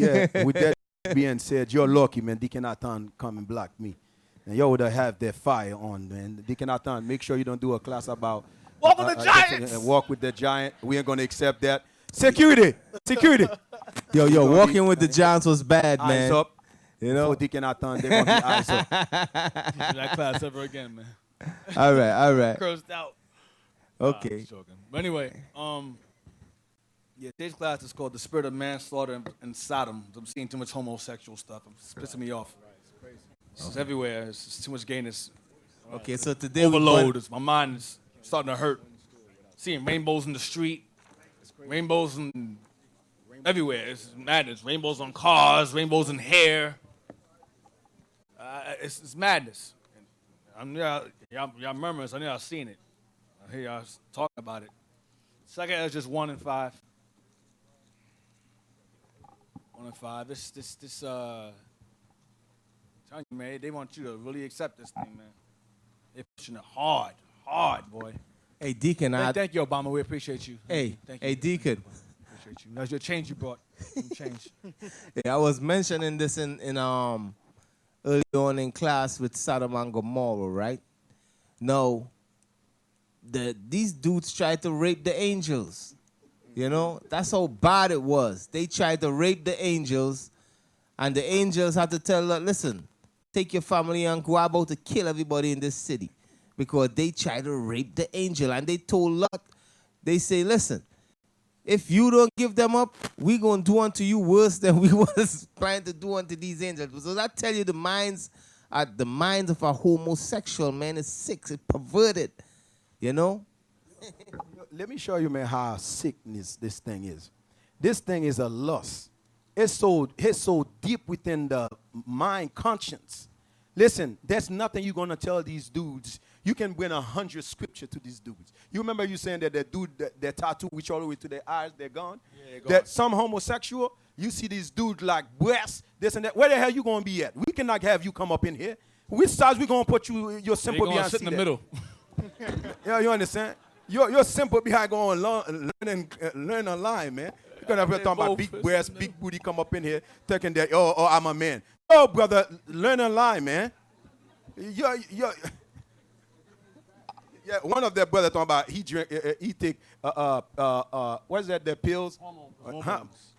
Yeah, with that being said, you're lucky, man. Deacon Eythan come and block me. And you would have their fire on, man. Deacon Eythan, make sure you don't do a class about walk with the Giants. Walk with the giant. We ain't gonna accept that. Security, security. Yo, walking with the Giants was bad, man. Eyes up. You know, for Deacon Eythan, they're gonna be eyes up. That class ever again, man. All right. Cursed out. Okay. Joking. But anyway, yeah, today's class is called "The Spirit of Manslaughter and Sodom." I'm seeing too much homosexual stuff. It's pissing me off. It's everywhere. It's too much gayness. Okay, so today overload. My mind is starting to hurt. Seeing rainbows in the street, rainbows everywhere. It's madness. Rainbows on cars, rainbows in hair. It's madness. Y'all murmurs. I know y'all seen it. I hear y'all talking about it. Second is just 1 and 5. 1 and 5. This telling you, man, they want you to really accept this thing, man. They're pushing it hard, boy. Hey, Deacon. Thank you, Obama. We appreciate you. Hey, thank you. Hey, Deacon. Appreciate you. That's your change you brought. Change. Yeah, I was mentioning this in early on in class with Sodom and Gomorrah, right? No, these dudes tried to rape the angels. You know, that's how bad it was. They tried to rape the angels, and the angels had to tell them, listen, take your family and go about to kill everybody in this city, because they tried to rape the angel. And they told Lot, they say, listen, if you don't give them up, we're going to do unto you worse than we was trying to do unto these angels. So I tell you, the minds of a homosexual man is sick, it's perverted, you know? Let me show you, man, how sick this thing is. This thing is a lust. It's so deep within the mind conscience. Listen, there's nothing you're going to tell these dudes. You can bring 100 scripture to these dudes. You remember you saying that the dude, their tattoo, which all the way to their eyes, they're gone? Yeah, they're gone. That some homosexual, you see these dudes like breasts, this and that. Where the hell you going to be at? We cannot have you come up in here. Which size we going to put you, your simple behind? Sit in the middle. Yeah, you understand? You're simple behind going learn online, man. You're going to be talking about big breasts, big booty come up in here, thinking that, oh, I'm a man. Oh, brother, learn online, man. Yeah, one of their brothers talking about he take what is that? The pills? Hormones.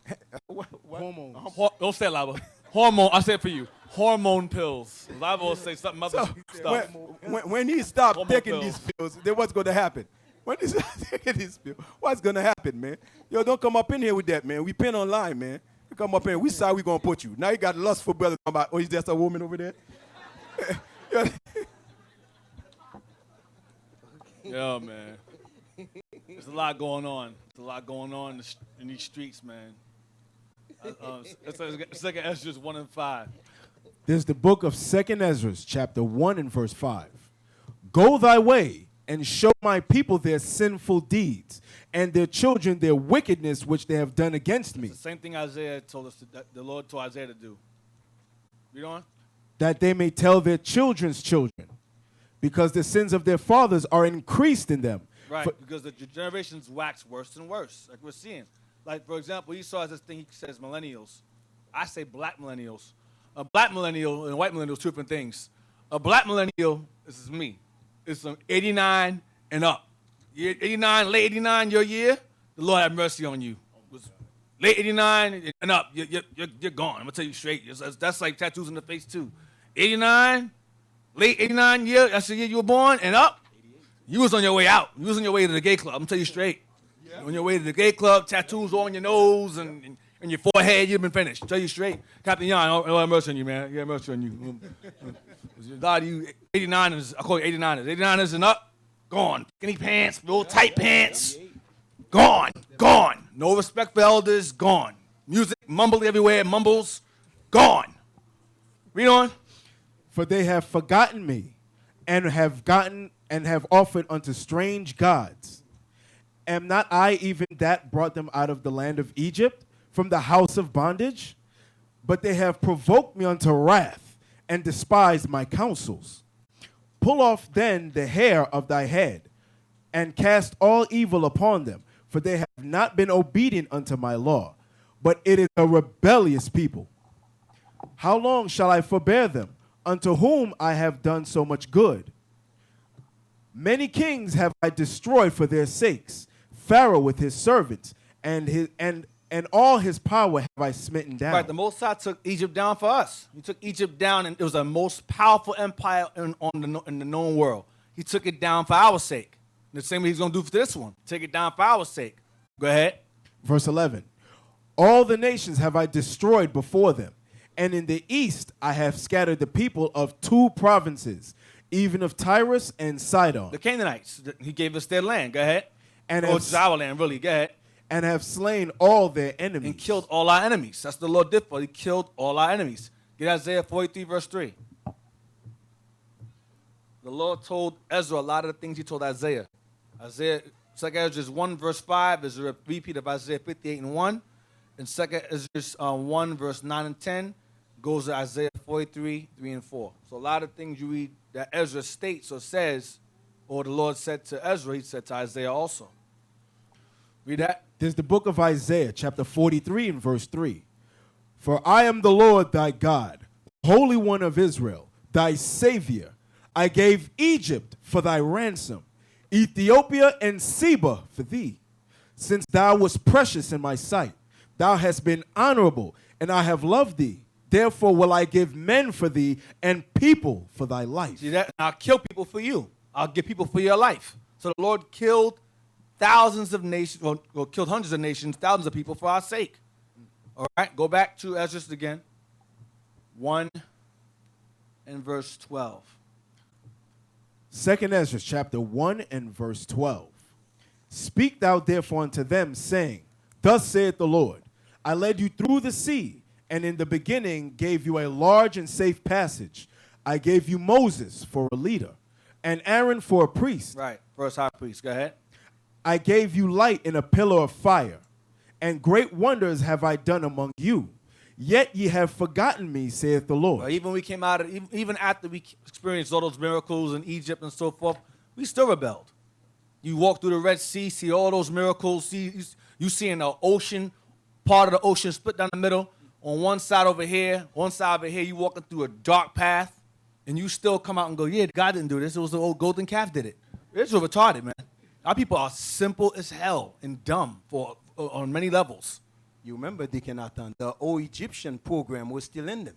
Don't say it louder. Hormone. I said it for you. Hormone pills. Lava will say something other stuff. When he stopped taking these pills, then what's going to happen? When he stopped taking these pills, what's going to happen, man? Yo, don't come up in here with that, man. We pin online, man. You come up in here. Which side we going to put you? Now you got lustful brother talking about, oh, is there a woman over there? Yeah, man. There's a lot going on. There's a lot going on in these streets, man. It's like Ezra 1 and 5. There's the book of 2nd Ezra, chapter 1 and verse 5. Go thy way and show my people their sinful deeds, and their children their wickedness which they have done against me. It's the same thing Isaiah told us, the Lord told Isaiah to do. Read on. That they may tell their children's children, because the sins of their fathers are increased in them. Right, because the generations wax worse and worse, like we're seeing. Like, for example, Esau has this thing, he says millennials. I say black millennials. A black millennial and a white millennial is two different things. A black millennial, this is me, is from 89 and up. Year 89, late 89, your year, the Lord have mercy on you. Late 89 and up, you're gone. I'm going to tell you straight. That's like tattoos in the face, too. 89, late 89 year, that's the year you were born, and up, you was on your way out. You was on your way to the gay club. I'm going to tell you straight. Yeah. On your way to the gay club, tattoos on your nose and your forehead, you've been finished. I'll tell you straight. Captain Yon, I'll have mercy on you, man. Yeah, mercy on you. A lot of you 89ers, I call you 89ers. 89ers and up, gone. Skinny pants, real tight pants, gone. No respect for elders, gone. Music, mumble everywhere, mumbles, gone. Read on. For they have forgotten me, and have offered unto strange gods. Am not I even that brought them out of the land of Egypt, from the house of bondage? But they have provoked me unto wrath, and despised my counsels. Pull off then the hair of thy head, and cast all evil upon them, for they have not been obedient unto my law. but it is a rebellious people. How long shall I forbear them, unto whom I have done so much good? Many kings have I destroyed for their sakes, Pharaoh with his servants, and all his power have I smitten down. Right, the Most High took Egypt down for us. He took Egypt down, and it was the most powerful empire in the known world. He took it down for our sake. The same way he's going to do for this one. Take it down for our sake. Go ahead. Verse 11. All the nations have I destroyed before them, and in the east I have scattered the people of 2 provinces, even of Tyrus and Sidon. The Canaanites, he gave us their land. Go ahead. And it's our land, really. Go ahead. And have slain all their enemies. And killed all our enemies. That's the Lord did for. He killed all our enemies. Get Isaiah 43, verse 3. The Lord told Ezra a lot of the things he told Isaiah. Isaiah, 2 Ezra 1, verse 5 is a repeat of Isaiah 58 and 1. And 2 Ezra 1, verse 9 and 10 goes to Isaiah 43, 3 and 4. So a lot of things you read that Ezra states or says, or the Lord said to Ezra, he said to Isaiah also. Read that. There's the book of Isaiah, chapter 43 and verse 3. For I am the Lord thy God, Holy One of Israel, thy Savior. I gave Egypt for thy ransom, Ethiopia and Seba for thee. Since thou wast precious in my sight, thou hast been honorable, and I have loved thee. Therefore will I give men for thee and people for thy life. See that? I'll kill people for you. I'll give people for your life. So the Lord killed thousands of nations, or killed hundreds of nations, thousands of people for our sake. All right, go back to Ezra again. 1 and verse 12. 2 Ezra chapter 1 and verse 12. Speak thou therefore unto them, saying, Thus saith the Lord, I led you through the sea, and in the beginning gave you a large and safe passage. I gave you Moses for a leader, and Aaron for a priest. Right, first high priest. Go ahead. I gave you light in a pillar of fire, and great wonders have I done among you. Yet ye have forgotten me, saith the Lord. Well, even we came out of, even after we experienced all those miracles in Egypt and so forth, we still rebelled. You walk through the Red Sea, see all those miracles, you see in the ocean, part of the ocean split down the middle. On one side over here, you walking through a dark path, and you still come out and go, yeah, God didn't do this. It was the old golden calf did it. It's retarded, man. Our people are simple as hell and dumb on many levels. You remember, Deacon Eythan, the old Egyptian program was still in them.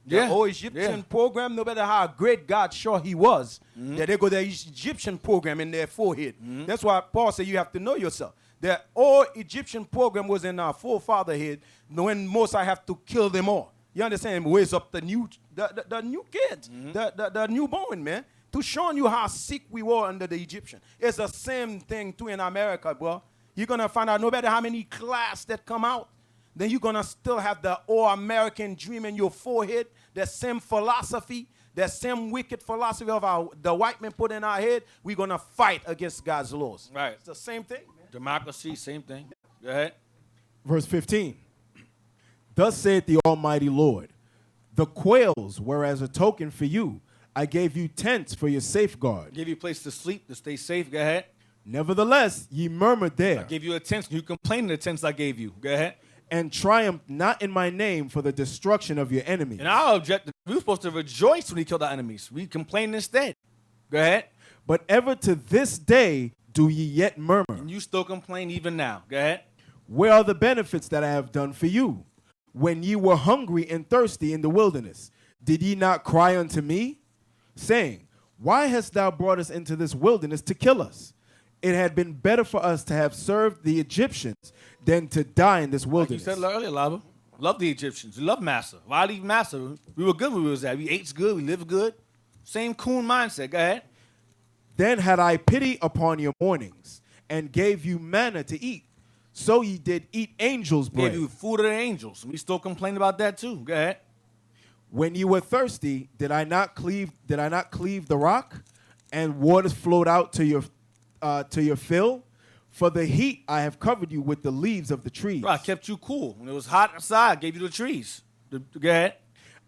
Yeah. The old Egyptian program, no matter how great God sure he was, that they got the Egyptian program in their forehead. That's why Paul said you have to know yourself. The old Egyptian program was in our forefather head when Moses have to kill them all. You understand? Raise up the new kids, the newborn, man, to show you how sick we were under the Egyptian. It's the same thing too in America, bro. You're going to find out no matter how many class that come out, then you're going to still have the old American dream in your forehead, that same philosophy, that same wicked philosophy of the white men put in our head. We're going to fight against God's laws. Right. It's the same thing, man. Democracy, same thing. Go ahead. Verse 15. Thus saith the Almighty Lord, the quails were as a token for you. I gave you tents for your safeguard. Give you a place to sleep, to stay safe. Go ahead. Nevertheless, ye murmured there. I gave you a tent. You complained of the tents I gave you. Go ahead. And triumphed not in my name for the destruction of your enemies. And our objective, we were supposed to rejoice when he killed our enemies. We complained instead. Go ahead. But ever to this day do ye yet murmur. And you still complain even now. Go ahead. Where are the benefits that I have done for you? When ye were hungry and thirsty in the wilderness, did ye not cry unto me, saying, Why hast thou brought us into this wilderness to kill us? It had been better for us to have served the Egyptians than to die in this wilderness. Like you said earlier, Lava. Love the Egyptians. We love Massa. Why leave Massa? We were good where we was at. We ate good. We lived good. Same coon mindset. Go ahead. Then had I pity upon your mornings, and gave you manna to eat. So ye did eat angels' bread. Gave you food of the angels. We still complain about that too. Go ahead. When you were thirsty, did I not cleave the rock, and waters flowed out to your fill? For the heat I have covered you with the leaves of the trees. Bro, I kept you cool. When it was hot outside, I gave you the trees. Go ahead.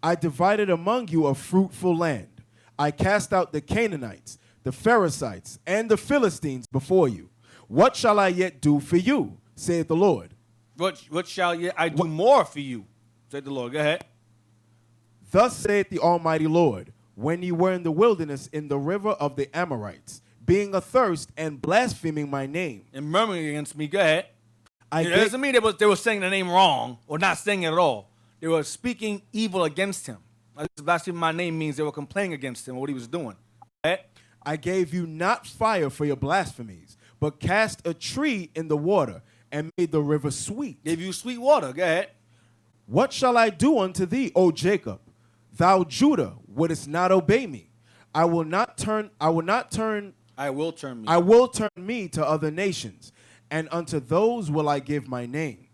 I divided among you a fruitful land. I cast out the Canaanites, the Perizzites, and the Philistines before you. What shall I yet do for you, saith the Lord? What shall I do more for you? Said the Lord. Go ahead. Thus saith the Almighty Lord, when ye were in the wilderness in the river of the Amorites, being athirst and blaspheming my name. And murmuring against me. Go ahead. I It ga- doesn't mean they were saying the name wrong or not saying it at all. They were speaking evil against him. Blaspheming my name means they were complaining against him, what he was doing. Go ahead. I gave you not fire for your blasphemies, but cast a tree in the water and made the river sweet. Gave you sweet water. Go ahead. What shall I do unto thee, O Jacob? Thou Judah, wouldest not obey me. I will turn me to other nations, and unto those will I give my name,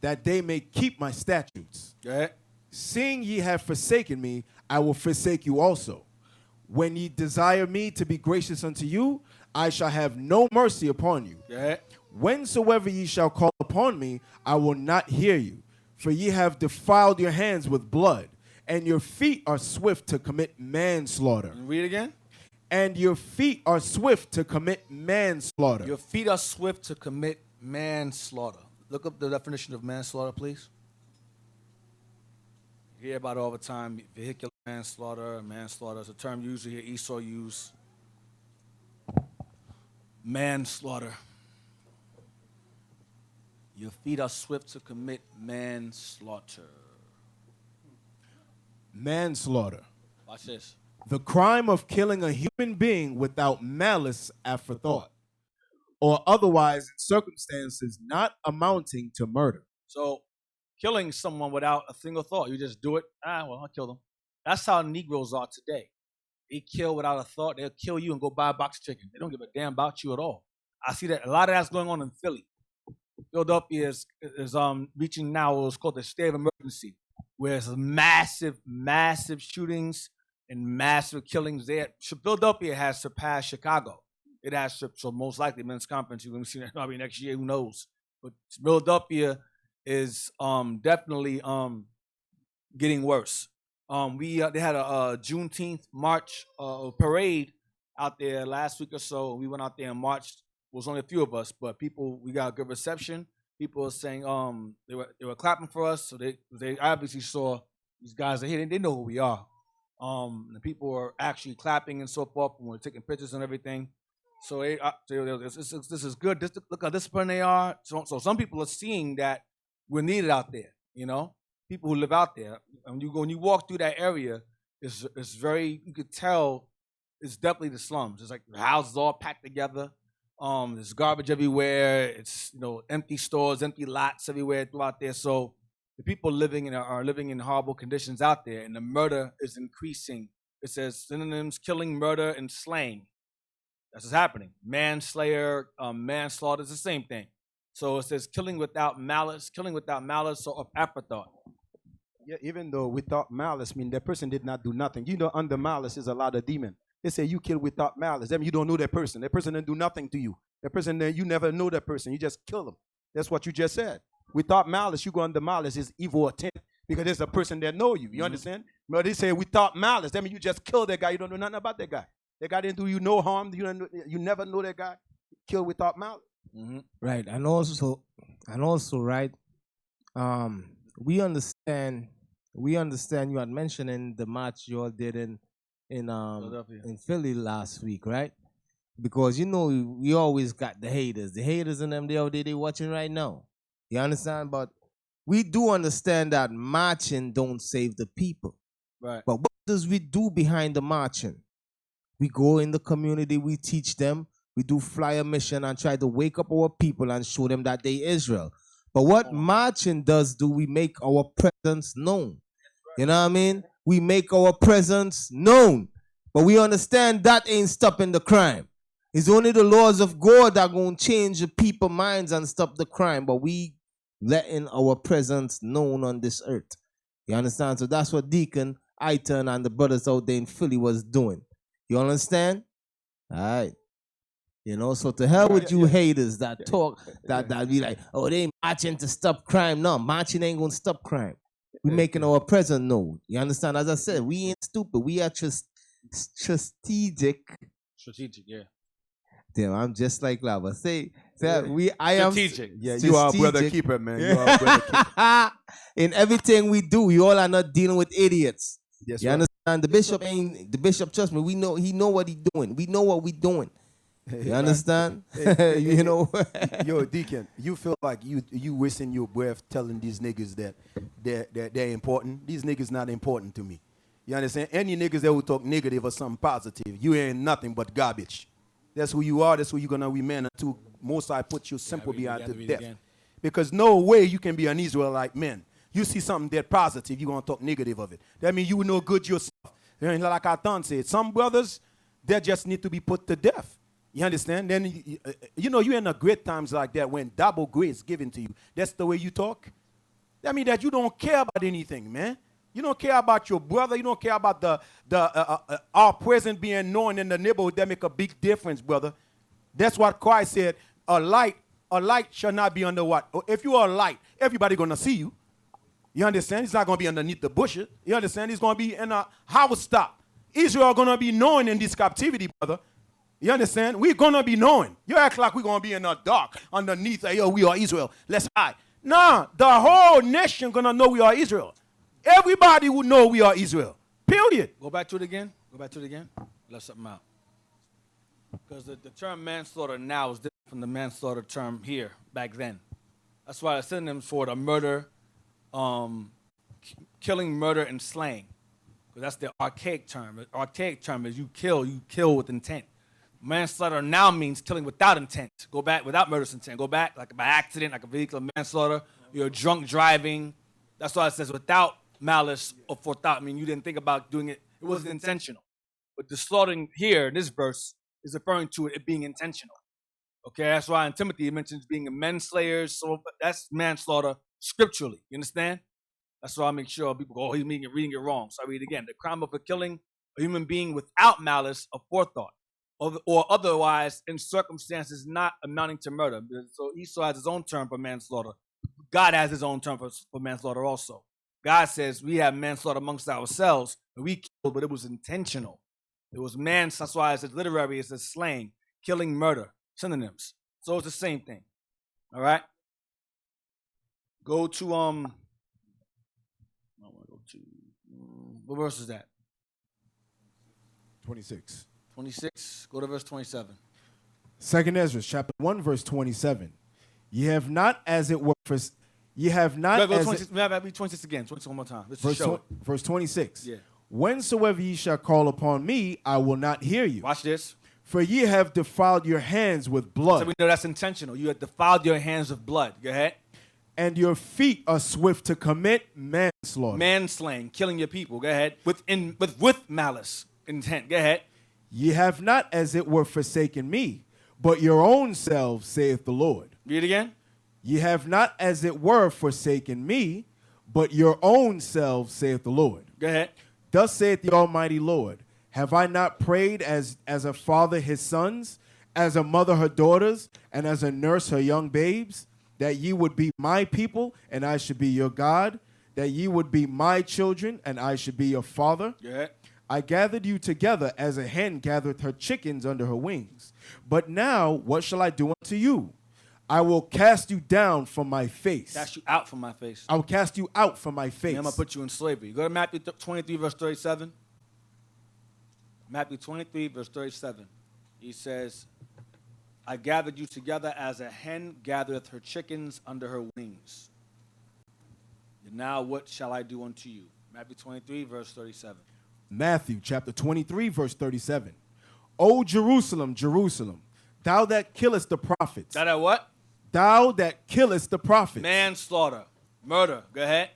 that they may keep my statutes. Go ahead. Seeing ye have forsaken me, I will forsake you also. When ye desire me to be gracious unto you, I shall have no mercy upon you. Go ahead. Whensoever ye shall call upon me, I will not hear you. For ye have defiled your hands with blood, and your feet are swift to commit manslaughter. And read again. And your feet are swift to commit manslaughter. Your feet are swift to commit manslaughter. Look up the definition of manslaughter, please. You hear about it all the time. Vehicular manslaughter. Manslaughter is a term you usually hear Esau use. Manslaughter. Your feet are swift to commit manslaughter. Manslaughter. Watch this. The crime of killing a human being without malice aforethought, or otherwise in circumstances not amounting to murder. So, killing someone without a single thought. You just do it. I'll kill them. That's how Negroes are today. They kill without a thought. They'll kill you and go buy a box of chicken. They don't give a damn about you at all. I see that a lot of that's going on in Philly. Philadelphia is reaching now what's called the state of emergency, where it's massive, massive shootings and massive killings there. Philadelphia has surpassed Chicago. It has, so most likely men's conference, you're going to see that probably next year, who knows. But Philadelphia is definitely getting worse. They had a Juneteenth march parade out there last week or so. We went out there and marched. It was only a few of us, but we got a good reception. People were saying they were clapping for us, so they obviously saw these guys are here. They know who we are. The people were actually clapping and so forth, and we're taking pictures and everything. So this is good. Look how disciplined they are. So some people are seeing that we're needed out there. You know, people who live out there. And when you walk through that area, it's very, you could tell it's definitely the slums. It's like the houses all packed together. There's garbage everywhere. It's empty stores, empty lots everywhere throughout there. So the people are living in horrible conditions out there, and the murder is increasing. It says synonyms: killing, murder, and slaying. That's what's happening. Manslayer, manslaughter is the same thing. So it says killing without malice or afterthought. Yeah, even though without malice, mean that person did not do nothing. Under malice is a lot of demon. They say you kill without malice. That means you don't know that person. That person didn't do nothing to you. That person, you never know that person. You just kill them. That's what you just said. Without malice, you go under malice is evil intent because there's a person that know you. You understand? But they say without malice, that means you just kill that guy. You don't know nothing about that guy. That guy didn't do you no harm. You never know that guy. Kill without malice. Mm-hmm. Right, and also, right. We understand. You had mentioned in the march you all did in Philly last week, right? Because we always got the haters. The haters in them, they watching right now. You understand? But we do understand that marching don't save the people. Right. But what does we do behind the marching? We go in the community, we teach them, we do flyer mission and try to wake up our people and show them that they Israel. But what marching does we make our presence known. You know what I mean? We make our presence known. But we understand that ain't stopping the crime. It's only the laws of God that are going to change the people's minds and stop the crime. But we letting our presence known on this earth. You understand? So that's what Deacon Eythan and the brothers out there in Philly was doing. You understand? All right. So to hell with you haters that talk, that be like, oh, they marching to stop crime. No, marching ain't going to stop crime. We're making our presence known. You understand? As I said, we ain't stupid. We are just strategic. Strategic, yeah. him. I'm just like Lava. Say Strategic. Yeah, you are a brother strategic. keeper, man. You are a brother keeper. In everything we do, we all are not dealing with idiots. That's You right. understand? The bishop, trust me, he know what he doing. We know what we doing. You understand? You know. Yo, Deacon, you feel like you wasting your breath telling these niggas that they're important. These niggas not important to me. You understand? Any niggas that will talk negative or something positive, you ain't nothing but garbage. That's who you are. That's who you're gonna remain until Most I put you simple behind to death. Because no way you can be an Israelite man. You see something that positive, you're gonna talk negative of it. That means you know good yourself. And like Eythan said, some brothers, they just need to be put to death. You understand? Then, you know, you're in a great times like that when double grace given to you. That's the way you talk. That means that you don't care about anything, man. You don't care about your brother. You don't care about our presence being known in the neighborhood. That make a big difference, brother. That's what Christ said. A light shall not be under what? If you are a light, everybody going to see you. You understand? It's not going to be underneath the bushes. You understand? It's going to be in a house top. Israel going to be known in this captivity, brother. You understand? We're going to be known. You act like we're going to be in the dark underneath. Yo, we are Israel. Let's hide. Nah, the whole nation going to know we are Israel. Everybody will know we are Israel. Period. Go back to it again. Go back to it again. Left something out. Because the term manslaughter now is different from the manslaughter term here, back then. That's why the synonyms for the murder, killing, murder, and slaying. Because that's the archaic term. The archaic term is you kill with intent. Manslaughter now means killing without intent. Go back without murderous intent. Go back like by accident, like a vehicular manslaughter. You're drunk driving. That's why it says without malice or forethought. I mean, you didn't think about doing it. It wasn't intentional. But the slaughtering here in this verse is referring to it being intentional. Okay, that's why in Timothy it mentions being a manslayer. So that's manslaughter scripturally. You understand? That's why I make sure people go, oh, he's reading it wrong. So I read it again. The crime of killing a human being without malice or forethought, or otherwise in circumstances not amounting to murder. So Esau has his own term for manslaughter. God has his own term for manslaughter also. God says we have manslaughter amongst ourselves, and we killed, but it was intentional. It was that's why it's literary, it's a slang, killing, murder, synonyms. So it's the same thing. All right? Go to, I want to go to, what verse is that? 26. 26, go to verse 27. 2nd Ezra, chapter 1, verse 27. Ye have not as it were for... Ye have not Go as... 26, we have to be 26 again. 26 one more time. Let's Verse, show it. verse 26. Yeah. Whensoever ye shall call upon me, I will not hear you. Watch this. For ye have defiled your hands with blood, So we know that's intentional. You have defiled your hands with blood. Go ahead. and your feet are swift to commit manslaughter. Manslaying, killing your people. Go ahead. With malice, intent. Go ahead. Ye have not as it were forsaken me, but your own selves, saith the Lord. Read it again. Ye have not as it were forsaken me, but your own selves, saith the Lord. Go ahead. Thus saith the Almighty Lord, have I not prayed as a father his sons, as a mother her daughters, and as a nurse her young babes, that ye would be my people, and I should be your God, that ye would be my children, and I should be your father? Go ahead. I gathered you together as a hen gathereth her chickens under her wings. But now what shall I do unto you? I will cast you down from my face. Cast you out from my face. I will cast you out from my face. And I'm going to put you in slavery. Go to Matthew 23, verse 37. Matthew 23, verse 37. He says, I gathered you together as a hen gathereth her chickens under her wings. And now what shall I do unto you? Matthew 23, verse 37. Matthew chapter 23, verse 37. O Jerusalem, Jerusalem, thou that killest the prophets. That what? Thou that killest the prophets. Manslaughter. Murder. Go ahead.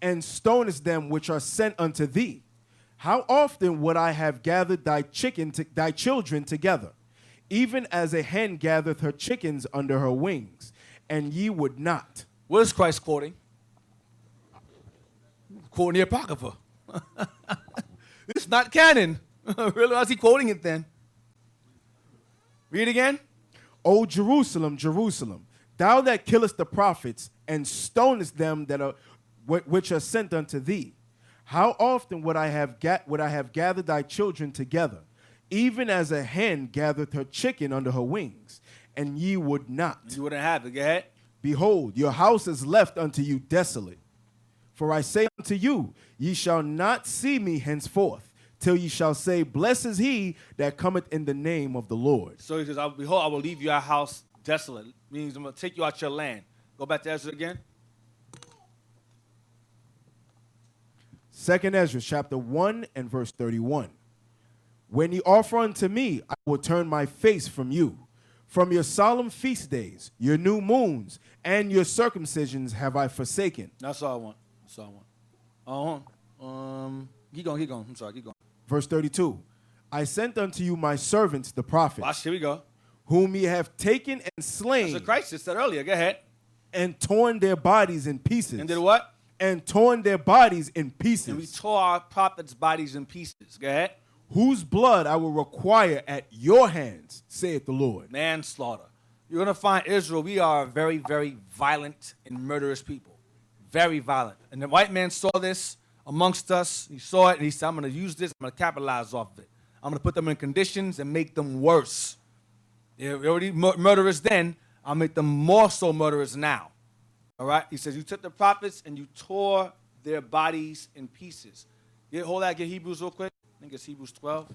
And stonest them which are sent unto thee. How often would I have gathered thy children together, even as a hen gathereth her chickens under her wings, and ye would not. What is Christ quoting? Quoting the Apocrypha. It's not canon. Really? How's he quoting it then? Read again. O Jerusalem, Jerusalem, thou that killest the prophets and stonest them that are which are sent unto thee. How often would I have gathered thy children together, even as a hen gathereth her chicken under her wings, and ye would not. You wouldn't have it. Go ahead. Behold, your house is left unto you desolate. For I say unto you, ye shall not see me henceforth, till ye shall say, Blessed is he that cometh in the name of the Lord. So he says, behold, I will leave your house desolate. Means I'm going to take you out your land. Go back to Ezra again. 2nd Ezra chapter 1 and verse 31. When ye offer unto me, I will turn my face from you. From your solemn feast days, your new moons, and your circumcisions have I forsaken. That's all I want. That's all I want. Keep going. I'm sorry, keep going. Verse 32. I sent unto you my servants, the prophets, Watch, here we go. whom ye have taken and slain, That's what Christ just said earlier. Go ahead. and torn their bodies in pieces. And did what? And torn their bodies in pieces. And we tore our prophets' bodies in pieces. Go ahead. Whose blood I will require at your hands, saith the Lord. Manslaughter. You're going to find Israel, we are very, very violent and murderous people. Very violent. And the white man saw this amongst us. He saw it, and he said, I'm going to use this. I'm going to capitalize off of it. I'm going to put them in conditions and make them worse. They're already murderous then. I'll make them more so murderous now. All right? He says, you took the prophets and you tore their bodies in pieces. Hold that, get Hebrews real quick. I think it's Hebrews 12.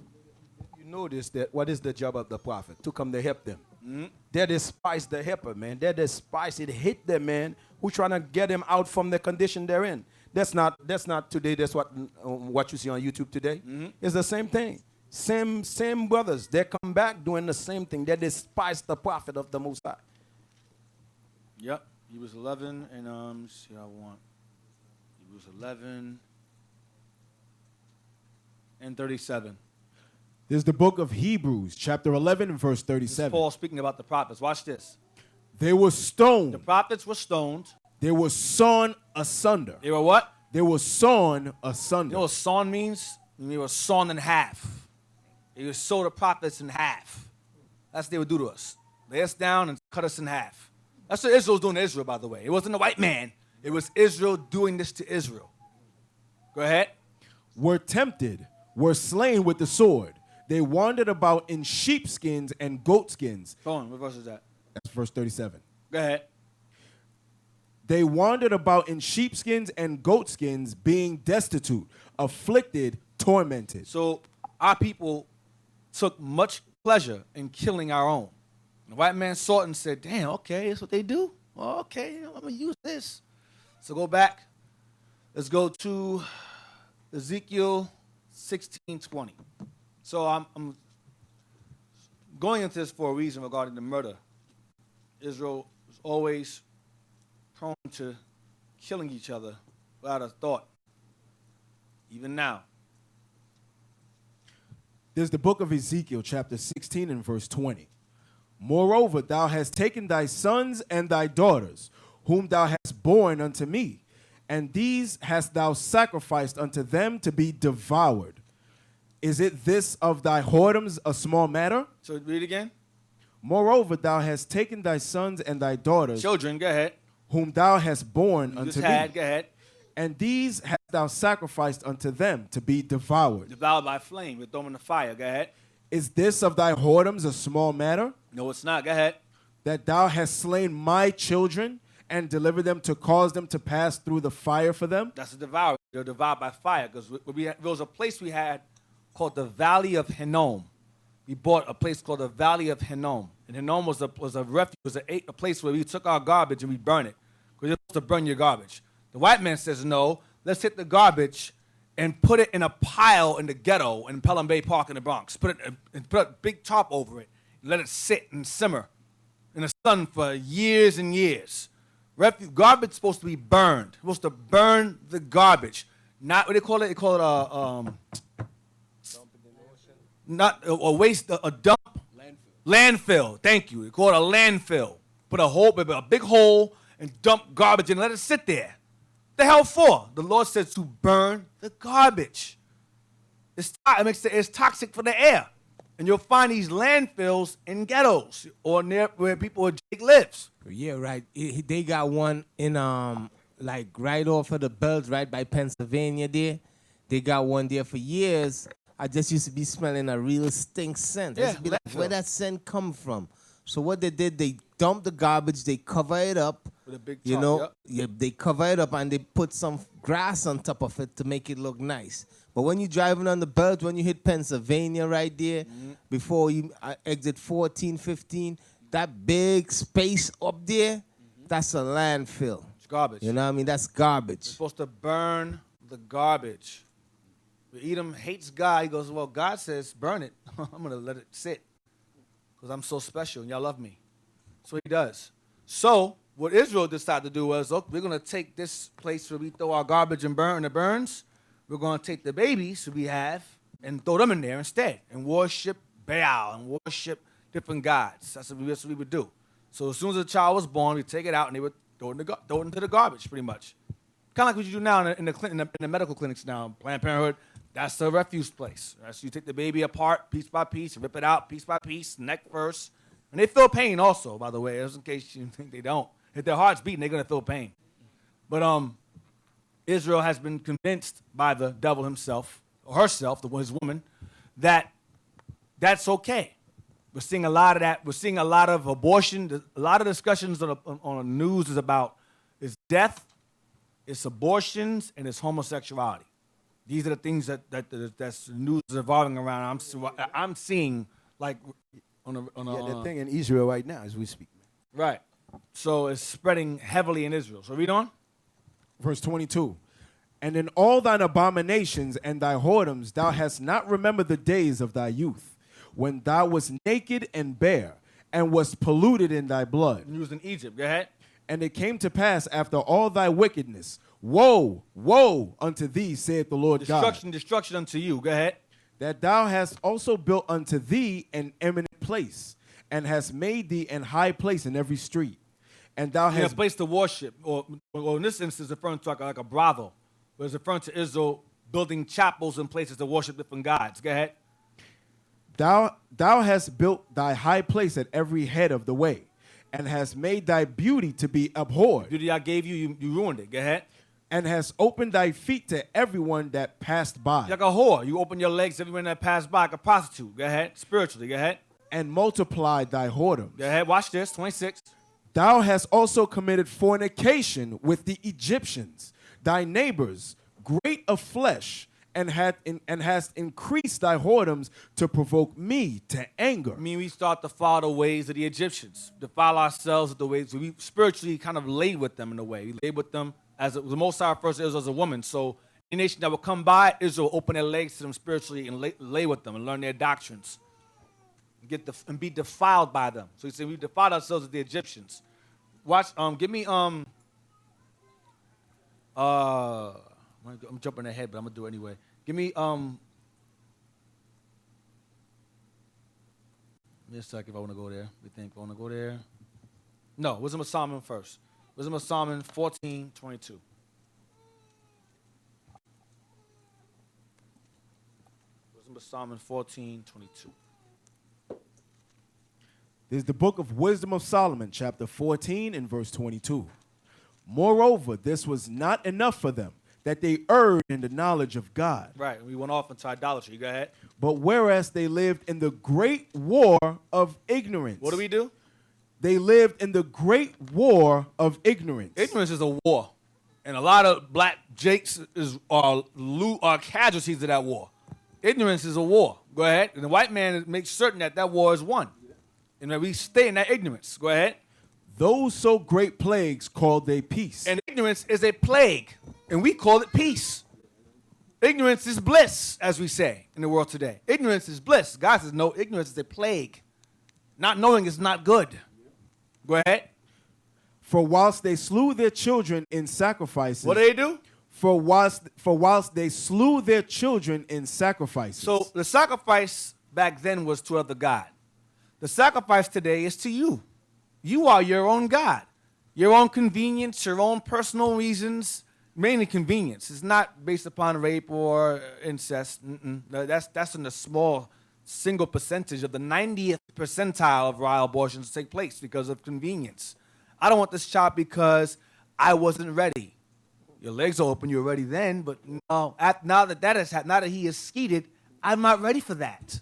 You notice that what is the job of the prophet? To come to help them. Mm-hmm. They despise the helper, man. They despise it, hate them, man, who trying to get them out from the condition they're in. That's not today. That's what you see on YouTube today. Mm-hmm. It's the same thing. Same brothers. They come back doing the same thing. They despise the prophet of the Most High. Yep. Hebrews 11 and let's see how I want. Hebrews 11 and 37. This is the book of Hebrews, chapter 11 and verse This is 37. Paul speaking about the prophets. Watch this. They were stoned. The prophets were stoned. They were sawn asunder. They were what? They were sawn You asunder. know what sawn means? They were sawn in half. They would saw the prophets in half. That's what they would do to us. Lay us down and cut us in half. That's what Israel's doing to Israel, by the way. It wasn't the white man. It was Israel doing this to Israel. Go ahead. Were tempted, were slain with the sword. They wandered about in sheepskins and goatskins. Go on. What verse is that? That's verse 37. Go ahead. They wandered about in sheepskins and goatskins, being destitute, afflicted, tormented. So our people took much pleasure in killing our own. The white man saw it and said, damn, okay, that's what they do? Well, okay, I'm going to use this. So go back. Let's go to Ezekiel 16:20. So I'm going into this for a reason regarding the murder. Israel is always prone to killing each other without a thought, even now. There's the book of Ezekiel, chapter 16 and verse 20. Moreover, thou hast taken thy sons and thy daughters, whom thou hast borne unto me, and these hast thou sacrificed unto them to be devoured. Is it this of thy whoredoms a small matter? So read again. Moreover, thou hast taken thy sons and thy daughters, Children, go ahead. whom thou hast borne You unto just me, had, go ahead. and these hast thou sacrificed unto them to be devoured. Devoured by flame. We're throwing the fire. Go ahead. Is this of thy whoredoms a small matter? No, it's not. Go ahead. That thou hast slain my children and delivered them to cause them to pass through the fire for them? That's a devour. They're devoured by fire. Because there was a place we had called the Valley of Hinnom. We bought a place called the Valley of Hinnom. And Hinnom was a refuge, was a place where we took our garbage and we burn it. Because you're supposed to burn your garbage. The white man says, no, let's take the garbage and put it in a pile in the ghetto in Pelham Bay Park in the Bronx. Put a big tarp over it and let it sit and simmer in the sun for years and years. Garbage is supposed to be burned. You're supposed to burn the garbage. Not what they call it. They call it not a waste, a dump. Landfill. Thank you. They call it a landfill. Put a big hole and dump garbage and let it sit there. The hell for? The Lord says to burn the garbage. It's toxic for the air. And you'll find these landfills in ghettos or near where people where Jake lives. Yeah, right. They got one in like right off of the Bells, right by Pennsylvania there. They got one there for years. I just used to be smelling a real stink scent. I Yeah, used to be like, landfill. where that scent come from? So what they did, they dumped the garbage, they cover it up. With a big You tarp, know, yep. yeah, they cover it up and they put some grass on top of it to make it look nice. But when you're driving on the belt, when you hit Pennsylvania right there, before you exit 14, 15, that big space up there, that's a landfill. It's garbage. You know what I mean? That's garbage. You're supposed to burn the garbage. But Edom hates God. He goes, well, God says, burn it. I'm going to let it sit because I'm so special and y'all love me. So he does. So what Israel decided to do was, look, we're going to take this place where we throw our garbage and burn the burns. We're going to take the babies that we have and throw them in there instead and worship Baal and worship different gods. That's what we would do. So as soon as a child was born, we take it out and they would throw it into the garbage, pretty much. Kind of like what you do now in the medical clinics now, Planned Parenthood. That's the refuse place. Right? So you take the baby apart piece by piece, rip it out piece by piece, neck first. And they feel pain also, by the way, just in case you think they don't. If their heart's beating, they're going to feel pain. But Israel has been convinced by the devil himself, or herself, his woman, that that's okay. We're seeing a lot of that. We're seeing a lot of abortion. A lot of discussions on the news is about it's death, it's abortions, and it's homosexuality. These are the things that's the news is evolving around. I'm seeing like on a the thing in Israel right now as we speak. right. So it's spreading heavily in Israel. So read on. Verse 22. And in all thine abominations and thy whoredoms thou hast not remembered the days of thy youth, when thou wast naked and bare, and wast polluted in thy blood. You was in Egypt. Go ahead. And it came to pass after all thy wickedness, woe, woe unto thee, saith the Lord Destruction, God, destruction unto you. Go ahead. that thou hast also built unto thee an eminent place, and hast made thee an high place in every street. And thou In a hast place to worship, or in this instance, referring to like a brothel, but it's referring to Israel building chapels and places to worship different gods. Go ahead. Thou hast built thy high place at every head of the way, and hast made thy beauty to be abhorred, Beauty I gave you, you ruined it. Go ahead. and hast opened thy feet to everyone that passed by, You're like a whore. You open your legs everywhere that pass by, like a prostitute. Go ahead. Spiritually. Go ahead. and multiplied thy whoredoms. Go ahead. Watch this. 26. Thou hast also committed fornication with the Egyptians, thy neighbors, great of flesh, and hast increased thy whoredoms to provoke me to anger. I mean, we start to follow the ways of the Egyptians, to follow ourselves with the ways. We spiritually kind of lay with them in a way. We lay with them as the Most High refers to Israel as a woman. So any nation that will come by, Israel will open their legs to them spiritually and lay with them and learn their doctrines. And be defiled by them. So he said we defiled ourselves with the Egyptians. Watch, give me I'm jumping ahead, but I'm gonna do it anyway. Give me Give me a second if I want to go there. We think I want to go there. No, Wisdom of Solomon first. Wisdom of Solomon 14:22. Wisdom of Solomon 14:22. This is the book of Wisdom of Solomon, chapter 14 and verse 22. Moreover, this was not enough for them, that they erred in the knowledge of God. Right, we went off into idolatry. Go ahead. But whereas they lived in the great war of ignorance. What do we do? They lived in the great war of ignorance. Ignorance is a war, and a lot of black jakes are casualties of that war. Ignorance is a war. Go ahead. And the white man makes certain that that war is won, and that we stay in that ignorance. Go ahead. Those so great plagues called they peace. And ignorance is a plague, and we call it peace. Ignorance is bliss, as we say in the world today. Ignorance is bliss. God says, no, ignorance is a plague. Not knowing is not good. Go ahead. For whilst they slew their children in sacrifices. What do they do? For whilst they slew their children in sacrifices. So the sacrifice back then was to other God. The sacrifice today is to you. You are your own God. Your own convenience, your own personal reasons, mainly convenience. It's not based upon rape or incest. That's in the small single percentage of the 90th percentile of riot abortions take place because of convenience. I don't want this child because I wasn't ready. Your legs are open, you were ready then, but no, now that he is skeeted, I'm not ready for that.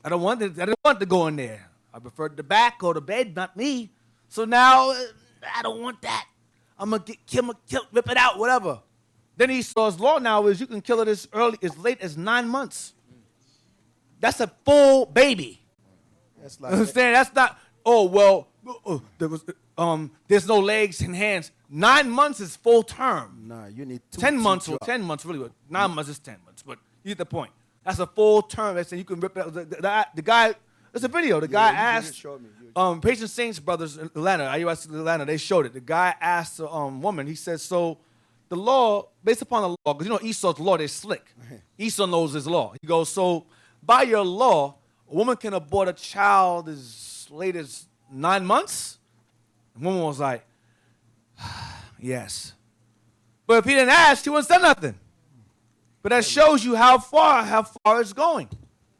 I don't want to go in there. I prefer the back or the bed, not me. So now I don't want that. I'm gonna kill, rip it out, whatever. Then Esau's law now is you can kill it as late as 9 months. That's a full baby. That's like Understand? That's not. Oh well, there's no legs and hands. 9 months is full term. Nah, you need 10 months or 10 months really. 9 months is 10 months, but you get the point. That's a full term. They say you can rip it out. The guy. There's a video. The guy asked. Patient Saints brothers in Atlanta, IUIC Atlanta. They showed it. The guy asked the woman. He said, so. The law, based upon the law, because you know Esau's law, they're slick. Esau knows his law. He goes, so by your law, a woman can abort a child as late as 9 months? The woman was like, yes. But if he didn't ask, he wouldn't say nothing. But that shows you how far it's going.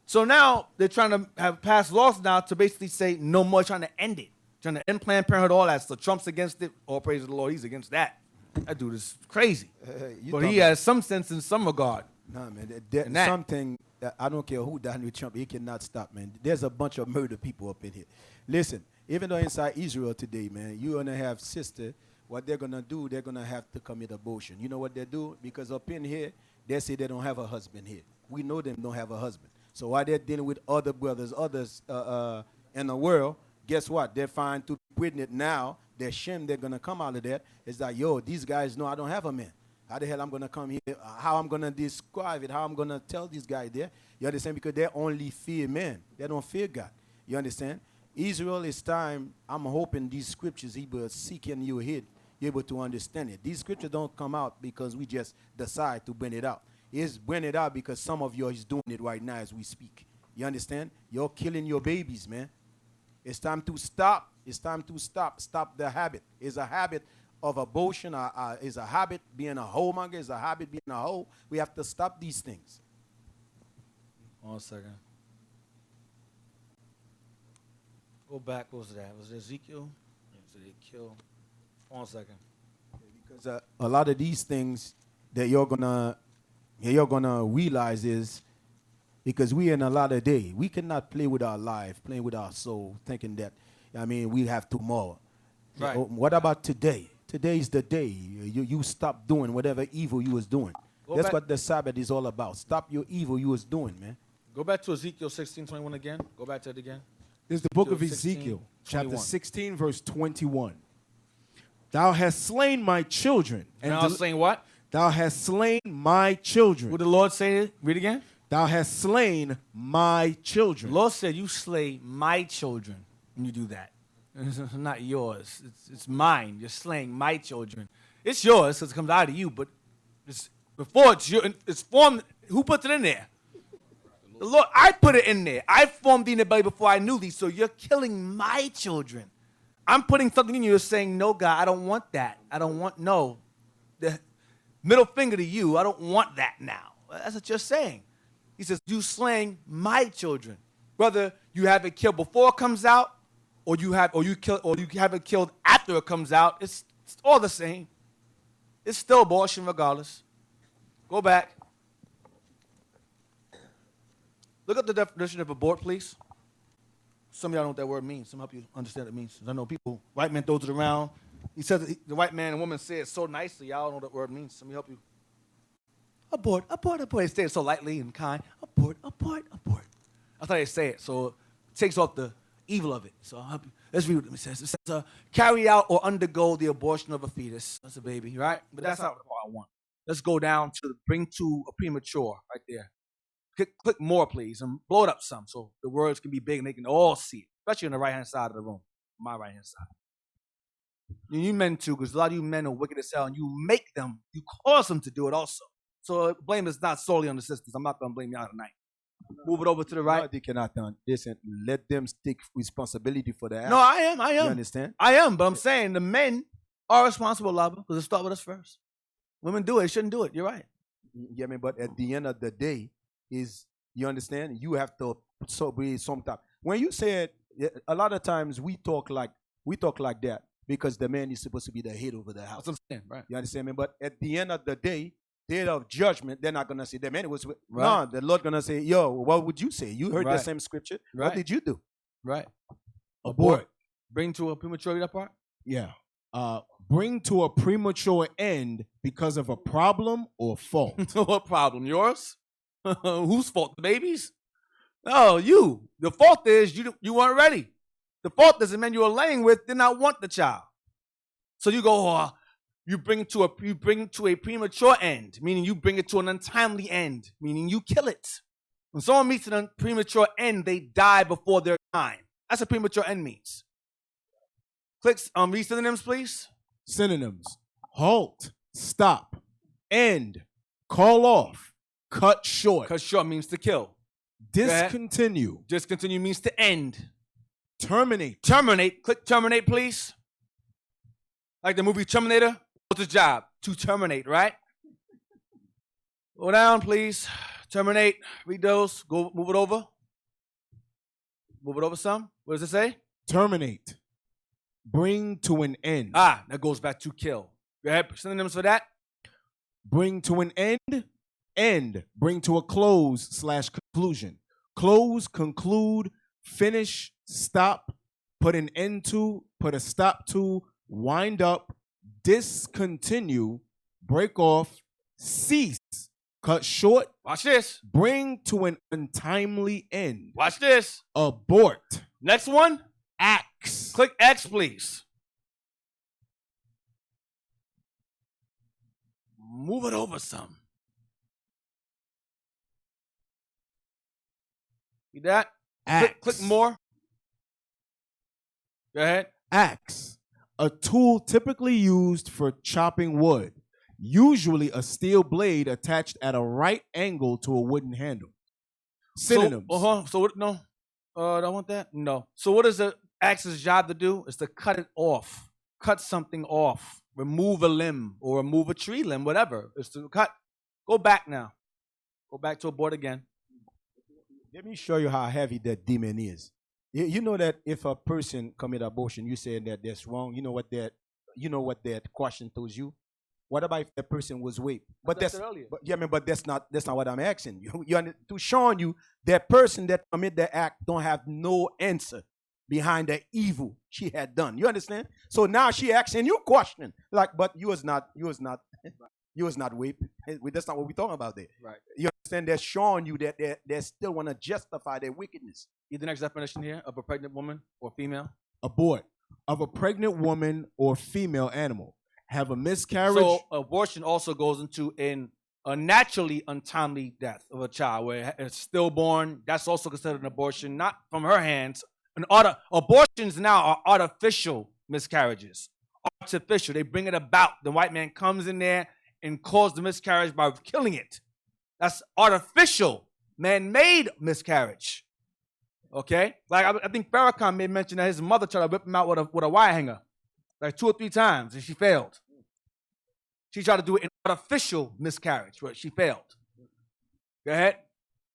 So now they're trying to have passed laws now to basically say no more, trying to end it. Trying to end Planned Parenthood, all that. So Trump's against it. All praise the Lord, he's against that. That dude is crazy. But he has some sense in some regard. Nah, man. Something, I don't care who died with Trump, he cannot stop, man. There's a bunch of murder people up in here. Listen, even though inside Israel today, man, you're going to have sister, what they're going to do, they're going to have to commit abortion. You know what they do? Because up in here, they say they don't have a husband here. We know them don't have a husband. So while they're dealing with other brothers, others in the world, guess what? They're fine to be pregnant now. Their shame they're going to come out of that is that, yo, these guys know I don't have a man. How the hell I'm going to come here? How I'm going to describe it? How I'm going to tell these guys there? You understand? Because they only fear men. They don't fear God. You understand? Israel is time. I'm hoping these scriptures, he will seek in your head, you're able to understand it. These scriptures don't come out because we just decide to bring it out. It's bring it out because some of you is doing it right now as we speak. You understand? You're killing your babies, man. It's time to stop. It's time to stop. Stop the habit. It's a habit of abortion. It's a habit being a homemonger. It's a habit being a hoe. We have to stop these things. 1 second. Go back. What was that? Was it Ezekiel? Did they kill? 1 second. Because a lot of these things that you're gonna realize is because we in a lot of day. We cannot play with our life, playing with our soul, thinking that, we have tomorrow. Right. What about today? Today is the day. You stop doing whatever evil you was doing. That's what the Sabbath is all about. Stop your evil you was doing, man. Go back to Ezekiel 16:21 again. Go back to it again. This is the book of Ezekiel, chapter 16, verse 21. Thou hast slain my children. And I was saying what? Thou hast slain my children. Would the Lord say? Read again. Thou hast slain my children. The Lord said, you slay my children when you do that. It's not yours. It's mine. You're slaying my children. It's yours because it comes out of you, but before it's formed. Who put it in there? The Lord. I put it in there. I formed thee in the belly before I knew thee, so you're killing my children. I'm putting something in you. You're saying, no, God, I don't want that. I don't want, no. The middle finger to you, I don't want that now. That's what you're saying. He says, you slaying my children. Whether you have it killed before it comes out, or you have it killed after it comes out, it's all the same. It's still abortion regardless. Go back. Look up the definition of abort, please. Some of y'all know what that word means. Some help you understand what it means. I know people, white man throws it around. He says the white man and woman say it so nicely. Y'all know what that word means. Some of you help you. Abort, abort, abort. They say it so lightly and kind. Abort, abort, abort. I thought they say it, so it takes off the evil of it. So I'll help you. Let's read what it says. It says, carry out or undergo the abortion of a fetus. That's a baby, right? But that's not what I want. Let's go down to bring to a premature right there. Click more, please, and blow it up some so the words can be big and they can all see it, especially on the right-hand side of the room, my right-hand side. And you men too, because a lot of you men are wicked as hell, and you make them, you cause them to do it also. So blame is not solely on the sisters. I'm not going to blame y'all tonight. Move it over to the right. No, Deacon Eythan, listen, let them take responsibility for that. No, I am. You understand? I am, but I'm saying the men are responsible, Lava, because it starts with us first. Women do it. They shouldn't do it. You're right. Yeah, but at the end of the day, you understand? You have to be some type. When you said a lot of times we talk like that because the man is supposed to be the head over the house. That's what I'm saying, right? You understand me? But at the end of the day, day of judgment, they're not going to say them anyways. Right. No, the Lord going to say, yo, what would you say? You heard the Right. same scripture. Right. What did you do? Right. Abort. Bring to a premature that part? Yeah. Bring to a premature end because of a problem or fault. What problem? Yours? Whose fault? The baby's? No, you. The fault is you weren't ready. The fault is the man you were laying with did not want the child. So you go, you bring to a premature end, meaning you bring it to an untimely end, meaning you kill it. When someone meets an premature end, they die before their time. That's what premature end means. Click read synonyms, please. Synonyms: halt, stop, end, call off, cut short, Cut short means to kill. discontinue, Discontinue means to end. terminate, Terminate. Click terminate, please. Like the movie Terminator. What's his job? To terminate, right? Go down, please. Terminate. Read those. Go move it over. Move it over some. What does it say? terminate, bring to an end, That goes back to kill. Go ahead. Synonyms for that. bring to an end, bring to a close / conclusion, close, conclude, finish, stop, put an end to, put a stop to, wind up, discontinue, break off, cease, cut short, Watch this. bring to an untimely end, Watch this. abort, Next one. axe, Click X, please. Move it over some. See that? axe, Click more. Go ahead. axe, a tool typically used for chopping wood, usually a steel blade attached at a right angle to a wooden handle. Synonyms: So what? No. I don't want that. No. So what is the axe's job to do? Is to cut it off. Cut something off. Remove a limb or remove a tree limb, whatever. It's to cut. Go back now. Go back to abort again. Let me show you how heavy that demon is. You know that if a person commit abortion, you say that that's wrong. You know what that question tells you. What about if that person was raped? But that's not what I'm asking you. To showing you that person that commit the act don't have no answer behind the evil she had done. You understand? So now she asking you question like, but you was not raped. That's not what we're talking about there. Right. You understand? They're showing you that they still want to justify their wickedness. Read the next definition here of a pregnant woman or female. abort, of a pregnant woman or female animal, have a miscarriage. So abortion also goes into a naturally untimely death of a child where it's stillborn. That's also considered an abortion, not from her hands. Abortions now are artificial miscarriages. Artificial. They bring it about. The white man comes in there and causes the miscarriage by killing it. That's artificial, man-made miscarriage. Okay? Like I think Farrakhan made mention that his mother tried to whip him out with a wire hanger like 2 or 3 times, and she failed. She tried to do an artificial miscarriage, but she failed. Go ahead.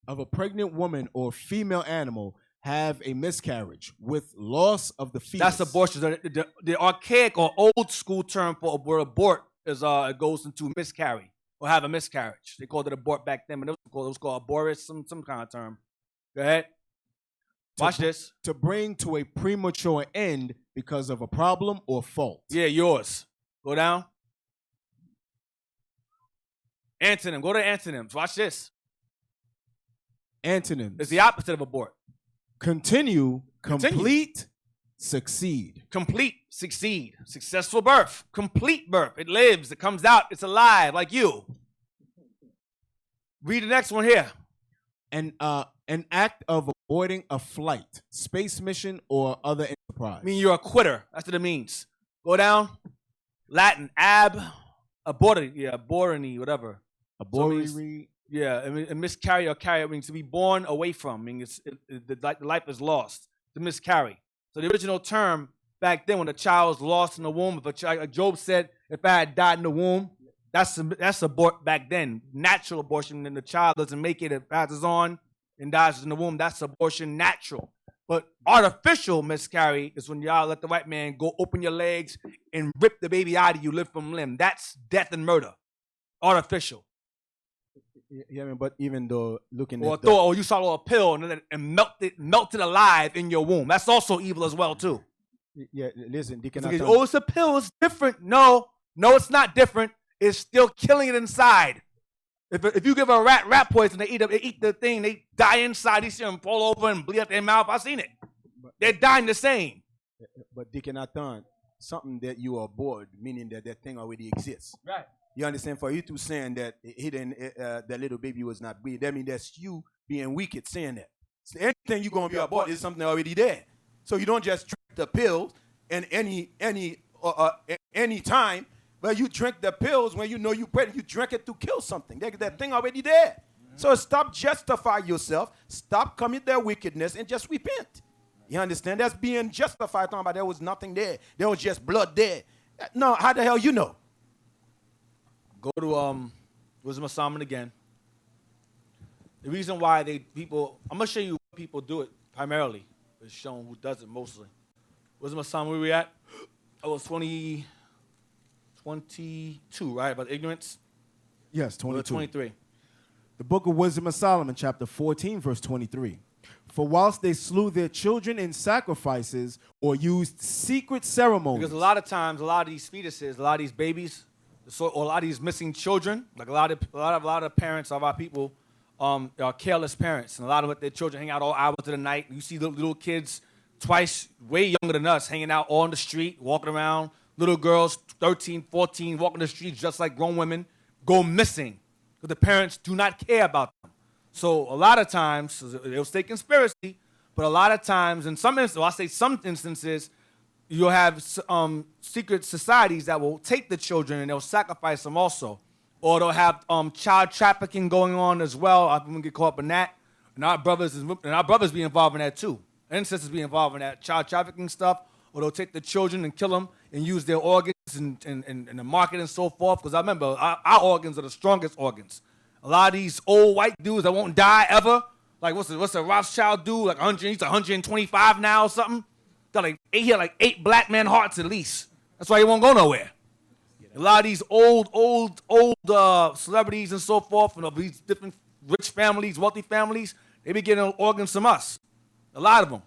Of a pregnant woman or female animal have a miscarriage with loss of the fetus. That's abortion. The archaic or old school term for where abort is it goes into miscarry or have a miscarriage. They called it abort back then, but it was called abortus, some kind of term. Go ahead. Watch this. To bring to a premature end because of a problem or fault. Yeah, yours. Go down. Antonym. Go to antonyms. Watch this. Antonyms. It's the opposite of abort. Continue, complete, succeed. Complete, succeed. Successful birth. Complete birth. It lives. It comes out. It's alive like you. Read the next one here. An act of avoiding a flight, space mission, or other enterprise. I mean, you're a quitter. That's what it means. Go down. Latin. Aborted. Yeah, aboriny, whatever. Aboriny. Yeah, I mean, a miscarry or carry means to be born away from. I mean, the life is lost. To miscarry. So the original term back then, when a child was lost in the womb, like Job said, if I had died in the womb, that's abort back then. Natural abortion, and the child doesn't make it, it passes on and dies in the womb. That's abortion natural. But artificial miscarry is when y'all let the white man go open your legs and rip the baby out of you limb from limb. That's death and murder. Artificial. Yeah, I mean, but even though looking Or at the, you swallow a pill and melted alive in your womb. That's also evil as well too. yeah, listen, Deacon It's like, Eythan, it's a pill. It's different. No, it's not different. It's still killing it inside. If you give a rat poison, they eat the thing, they die inside. You see them fall over and bleed out their mouth. I've seen it. They're dying the same. but Deacon Eythan, something that you are bored, meaning that that thing already exists. Right. You understand? For you to saying that he didn't, that little baby was not breathed, that means that's you being wicked saying that. So anything you're gonna be abort is something already there. So you don't just drink the pills in any time, but you drink the pills when you know you pregnant. You drink it to kill something. That thing already there. So stop justify yourself. Stop commit their wickedness and just repent. You understand? That's being justified. Talking about there was nothing there. There was just blood there. No, how the hell you know? Go to Wisdom of Solomon again. The reason why I'm gonna show you what people do it primarily. It's shown who does it mostly. Wisdom of Solomon, where we at? I was 22, right? About ignorance. Yes, 22. 23. The book of Wisdom of Solomon, chapter 14, verse 23. For whilst they slew their children in sacrifices or used secret ceremonies. Because a lot of times, a lot of these fetuses, a lot of these babies, or a lot of these missing children, like a lot of parents of our people are careless parents, and a lot of their children hang out all hours of the night. You see little kids twice, way younger than us, hanging out on the street, walking around. Little girls, 13, 14, walking the streets just like grown women, go missing because the parents do not care about them. So a lot of times, they'll say conspiracy, but a lot of times, in some instances, well, I say some instances, you'll have secret societies that will take the children and they'll sacrifice them also. Or they'll have child trafficking going on as well. I'm going to get caught up in that. And our brothers be involved in that too. Ancestors be involved in that child trafficking stuff. Or they'll take the children and kill them and use their organs in the market and so forth. Because I remember our organs are the strongest organs. A lot of these old white dudes that won't die ever, like what's the Rothschild dude? Like he's 125 now or something. He had like 8 black man hearts at least. That's why he won't go nowhere. A lot of these old celebrities and so forth, and these different rich families, wealthy families, they be getting organs from us. A lot of them.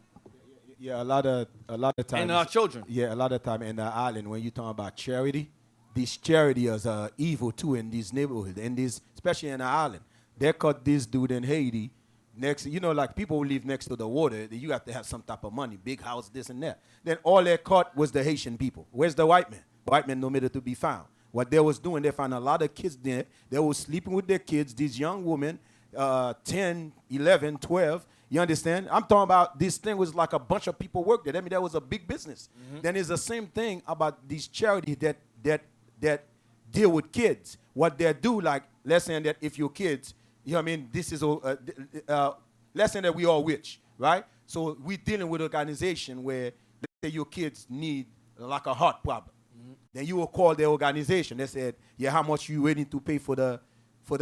Yeah, a lot of times. And our children. Yeah, a lot of time in the island when you talk about charity, these charities are evil too in these neighborhoods, especially in the island. They caught this dude in Haiti. Like people who live next to the water, you have to have some type of money, big house, this and that. Then all they caught was the Haitian people. Where's the white man? White men no matter to be found. What they was doing, they found a lot of kids there. They were sleeping with their kids, these young women, 10, 11, 12. You understand? I'm talking about this thing was like a bunch of people worked there. I mean, that was a big business. Mm-hmm. Then it's the same thing about these charities that deal with kids. What they do, like, let's say that if your kids, you know what I mean, this is, let's say that we all rich, right? So we're dealing with an organization where, let's say your kids need like a heart problem. Mm-hmm. Then you will call the organization. They said, yeah, how much you willing to pay for the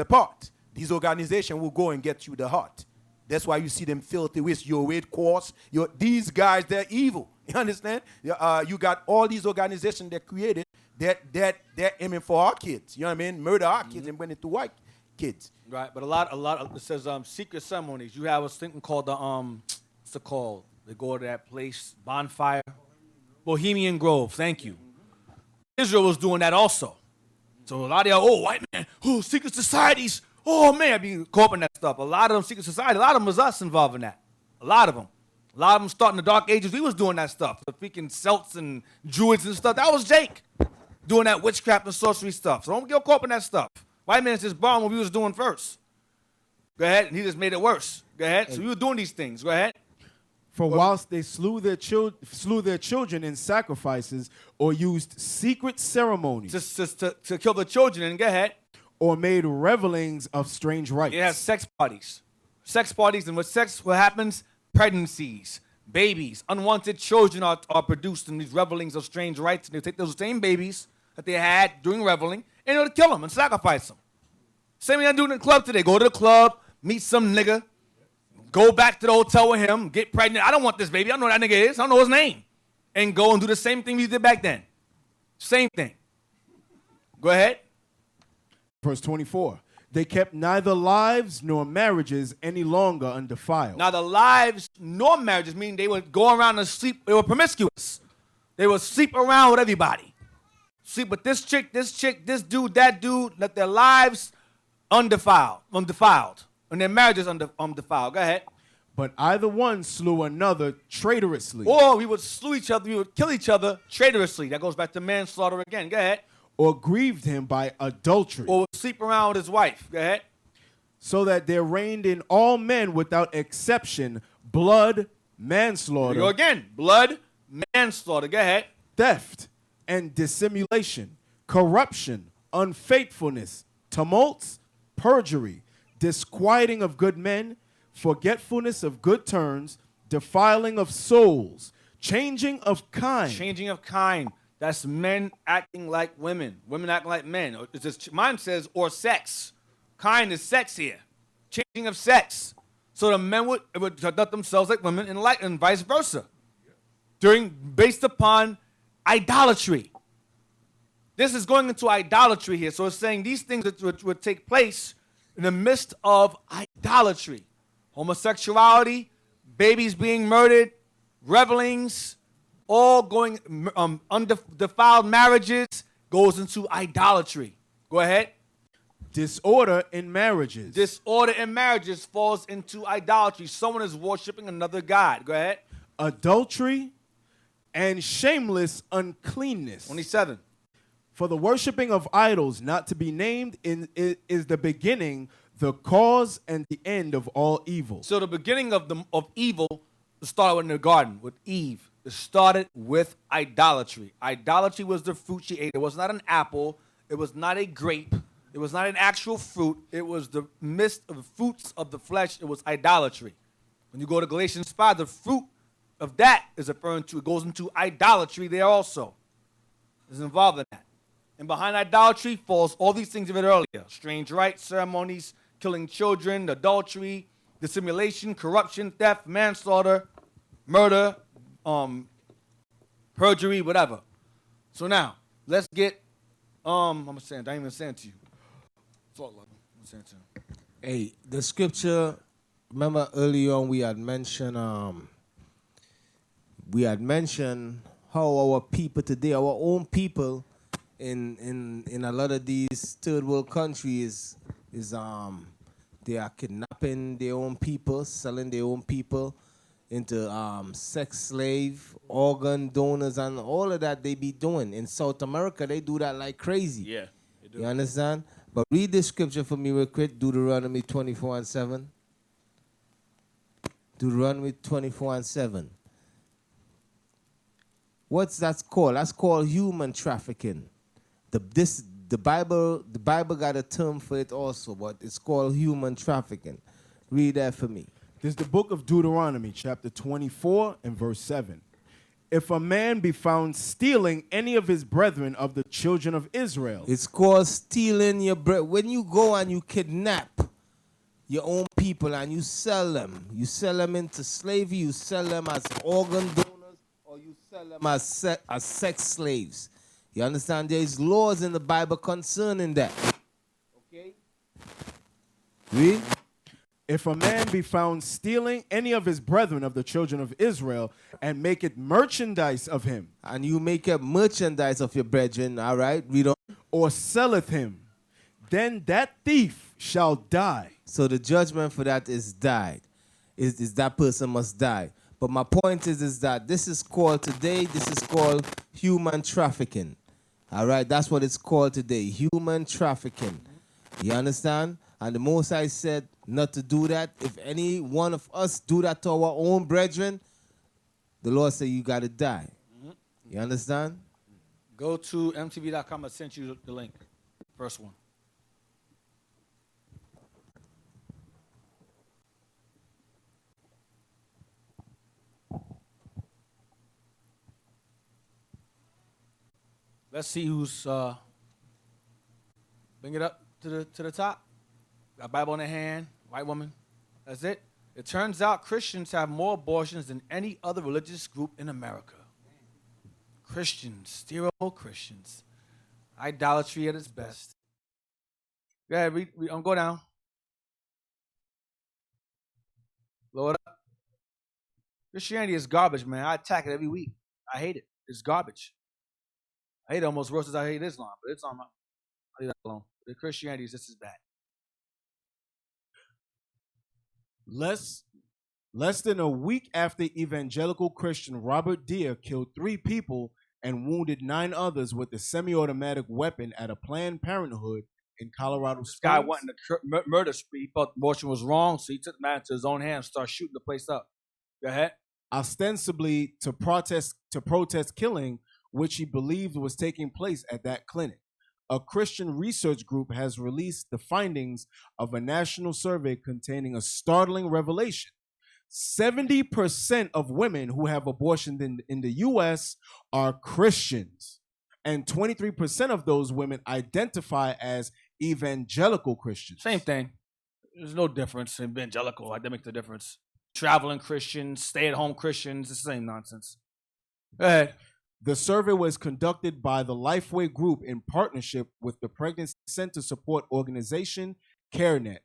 part? These organizations will go and get you the heart. That's why you see them filthy with your Red Cross. These guys, they're evil. You understand? You got all these organizations that created that they're aiming for our kids. You know what I mean? Murder our kids and bring it to white kids. Right, but a lot of it says secret ceremonies. You have a thing called the what's it called? They go to that place, bonfire, Bohemian Grove. Thank you. Israel was doing that also. So a lot of white man, secret societies. Oh man, I be caught up in that stuff. A lot of them secret society. A lot of them was us involved in that. A lot of them starting the Dark Ages. We was doing that stuff. The freaking Celts and Druids and stuff. That was Jake doing that witchcraft and sorcery stuff. So don't get caught up in that stuff. White man's just borrowing what we was doing first. Go ahead. And he just made it worse. Go ahead. So we were doing these things. Go ahead. For whilst they slew their children in sacrifices or used secret ceremonies. To kill the children. And go ahead. Or made revelings of strange rites. It has sex parties. Sex parties. And what happens? Pregnancies. Babies. Unwanted children are produced in these revelings of strange rites. And they take those same babies that they had during reveling and they'll kill them and sacrifice them. Same thing I do in the club today. Go to the club, meet some nigga, go back to the hotel with him, get pregnant. I don't want this baby. I don't know what that nigga is. I don't know his name. And go and do the same thing we did back then. Same thing. Go ahead. Verse 24. They kept neither lives nor marriages any longer undefiled. Now, the lives nor marriages mean they would go around and sleep. They were promiscuous. They would sleep around with everybody. Sleep with this chick, this dude, that dude. Let their lives undefiled, and their marriages undefiled. Go ahead. But either one slew another traitorously, Or we would slew each other. We would kill each other traitorously. That goes back to manslaughter again. Go ahead. or grieved him by adultery, Or would sleep around with his wife. Go ahead. so that there reigned in all men without exception blood, Here manslaughter, we go again. Blood, manslaughter. Go ahead. theft, and dissimulation, corruption, unfaithfulness, tumults, perjury, disquieting of good men, forgetfulness of good turns, defiling of souls, changing of kind. Changing of kind. That's men acting like women. Women acting like men. It's just, mine says, or sex. Kind is sex here. Changing of sex. So the men would conduct themselves like women and vice versa. Based upon idolatry. This is going into idolatry here. So it's saying these things that would take place in the midst of idolatry. Homosexuality, babies being murdered, revelings, all going, undefiled marriages goes into idolatry. Go ahead. Disorder in marriages, Disorder in marriages falls into idolatry. Someone is worshiping another god. Go ahead. adultery, and shameless uncleanness. 27. For the worshiping of idols not to be named is the beginning, the cause, and the end of all evil. So the beginning of evil started in the garden with Eve. It started with idolatry. Idolatry was the fruit she ate. It was not an apple. It was not a grape. It was not an actual fruit. It was the mist of the fruits of the flesh. It was idolatry. When you go to Galatians 5, the fruit of that is referring to, it goes into idolatry there also. It's involved in that. And behind idolatry falls all these things you read earlier. Strange rites, ceremonies, killing children, adultery, dissimulation, corruption, theft, manslaughter, murder, perjury, whatever. So now, let's get, I'm going to say it. I ain't even saying it to you. Talk, love. I'm saying it to you. Hey, the scripture, remember earlier on we had mentioned how our people today, our own people in a lot of these third world countries they are kidnapping their own people, selling their own people into sex slave, organ donors, and all of that they be doing. In South America, they do that like crazy. Yeah, they do. You understand? But read this scripture for me real quick, Deuteronomy 24:7. Deuteronomy 24:7. What's that called? That's called human trafficking. The Bible got a term for it also, but it's called human trafficking. Read that for me. This is the book of Deuteronomy, chapter 24 and verse 7. If a man be found stealing any of his brethren of the children of Israel. It's called stealing your bread. When you go and you kidnap your own people and you sell them into slavery, you sell them as organ donors, or you sell them as sex slaves. You understand? There is laws in the Bible concerning that. Okay? Read. If a man be found stealing any of his brethren of the children of Israel, and make it merchandise of him, And you make a merchandise of your brethren, all right? Read on. or selleth him, then that thief shall die. So the judgment for that is died. Is that person must die. But my point is that this is called human trafficking. All right? That's what it's called today, human trafficking. You understand? And the Most High said not to do that. If any one of us do that to our own brethren, the Lord said you got to die. You understand? Go to mtv.com. I sent you the link. First one. Let's see who's bring it up to the top. Got Bible in their hand, white woman. That's it. It turns out Christians have more abortions than any other religious group in America. Christians, stereotypical Christians. Idolatry at its best. Go ahead, read, go down. Lord up. Christianity is garbage, man. I attack it every week. I hate it. It's garbage. I hate it almost worse as I hate Islam, but it's on my. I leave that alone. The Christianity is just as bad. Less than a week after evangelical Christian Robert Deere killed 3 people and wounded 9 others with a semi-automatic weapon at a Planned Parenthood in Colorado Springs. This guy went in the murder spree. He thought abortion was wrong, so he took the matter into his own hands and started shooting the place up. Go ahead. Ostensibly to protest killing, which he believed was taking place at that clinic. A Christian research group has released the findings of a national survey containing a startling revelation. 70% of women who have abortions in the U.S. are Christians, and 23% of those women identify as evangelical Christians. Same thing. There's no difference. Evangelical, that makes the difference. Traveling Christians, stay-at-home Christians, it's the same nonsense. Go ahead. The survey was conducted by the Lifeway Group in partnership with the Pregnancy Center Support Organization, CareNet,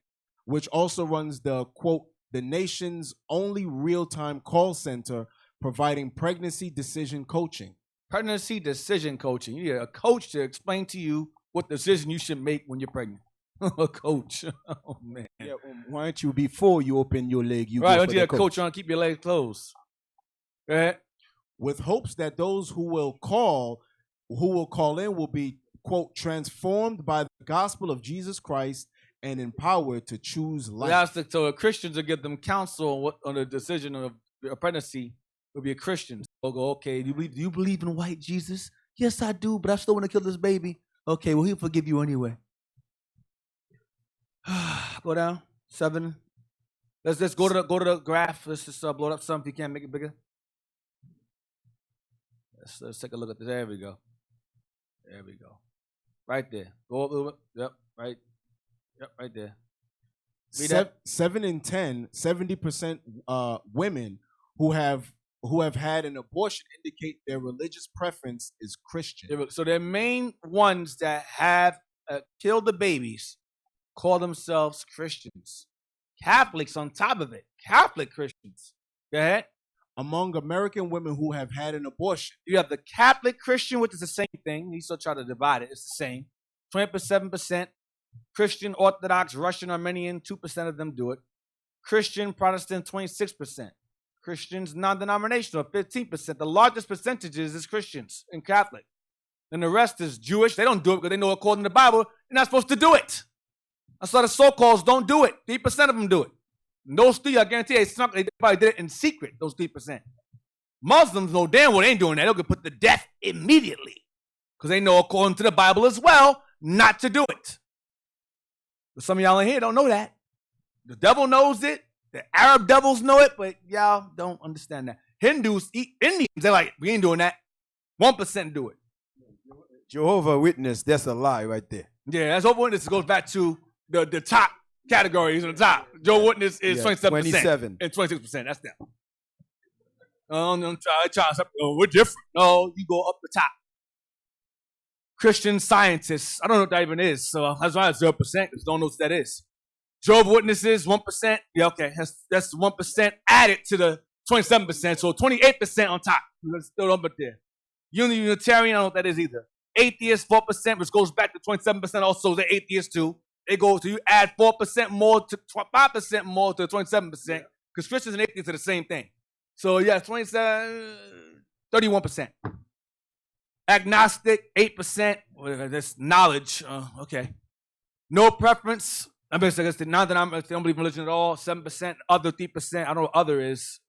which also runs the, quote, the nation's only real-time call center providing pregnancy decision coaching. Pregnancy decision coaching. You need a coach to explain to you what decision you should make when you're pregnant. A coach. Oh, man. Yeah, why don't you, before you open your leg, you right, go don't for you the have a coach trying to keep your legs closed? Go ahead. With hopes that those who will call in will be, quote, transformed by the gospel of Jesus Christ and empowered to choose life. So the Christians will give them counsel on the decision of a pregnancy. Will be a Christian. They'll go, okay, do you believe in white Jesus? Yes, I do, but I still want to kill this baby. Okay, well, he'll forgive you anyway. Go down. 7. Let's go to the graph. Let's just blow it up some if you can't make it bigger. Let's take a look at this. There we go. There we go. Right there. Go up a little bit. Yep, right. Yep, right there. 7 in 10, 70% women who have had an abortion indicate their religious preference is Christian. So their main ones that have killed the babies call themselves Christians. Catholics on top of it. Catholic Christians. Go ahead. Among American women who have had an abortion, you have the Catholic Christian, which is the same thing. You still try to divide it. It's the same. 27%. Christian, Orthodox, Russian, Armenian, 2% of them do it. Christian, Protestant, 26%. Christians, non-denominational, 15%. The largest percentages is Christians and Catholic. And the rest is Jewish. They don't do it because they know according to the Bible, you're not supposed to do it. That's why the so-called don't do it. 3% of them do it. And those 3, I guarantee they probably did it in secret, those 3%. Muslims know damn well they ain't doing that. They'll get put to death immediately because they know according to the Bible as well not to do it. But some of y'all in here don't know that. The devil knows it. The Arab devils know it, but y'all don't understand that. Hindus, Indians, they're like, we ain't doing that. 1% do it. Jehovah's Witness, that's a lie right there. Yeah, that's Jehovah's Witness. Goes back to the top categories on the top. Jehovah's Witness is 27%. 27. And 26%. That's them. We're different. No, you go up the top. Christian Scientists. I don't know what that even is. So that's why it's 0%, because don't know what that is. Jehovah's Witnesses, 1%. Yeah, okay. That's 1% added to the 27%. So 28% on top. Let's still up there. Unitarian, I don't know what that is either. Atheist, 4%, which goes back to 27% also. They're atheists too. They go to you add 4% more to 5% more to 27%. Because Christians and atheists are the same thing. So yeah, 31%. Agnostic, 8%. That's knowledge. Okay. No preference. I guess the non-denominational, they don't believe in religion at all. 7%. Other, 3%. I don't know what other is.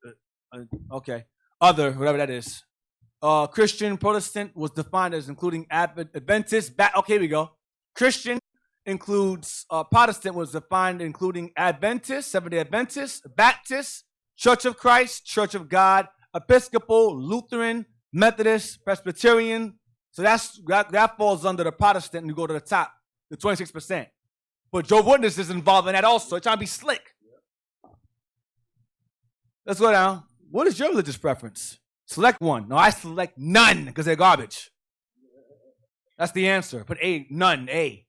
Okay. Other, whatever that is. Christian, Protestant was defined as including Adventist. Okay, here we go. Christian includes, Protestant was defined including Adventist, Seventh-day Adventist, Baptist, Church of Christ, Church of God, Episcopal, Lutheran, Methodist, Presbyterian. So that falls under the Protestant, and you go to the top, the 26%. But Jehovah's Witness is involved in that also. They're trying to be slick. Let's go down. What is your religious preference? Select one. No, I select none because they're garbage. That's the answer. Put A, none, A.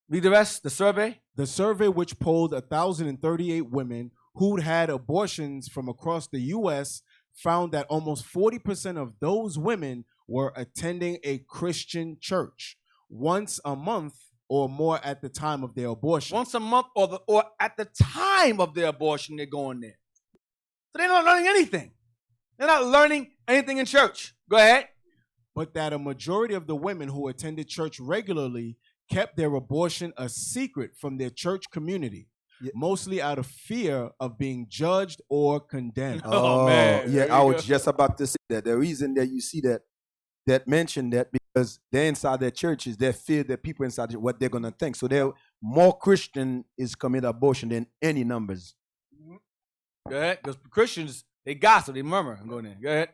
Read the rest, the survey. The survey, which polled 1,038 women who'd had abortions from across the U.S., found that almost 40% of those women were attending a Christian church once a month or more at the time of their abortion. Once a month or at the time of their abortion, they're going there. So they're not learning anything. They're not learning anything in church. Go ahead. But that a majority of the women who attended church regularly kept their abortion a secret from their church community, mostly out of fear of being judged or condemned. Oh, man. Yeah, I was just about to say that. The reason that you see that mentioned that because they're inside their churches, they fear that people inside what they're gonna think. So they're more Christian is commit abortion than any numbers. Go ahead. Because Christians, they gossip, they murmur. I'm going in. Go ahead.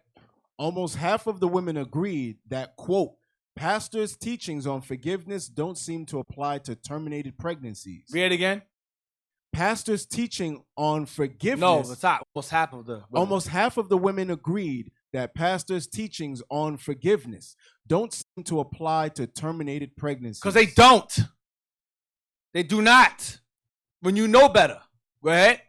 Almost half of the women agreed that, quote, pastors' teachings on forgiveness don't seem to apply to terminated pregnancies. Read it again. Pastors' teaching on forgiveness. No, the top. Almost half of the women. Almost half of the women agreed that pastors' teachings on forgiveness don't seem to apply to terminated pregnancies. Because they don't. They do not. When you know better. Go ahead.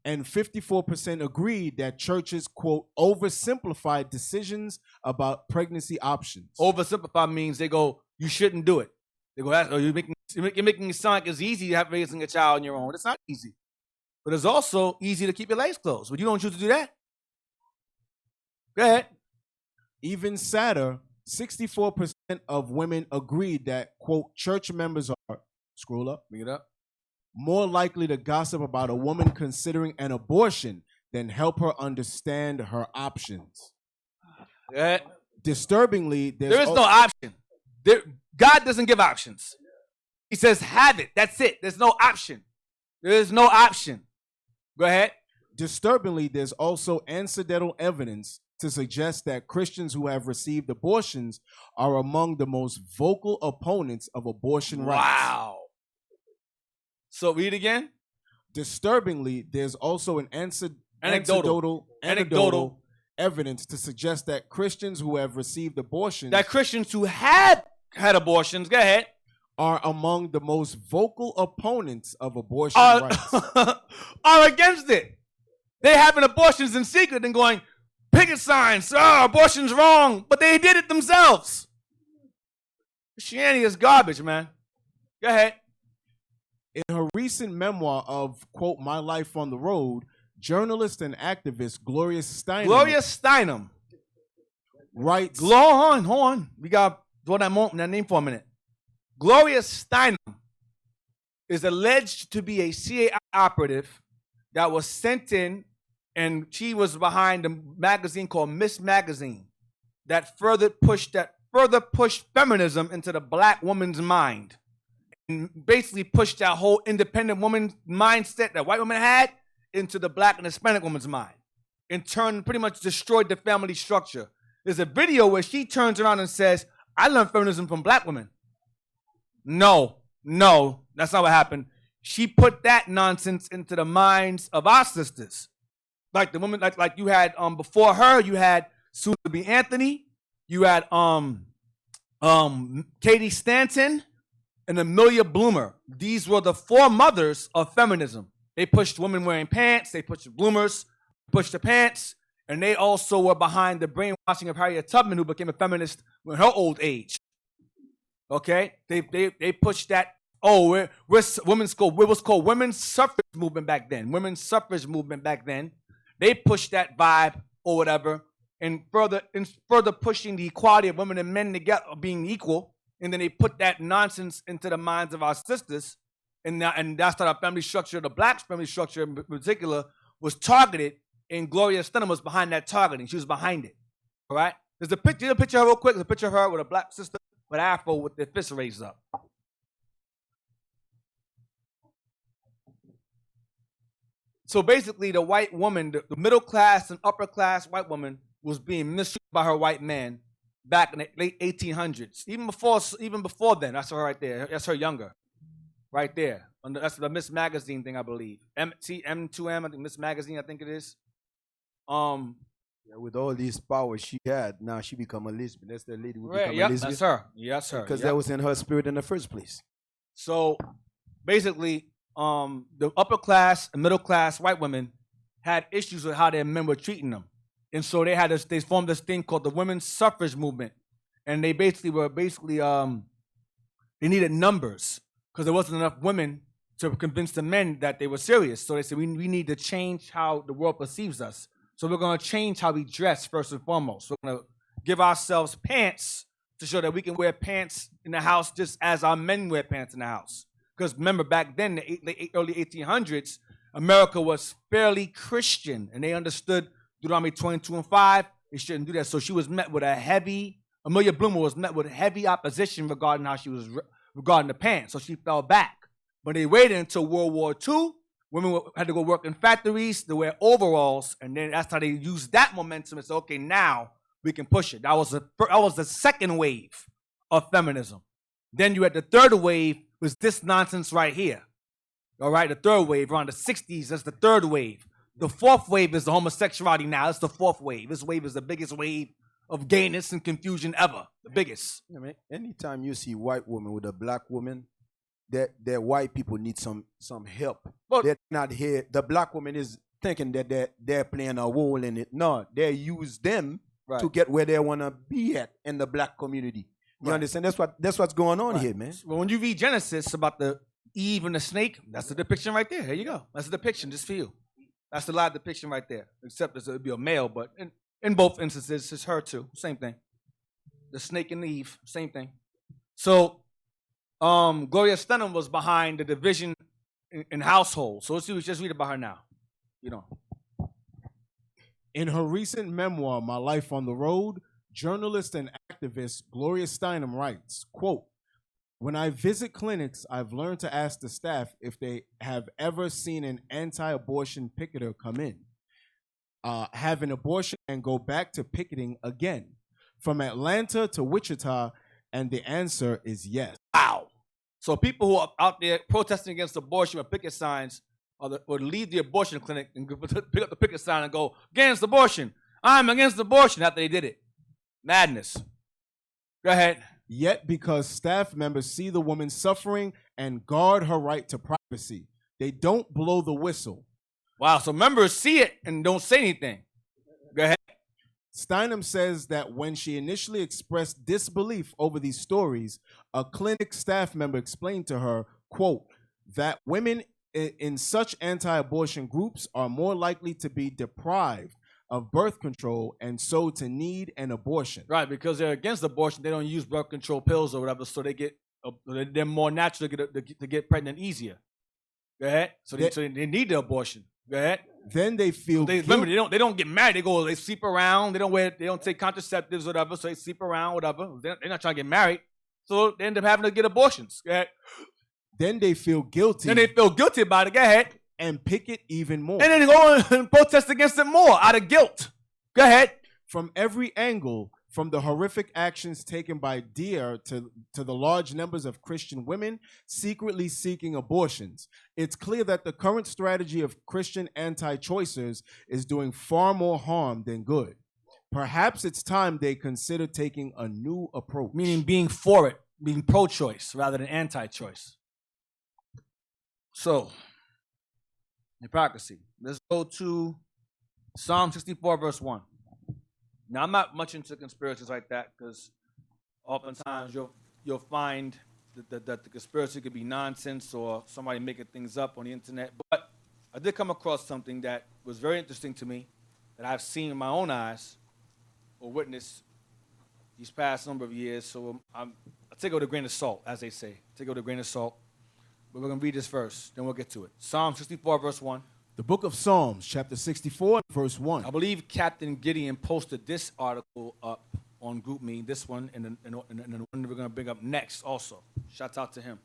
And 54% agreed that churches, quote, oversimplified decisions about pregnancy options. Oversimplify means they go, you shouldn't do it. They go, you're making it sound like it's easy to have raising a child on your own. It's not easy. But it's also easy to keep your legs closed. But you don't choose to do that. Go ahead. Even sadder, 64% of women agreed that, quote, church members are, scroll up, Bring it up. more likely to gossip about a woman considering an abortion than help her understand her options. Go ahead. Disturbingly, There is no option. God doesn't give options. He says, have it. That's it. There's no option. There is no option. Go ahead. Disturbingly, there's also ancestral evidence to suggest that Christians who have received abortions are among the most vocal opponents of abortion rights. Wow. So read again. Disturbingly, there's also an Anecdotal anecdotal evidence to suggest that Christians who have received abortions That Christians who had abortions, go ahead, are among the most vocal opponents of abortion rights. are against it. They having abortions in secret and going, picket signs, abortion's wrong, but they did it themselves. Christianity is garbage, man. Go ahead. In her recent memoir of, quote, My Life on the Road, journalist and activist Gloria Steinem writes, Hold on. We got to throw that name for a minute. Gloria Steinem is alleged to be a CIA operative that was sent in, and she was behind a magazine called Miss Magazine that further pushed feminism into the black woman's mind. And basically pushed that whole independent woman mindset that white women had into the black and Hispanic woman's mind. In turn, pretty much destroyed the family structure. There's a video where she turns around and says, I learned feminism from black women. No, that's not what happened. She put that nonsense into the minds of our sisters. Like the woman, like you had before her, you had Susan B. Anthony, you had Katie Stanton, and Amelia Bloomer. These were the foremothers of feminism. They pushed women wearing pants, they pushed the bloomers, pushed the pants, and they also were behind the brainwashing of Harriet Tubman, who became a feminist in her old age. Okay? They pushed that, we're women's called, it was called women's suffrage movement back then. Women's suffrage movement back then. They pushed that vibe or whatever, and further pushing the equality of women and men together being equal. And then they put that nonsense into the minds of our sisters. And that's how our family structure, the black family structure in particular, was targeted. And Gloria Steinem was behind that targeting. She was behind it. All right? There's a picture of her real quick. There's a picture of her with a black sister with an afro with their fists raised up. So basically, the white woman, the middle class and upper class white woman, was being mistreated by her white man back in the late 1800s. Even before then, that's her right there. That's her younger, right there. That's the Miss Magazine thing, I believe. M2M, I think Miss Magazine, I think it is. Yeah, with all these powers she had, now she become a lesbian. That's the lady who become a lesbian. That's her. Yes, sir. Because that was in her spirit in the first place. So basically, the upper class and middle class white women had issues with how their men were treating them. And so they formed this thing called the women's suffrage movement. And they they needed numbers because there wasn't enough women to convince the men that they were serious. So they said, we need to change how the world perceives us. So we're going to change how we dress first and foremost. We're going to give ourselves pants to show that we can wear pants in the house just as our men wear pants in the house. Because remember, back then, the early 1800s, America was fairly Christian, and they understood Deuteronomy 22:5. They shouldn't do that. So she was met with Amelia Bloomer was met with heavy opposition regarding how she was regarding the pants. So she fell back. But they waited until World War II. Women had to go work in factories to wear overalls, and then that's how they used that momentum and said, okay, now we can push it. That was the second wave of feminism. Then you had the third wave, was this nonsense right here. All right, the third wave, around the 60s, that's the third wave. The fourth wave is the homosexuality now. It's the fourth wave. This wave is the biggest wave of gayness and confusion ever. The biggest. I mean, anytime you see white woman with a black woman, that white people need some help. Well, they're not here. The black woman is thinking that they're playing a role in it. No, they use them to get where they want to be at in the black community. You understand? That's what's going on here, man. Well, when you read Genesis about the Eve and the snake, that's the depiction right there. Here you go. That's the depiction just for you. That's the live depiction right there. Except it would be a male, but in both instances, it's her too. Same thing. The snake and the Eve, same thing. So, Gloria Steinem was behind the division in households. So let's just read about her now. You know. In her recent memoir, My Life on the Road, journalist and activist Gloria Steinem writes, quote, "When I visit clinics, I've learned to ask the staff if they have ever seen an anti-abortion picketer come in, have an abortion, and go back to picketing again, from Atlanta to Wichita, and the answer is yes." Wow. So people who are out there protesting against abortion with picket signs would leave the abortion clinic and pick up the picket sign and go, "Against abortion. I'm against abortion," after they did it. Madness. Go ahead. Yet because staff members see the woman suffering and guard her right to privacy, they don't blow the whistle. Wow, so members see it and don't say anything. Go ahead. Steinem says that when she initially expressed disbelief over these stories, a clinic staff member explained to her, quote, that women in such anti-abortion groups are more likely to be deprived of birth control and so to need an abortion. Right, because they're against abortion, they don't use birth control pills or whatever, so they're more natural to get pregnant easier. Go ahead. So they need the abortion. Go ahead. Then they feel remember they don't get married. They sleep around. They don't take contraceptives or whatever. So they sleep around whatever. They're not trying to get married. So they end up having to get abortions. Go ahead. Then they feel guilty. Then they feel guilty about it. Go ahead. And picket even more. And then they go and protest against it more out of guilt. Go ahead. From every angle, from the horrific actions taken by Deer to the large numbers of Christian women secretly seeking abortions, it's clear that the current strategy of Christian anti-choicers is doing far more harm than good. Perhaps it's time they consider taking a new approach. Meaning being for it, being pro-choice rather than anti-choice. So, hypocrisy. Let's go to Psalm 64, verse 1. Now, I'm not much into conspiracies like that because oftentimes you'll find that the conspiracy could be nonsense or somebody making things up on the internet. But I did come across something that was very interesting to me that I've seen in my own eyes or witnessed these past number of years. So I take it with a grain of salt, as they say. Take it with a grain of salt. But we're going to read this verse, then we'll get to it. Psalm 64, verse 1. The book of Psalms, chapter 64, verse 1. I believe Captain Gideon posted this article up on GroupMe, this one, and the one we're going to bring up next also. Shout out to him.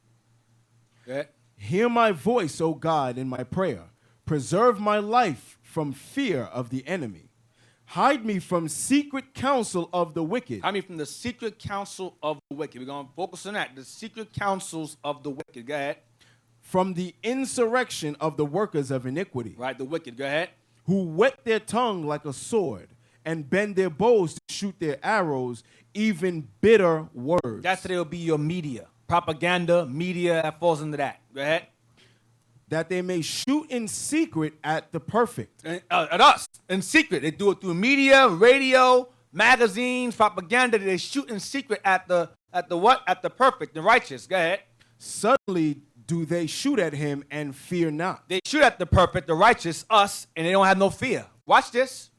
Go ahead. Hear my voice, O God, in my prayer. Preserve my life from fear of the enemy. Hide me from secret counsel of the wicked. Hide me from the secret counsel of the wicked. We're going to focus on that. The secret counsels of the wicked. Go ahead. From the insurrection of the workers of iniquity. Right, the wicked. Go ahead. Who whet their tongue like a sword and bend their bows to shoot their arrows, even bitter words. That's how they'll be your media. propaganda, media, that falls into that. Go ahead. That they may shoot in secret at the perfect. And, at us, in secret. They do it through media, radio, magazines, propaganda. They shoot in secret at the what? At the perfect, the righteous. Go ahead. Suddenly do they shoot at him and fear not. They shoot at the perfect, the righteous, us, and they don't have no fear. Watch this.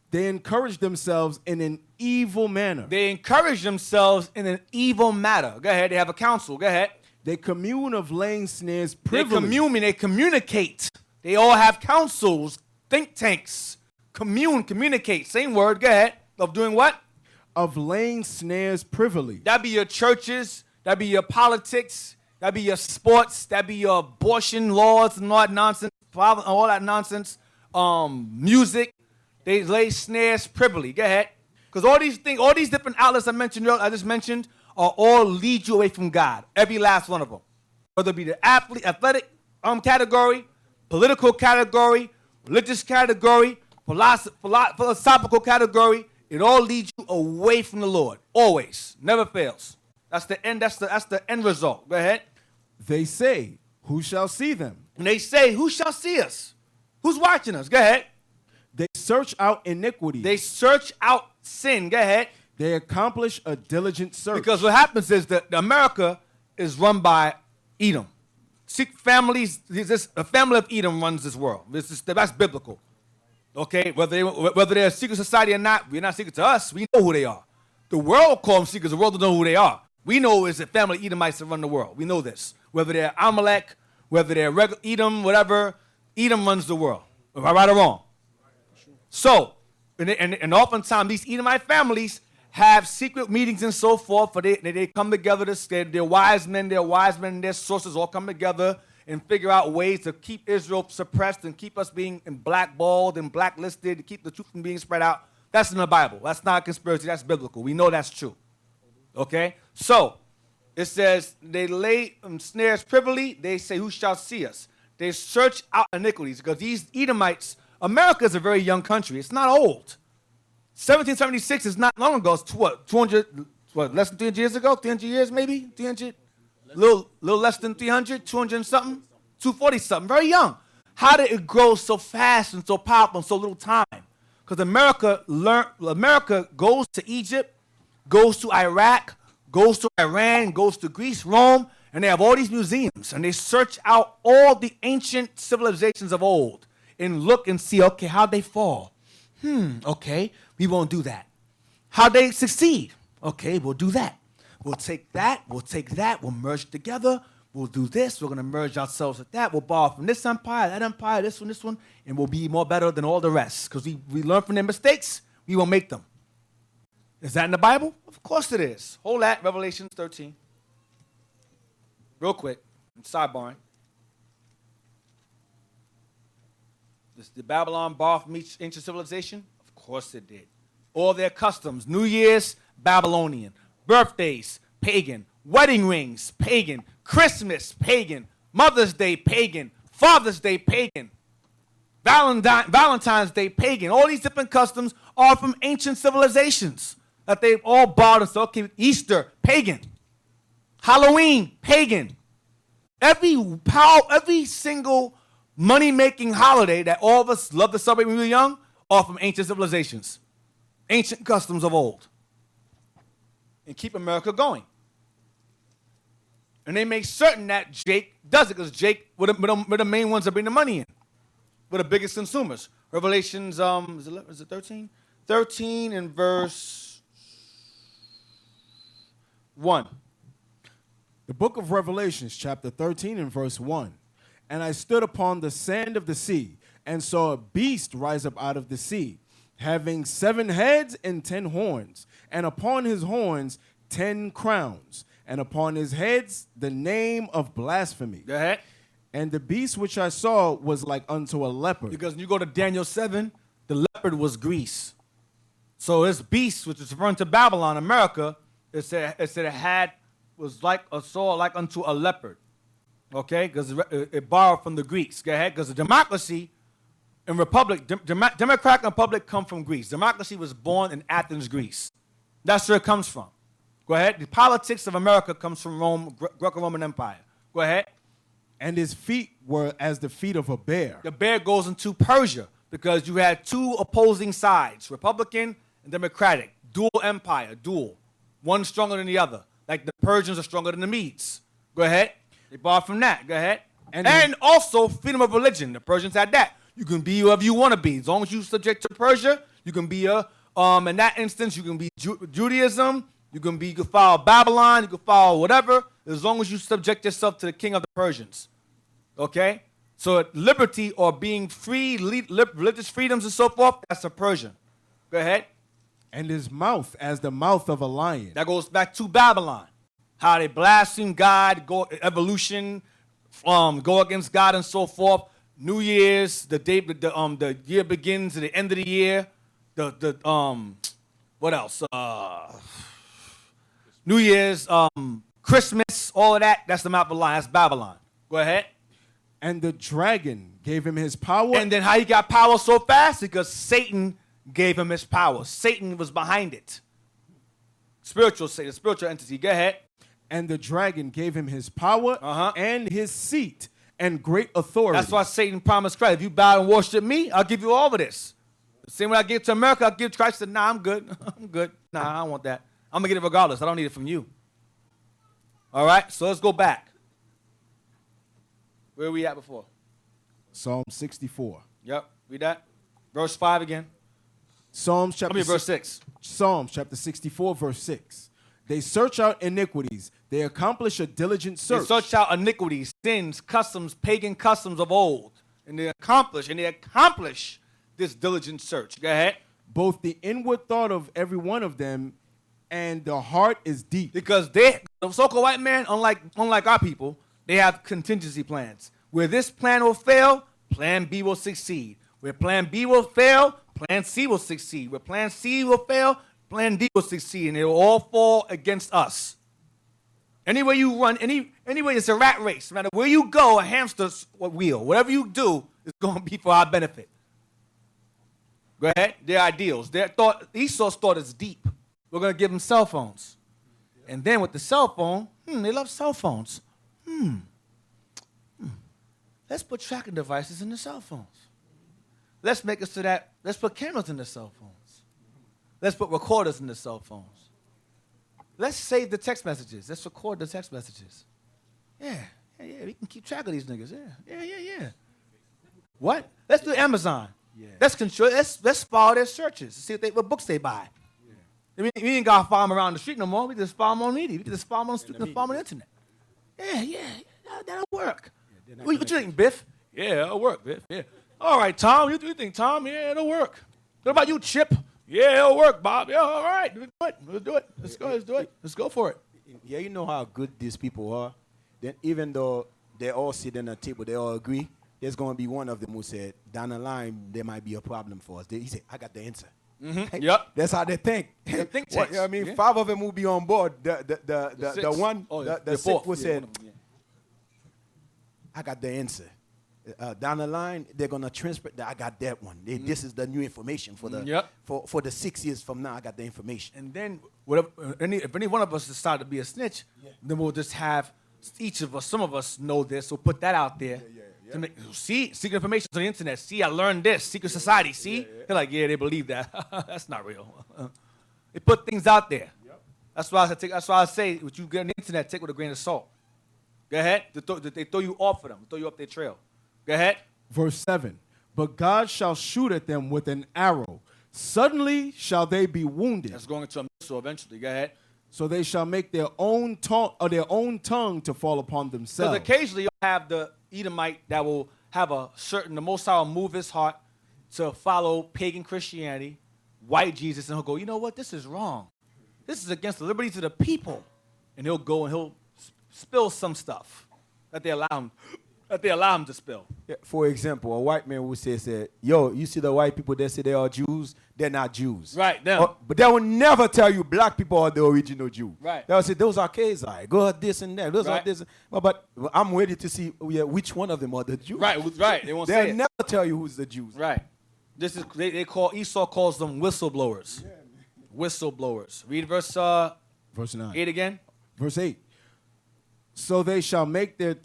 They encourage themselves in an evil manner. They encourage themselves in an evil matter. Go ahead. They have a council. Go ahead. They commune of laying snares privily. They communicate. They all have councils, think tanks. Communicate. Same word. Go ahead. Of doing what? Of laying snares privily. That be your churches. That be your politics. That be your sports. That be your abortion laws and all that nonsense. Music. They lay snares privily. Go ahead. Because all these things, all these different outlets I just mentioned, are all lead you away from God. Every last one of them. Whether it be the athletic category, political category, religious category, philosophical category, it all leads you away from the Lord. Always. Never fails. That's the end. That's the end result. Go ahead. They say, who shall see them? And they say, who shall see us? Who's watching us? Go ahead. They search out iniquity. They search out sin. Go ahead. They accomplish a diligent search. Because what happens is that America is run by Edom. Families, a family of Edom runs this world. That's biblical. Okay, whether they're a secret society or not, we're not secret to us. We know who they are. The world calls them secrets. The world doesn't know who they are. We know it's a family of Edomites that run the world. We know this. Whether they're Amalek, whether they're Edom, whatever, Edom runs the world. Right or wrong? So, and oftentimes these Edomite families have secret meetings and so forth. For they come together. They're wise men. And their sources all come together and figure out ways to keep Israel suppressed and keep us being blackballed and blacklisted, to keep the truth from being spread out. That's in the Bible. That's not a conspiracy. That's biblical. We know that's true. Okay? So, it says, they lay snares privily. They say, who shall see us? They search out iniquities. Because these Edomites, America is a very young country. It's not old. 1776 is not long ago. It's what, 200, less than 300 years ago? 300 years maybe? 300? Little less than 300? 200 and something? 240 something. Very young. How did it grow so fast and so powerful in so little time? Because America goes to Egypt, goes to Iraq, goes to Iran, goes to Greece, Rome, and they have all these museums. And they search out all the ancient civilizations of old and look and see, okay, how'd they fall? Okay, we won't do that. How'd they succeed? Okay, we'll do that. We'll take that, we'll merge together, we'll do this, we're going to merge ourselves with that, we'll borrow from this empire, this one, and we'll be more better than all the rest. Because we learn from their mistakes, we won't make them. Is that in the Bible? Of course it is. Hold that, Revelation 13. Real quick, sidebarring. Did Babylon borrow from each ancient civilization? Of course it did. All their customs, New Year's, Babylonian. Birthdays, pagan. Wedding rings, pagan. Christmas, pagan. Mother's Day, pagan. Father's Day, pagan. Valentine's Day, pagan. All these different customs are from ancient civilizations that they've all borrowed and said, okay, Easter, pagan. Halloween, pagan. Every single money-making holiday that all of us love to celebrate when we were young are from ancient civilizations, ancient customs of old, and keep America going. And they make certain that Jake does it, because Jake were the main ones that bring the money in. We're the biggest consumers. Revelations, is it 13? 13 and verse 1. The book of Revelations, chapter 13 and verse 1. And I stood upon the sand of the sea, and saw a beast rise up out of the sea, having 7 heads and 10 horns, and upon his horns 10 crowns, and upon his heads the name of blasphemy. Go ahead. And the beast which I saw was like unto a leopard. Because when you go to Daniel 7, the leopard was Greece. So this beast, which is referring to Babylon, America, it said it was like unto a leopard. Okay, because it borrowed from the Greeks. Go ahead, because the democracy and republic, Democratic and republic come from Greece. Democracy was born in Athens, Greece. That's where it comes from. Go ahead. The politics of America comes from Rome, Greco-Roman Empire. Go ahead. And his feet were as the feet of a bear. The bear goes into Persia because you had two opposing sides, Republican and Democratic. Dual empire, dual. One stronger than the other. Like the Persians are stronger than the Medes. Go ahead. They borrowed from that. Go ahead. And also freedom of religion. The Persians had that. You can be whoever you want to be. As long as you subject to Persia, you can be in that instance, you can be Judaism. You can follow Babylon. You can follow whatever. As long as you subject yourself to the king of the Persians. Okay? So liberty or being free, religious freedoms and so forth, that's a Persian. Go ahead. And his mouth as the mouth of a lion. That goes back to Babylon. How they blaspheme God, go evolution, go against God and so forth. New Year's, the year begins at the end of the year. What else? New Year's, Christmas, all of that. That's the mouth of a lion. That's Babylon. Go ahead. And the dragon gave him his power. And then how he got power so fast? Because Satan gave him his power. Satan was behind it. Spiritual Satan, spiritual entity. Go ahead. And the dragon gave him his power and his seat and great authority. That's why Satan promised Christ. If you bow and worship me, I'll give you all of this. The same way I give to America, I'll give to Christ. Said, nah, I'm good. I'm good. Nah, I don't want that. I'm going to get it regardless. I don't need it from you. All right, so let's go back. Where were we at before? Psalm 64. Yep, read that. Verse 5 again. Verse 6. Psalms chapter 64, verse 6. They search out iniquities. They accomplish a diligent search. They search out iniquities, sins, customs, pagan customs of old. And they accomplish this diligent search. Go ahead. Both the inward thought of every one of them and the heart is deep. Because the so-called white man, unlike our people, they have contingency plans. Where this plan will fail, plan B will succeed. Where plan B will fail, plan C will succeed. Where plan C will fail, plan D will succeed. And it will all fall against us. Anywhere you run, anyway, it's a rat race. No matter where you go, a hamster wheel. Whatever you do is going to be for our benefit. Go ahead. Their ideals. Esau's thought is deep. We're going to give them cell phones. And then with the cell phone, they love cell phones. Let's put tracking devices in the cell phones. Let's make it so that, let's put cameras in the cell phones. Let's put recorders in the cell phones. Let's save the text messages. Let's record the text messages. Yeah, we can keep track of these niggas. Yeah. What? Let's do Amazon. Yeah. Let's follow their searches. See what books they buy. Yeah. We ain't got to follow them around the street no more. We just follow them on media. We can just follow them on the street and follow them on the internet. Yeah. That'll work. What you think, Biff? Yeah, it'll work, Biff. Yeah. All right, Tom. You think, Tom? Yeah, it'll work. What about you, Chip? Yeah, it'll work, Bob. Yeah, all right. Let's do it. Let's do it. Let's go for it. Yeah, you know how good these people are. Then even though they all sit in a table, they all agree, there's going to be one of them who said, down the line, there might be a problem for us. He said, I got the answer. Mm-hmm. Yep. That's how they think. They think well, you know what I mean? Yeah. 5 of them will be on board. The one, the sixth who said, I got the answer. Down the line, they're gonna transfer. I got that one. This is the new information for the for the 6 years from now. I got the information. And then, if any one of us decide to be a snitch, then we'll just have each of us. Some of us know this. We'll put that out there to make secret information on the internet. See, I learned this. Secret society. See, they're like, they believe that. That's not real. They put things out there. Yep. That's why I say, what you get on the internet, take it with a grain of salt. Go ahead. They throw you off of them. Throw you up their trail. Go ahead. Verse 7. But God shall shoot at them with an arrow. Suddenly shall they be wounded. That's going into a missile eventually. Go ahead. So they shall make their own tongue to fall upon themselves. Because occasionally you'll have the Edomite that will have the Most High will move his heart to follow pagan Christianity, white Jesus, and he'll go, you know what? This is wrong. This is against the liberties of the people. And he'll go and he'll spill some stuff that they allow him to spill. Yeah, for example, a white man would say, yo, you see the white people that say they are Jews? They're not Jews. Right, them. But they will never tell you black people are the original Jew. Right. They'll say, those are Kazai. Go this and that. Those are this. But I'm ready to see which one of them are the Jews. Right. They won't say it. They'll never tell you who's the Jews. Right. Esau calls them whistleblowers. Yeah, whistleblowers. Read verse Verse 9. 8 again. Verse 8. So they shall make their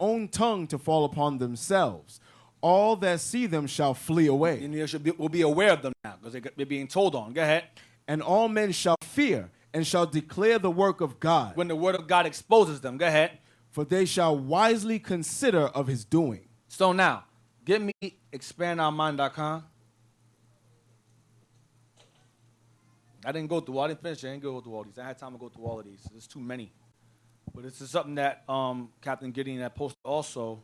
own tongue to fall upon themselves. All that see them shall flee away. And we'll be aware of them now because they're being told on. Go ahead. And all men shall fear and shall declare the work of God. When the word of God exposes them. Go ahead. For they shall wisely consider of his doing. So now, give me expandourmind.com. I didn't go through all. I didn't finish it. I didn't go through all these. I had time to go through all of these. There's too many. But this is something that Captain Gideon had posted also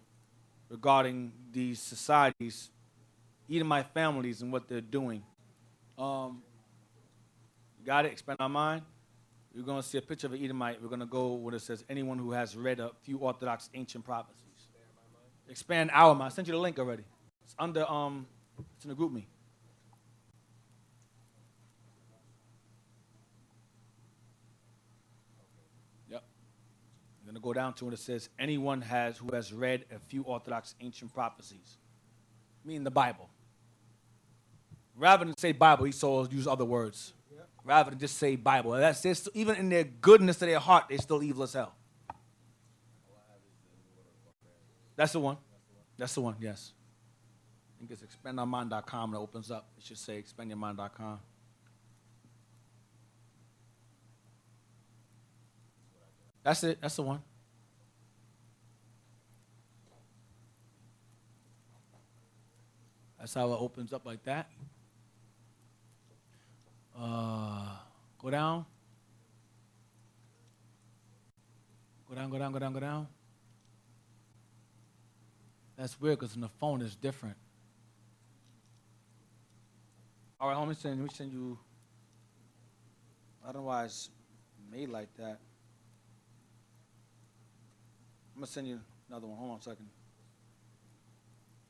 regarding these societies, Edomite families, and what they're doing. Got it? Expand our mind. We're going to see a picture of an Edomite. We're going to go where it says, anyone who has read a few Orthodox ancient prophecies. Expand our mind. I sent you the link already. It's under, it's in the group me. Yep. I'm going to go down to when it says, anyone who has read a few Orthodox ancient prophecies. Meaning the Bible. Rather than say Bible, he use other words. Rather than just say Bible. That's just, even in their goodness of their heart, they're still evil as hell. That's the one. That's the one, yes. I think it's expandourmind.com that opens up. It should say expandourmind.com. That's it. That's the one. That's how it opens up like that. Go down. Go down, go down, go down, go down. That's weird because in the phone it's different. All right, let me send you. I don't know why it's made like that. I'm going to send you another one. Hold on a second.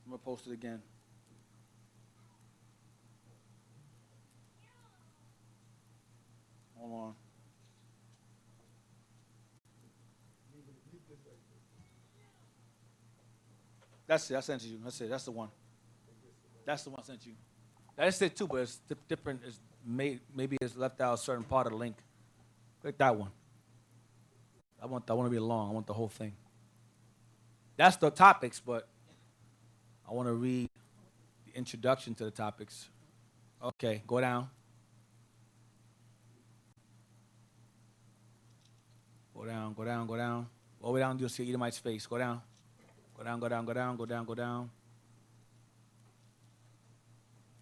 I'm going to post it again. Hold on. That's it. I sent you. That's it. That's the one. That's the one I sent you. That's it too, but it's different. It's maybe it's left out a certain part of the link. Click that one. I want to be long. I want the whole thing. That's the topics, but I want to read the introduction to the topics. Okay, go down. Go down, go down, go down. All the way down, you'll see Edomite's face. Go down. Go down, go down, go down, go down, go down.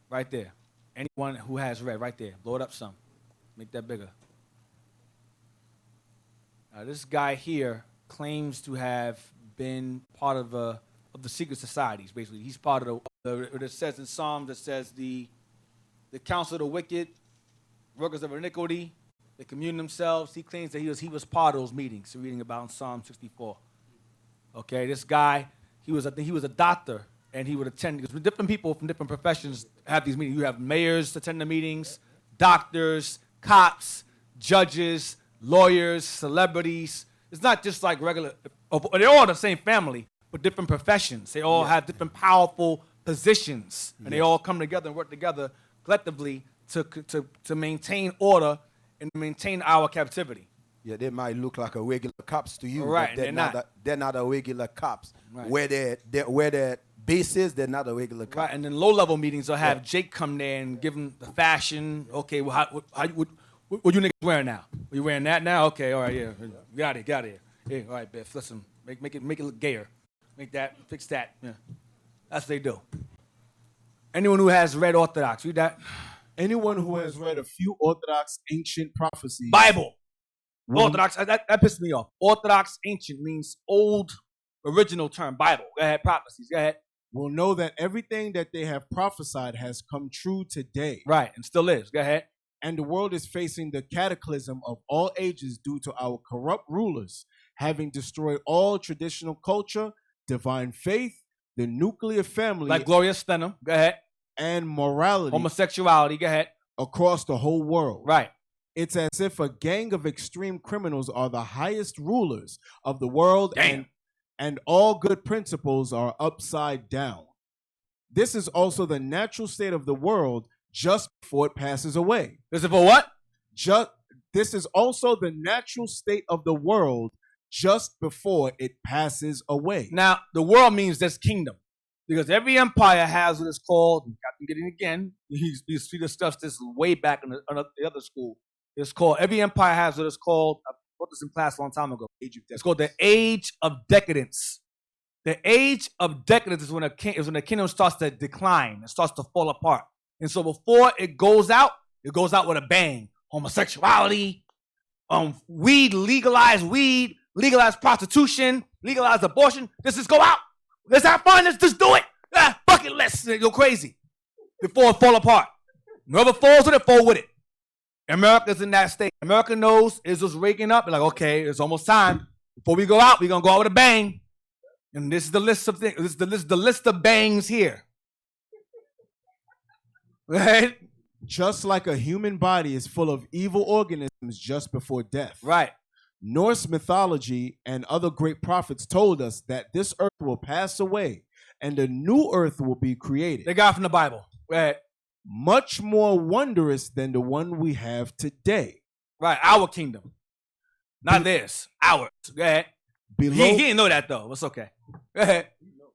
Right there. Anyone who has read, right there. Blow it up some. Make that bigger. Now, this guy here claims to have been part of the secret societies, basically. He's part of what it says in Psalms, that says the counsel of the wicked, workers of iniquity, they commune themselves. He claims that he was part of those meetings. We're reading about in Psalm 64. Okay, this guy, I think he was a doctor, and he would attend, because different people from different professions have these meetings. You have mayors attend the meetings, doctors, cops, judges, lawyers, celebrities. It's not just like regular, they're all the same family, but different professions. They all have different powerful positions, and they all come together and work together collectively to maintain order and maintain our captivity. Yeah, they might look like a regular cops to you, right? but they're not a regular cops. Right. Where their base is, they're not a regular cop. Right, and then low-level meetings will have Jake come there and give him the fashion. Okay, well, what you niggas wearing now? Are you wearing that now? Okay, all right, yeah. Get out of here. Yeah, all right, Biff, listen, make it look gayer. Fix that. Yeah. That's what they do. Anyone who has read Orthodox, read that. Anyone who has read a few Orthodox ancient prophecies. Bible. Orthodox, that pissed me off. Orthodox ancient means old, original term. Bible. Go ahead, prophecies. Go ahead. Will know that everything that they have prophesied has come true today. Right, and still is. Go ahead. And the world is facing the cataclysm of all ages due to our corrupt rulers having destroyed all traditional culture, divine faith, the nuclear family. Like Gloria Steinem. Go ahead. And morality. Homosexuality. Go ahead. Across the whole world. Right. It's as if a gang of extreme criminals are the highest rulers of the world. Damn. And all good principles are upside down. This is also the natural state of the world just before it passes away. This is for what? This is also the natural state of the world just before it passes away. Now, the world means this kingdom. Because every empire has what is called, Captain Gideon again, we discussed this way back in the other school. It's called, every empire has what is called, I wrote this in class a long time ago. It's called the age of decadence. The age of decadence is when a kingdom starts to decline. It starts to fall apart. And so before it goes out with a bang. Homosexuality, weed, legalize prostitution, legalize abortion. Let's just go out. Let's have fun. Let's just do it. Bucket list. Go crazy before it fall apart. Whoever falls with it, fall with it. America's in that state. America knows Israel's waking up. They're like, okay, it's almost time. Before we go out, we're going to go out with a bang. And this is the list of things. This is the list of bangs here. Right? Just like a human body is full of evil organisms just before death. Right. Norse mythology and other great prophets told us that this earth will pass away and a new earth will be created. They got it from the Bible. Right. Much more wondrous than the one we have today. Right. Our kingdom. Not theirs. Ours. Go ahead. He didn't know that, though. It's okay. Go ahead.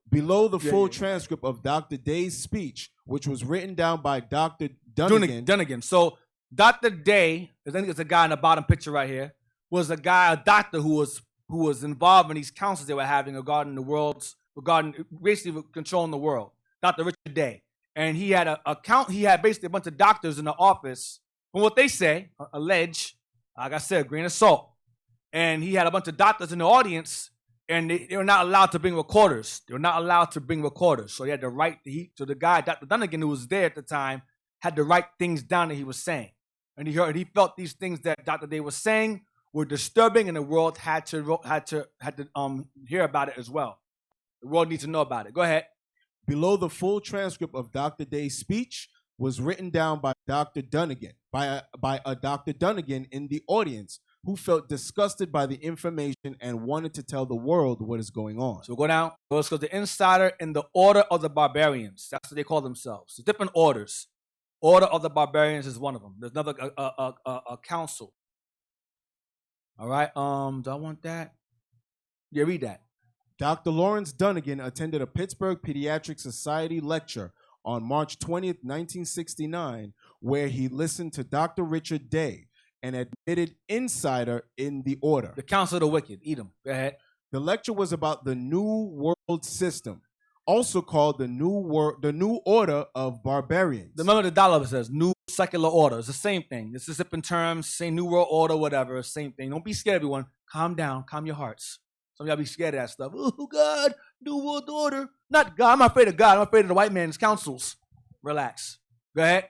Below the full transcript of Dr. Day's speech, which was written down by Dr. Dunnigan. So Dr. Day, I think it's a guy in the bottom picture right here, was a doctor who was involved in these councils they were having regarding basically controlling the world. Dr. Richard Day. And he had he had basically a bunch of doctors in the office, from what they say, allege, like I said, grain of salt. And he had a bunch of doctors in the audience, and they were not allowed to bring recorders. They were not allowed to bring recorders. So he had to write, so the guy, Dr. Dunnigan, who was there at the time, had to write things down that he was saying. And he felt these things that Dr. Day was saying were disturbing, and the world had to hear about it as well. The world needs to know about it. Go ahead. Below the full transcript of Dr. Day's speech was written down by Dr. Dunnigan, by a Dr. Dunnigan in the audience, who felt disgusted by the information and wanted to tell the world what is going on. So we'll go down. Let's go to the insider in the order of the barbarians. That's what they call themselves. So different orders. Order of the barbarians is one of them. There's another a council. All right. Do I want that? Yeah, read that. Dr. Lawrence Dunnigan attended a Pittsburgh Pediatric Society lecture on March 20th, 1969, where he listened to Dr. Richard Day, an admitted insider in the order. The Council of the Wicked. Edom. Go ahead. The lecture was about the New World System, also called the New Order of Barbarians. Remember the dollar says New Secular Order. It's the same thing. It's the zipping terms, say New World Order, whatever. Same thing. Don't be scared, everyone. Calm down. Calm your hearts. Some of y'all be scared of that stuff. Oh, God, New World Order. Not God. I'm not afraid of God. I'm afraid of the white man's councils. Relax. Go ahead.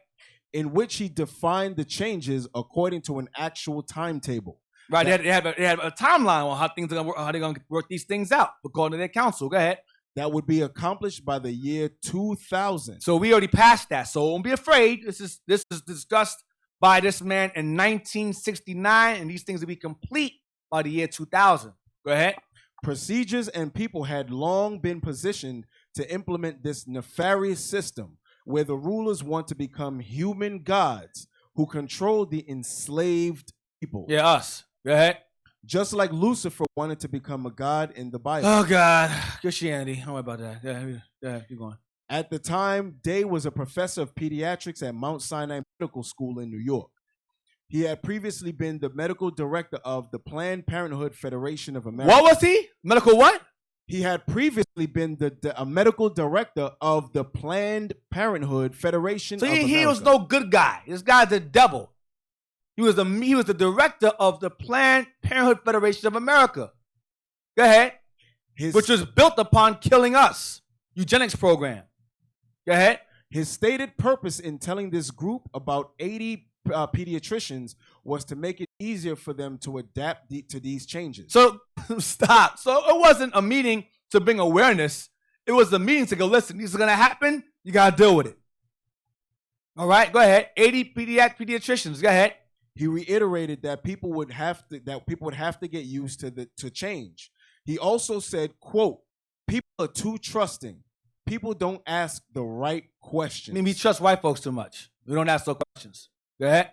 In which he defined the changes according to an actual timetable. Right. They had a timeline on how they're going to work these things out according to their council. Go ahead. That would be accomplished by the year 2000. So we already passed that. So don't be afraid. This is discussed by this man in 1969, and these things will be complete by the year 2000. Go ahead. Procedures and people had long been positioned to implement this nefarious system where the rulers want to become human gods who control the enslaved people. Yeah, us. Go ahead. Just like Lucifer wanted to become a god in the Bible. Oh, God. Christianity. Don't worry about that. Yeah, keep going. At the time, Day was a professor of pediatrics at Mount Sinai Medical School in New York. He had previously been the medical director of the Planned Parenthood Federation of America. What was he? Medical what? He had previously been a medical director of the Planned Parenthood Federation of America. So he was no good guy. This guy's the devil. He was the director of the Planned Parenthood Federation of America. Go ahead. Which was built upon killing us. Eugenics program. Go ahead. His stated purpose in telling this group about 80 pediatricians was to make it easier for them to adapt to these changes. So stop. So it wasn't a meeting to bring awareness. It was a meeting to go, listen, these are going to happen. You got to deal with it. All right, go ahead. 80 pediatricians. Go ahead. He reiterated that people would have to get used to change. He also said, quote, people are too trusting. People don't ask the right questions. I mean, we trust white folks too much. We don't ask those questions. Go ahead.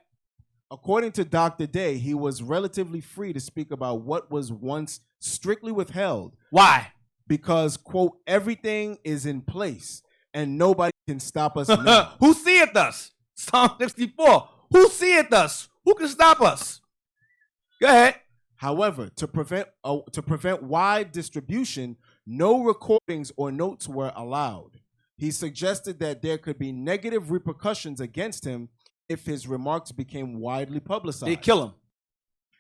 According to Dr. Day, he was relatively free to speak about what was once strictly withheld Why? because, quote, everything is in place and nobody can stop us now. Who seeth us? Psalm 64. Who seeth us? Who can stop us? Go ahead. However, to prevent wide distribution, no recordings or notes were allowed. He suggested that there could be negative repercussions against him if his remarks became widely publicized. They kill him.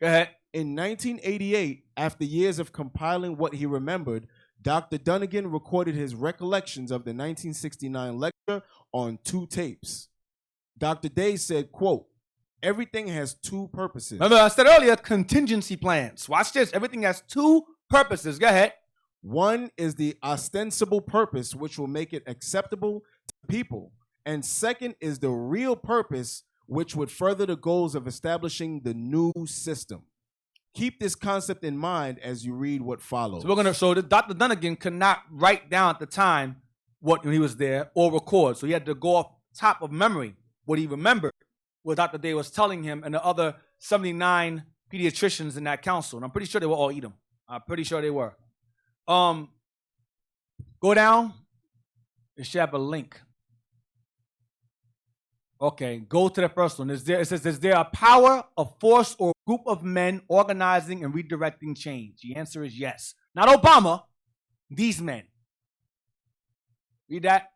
Go ahead. In 1988, after years of compiling what he remembered, Dr. Dunnigan recorded his recollections of the 1969 lecture on 2 tapes. Dr. Day said, quote, everything has 2 purposes. Remember, I said earlier, contingency plans. Watch this. Everything has 2 purposes. Go ahead. One is the ostensible purpose, which will make it acceptable to people. And second is the real purpose, which would further the goals of establishing the new system. Keep this concept in mind as you read what follows. So Dr. Dunnigan could not write down at the time when he was there or record. So he had to go off top of memory what he remembered, what Dr. Day was telling him and the other 79 pediatricians in that council. And I'm pretty sure they were all Edom. I'm pretty sure they were. Go down. It should have a link. Okay, go to the first one. It says, is there a power, a force, or a group of men organizing and redirecting change? The answer is yes. Not Obama, these men. Read that.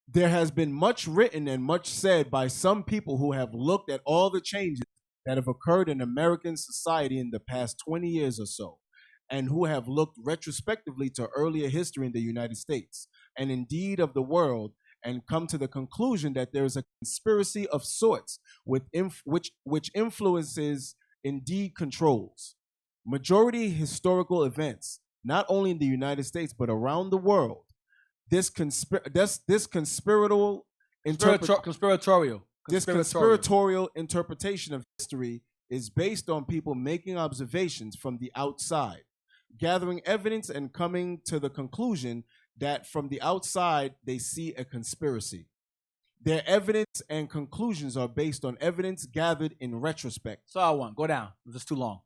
There has been much written and much said by some people who have looked at all the changes that have occurred in American society in the past 20 years or so, and who have looked retrospectively to earlier history in the United States, and indeed of the world, and come to the conclusion that there is a conspiracy of sorts which influences, indeed controls, majority historical events, not only in the United States, but around the world. This conspiratorial interpretation of history is based on people making observations from the outside, gathering evidence and coming to the conclusion that from the outside they see a conspiracy. Their evidence and conclusions are based on evidence gathered in retrospect. So I want, go down. This is too long.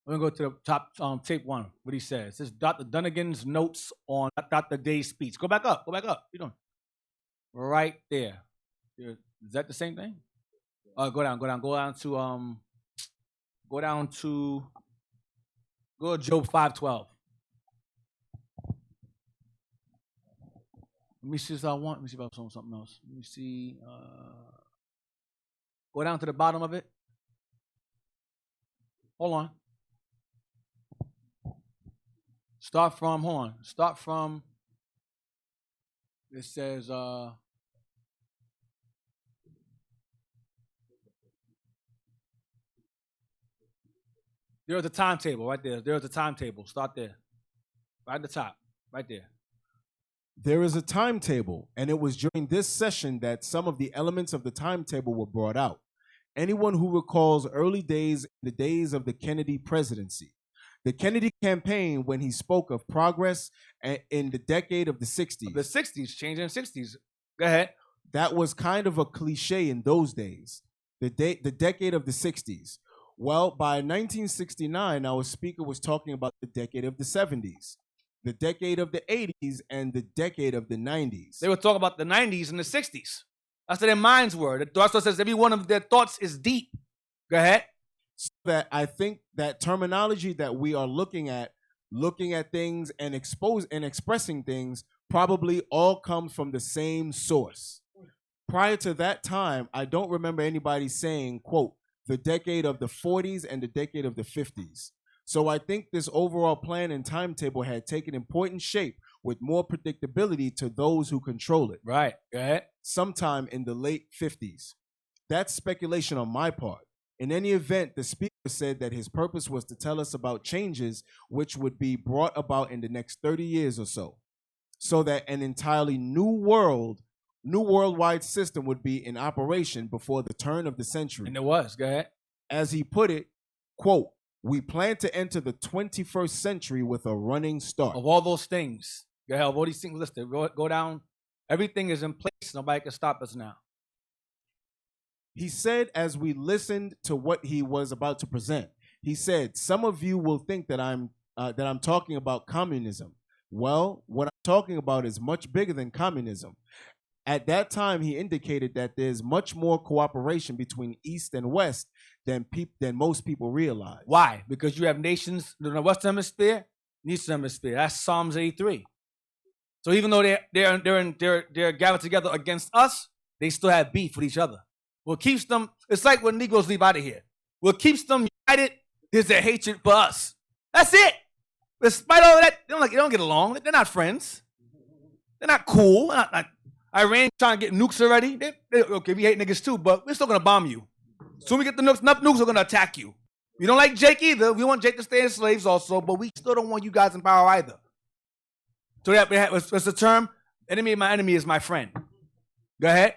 We're going to go to the top, tape 1, what he says. This is Dr. Dunnigan's notes on Dr. Day's speech. Go back up. What are you doing? Right there. Is that the same thing? Go down to Job 5:12. Let me see if I want. Let me see if I saw something else. Let me see. Go down to the bottom of it. Hold on. Start from, it says, there's a timetable right there. There's a timetable. Start there. Right at the top. Right there. There is a timetable, and it was during this session that some of the elements of the timetable were brought out. Anyone who recalls early days, the days of the Kennedy presidency, the Kennedy campaign, when he spoke of progress in the decade of the 60s. The 60s, changing the 60s. Go ahead. That was kind of a cliche in those days, the decade of the 60s. Well, by 1969, our speaker was talking about the decade of the 70s, the decade of the 80s, and the decade of the 90s. They were talking about the 90s and the 60s. That's what their minds were. The Dark says every one of their thoughts is deep. Go ahead. So that I think that terminology that we are looking at things and expressing things probably all comes from the same source. Prior to that time, I don't remember anybody saying, quote, the decade of the 40s and the decade of the 50s. So I think this overall plan and timetable had taken important shape with more predictability to those who control it. Right. Go ahead. Sometime in the late 50s. That's speculation on my part. In any event, the speaker said that his purpose was to tell us about changes which would be brought about in the next 30 years or so that an entirely new worldwide system would be in operation before the turn of the century. And it was. Go ahead. As he put it, quote, we plan to enter the 21st century with a running start. Of all those things, go ahead, of all these things listed, go down. Everything is in place. Nobody can stop us now. He said, as we listened to what he was about to present, he said, "Some of you will think that I'm talking about communism. Well, what I'm talking about is much bigger than communism." At that time, he indicated that there's much more cooperation between East and West than most people realize. Why? Because you have nations in the Western Hemisphere, and Eastern Hemisphere. That's Psalms 83. So even though they're gathered together against us, they still have beef with each other. What keeps them? It's like when Negroes leave out of here. What keeps them united is their hatred for us. That's it. Despite all of that, they don't get along. They're not friends. They're not cool. Not Iran trying to get nukes already. Okay, we hate niggas too, but we're still gonna bomb you. Soon we get the nukes, enough nukes, we're gonna attack you. We don't like Jake either. We want Jake to stay as slaves also, but we still don't want you guys in power either. So what's the term? Enemy of my enemy is my friend. Go ahead.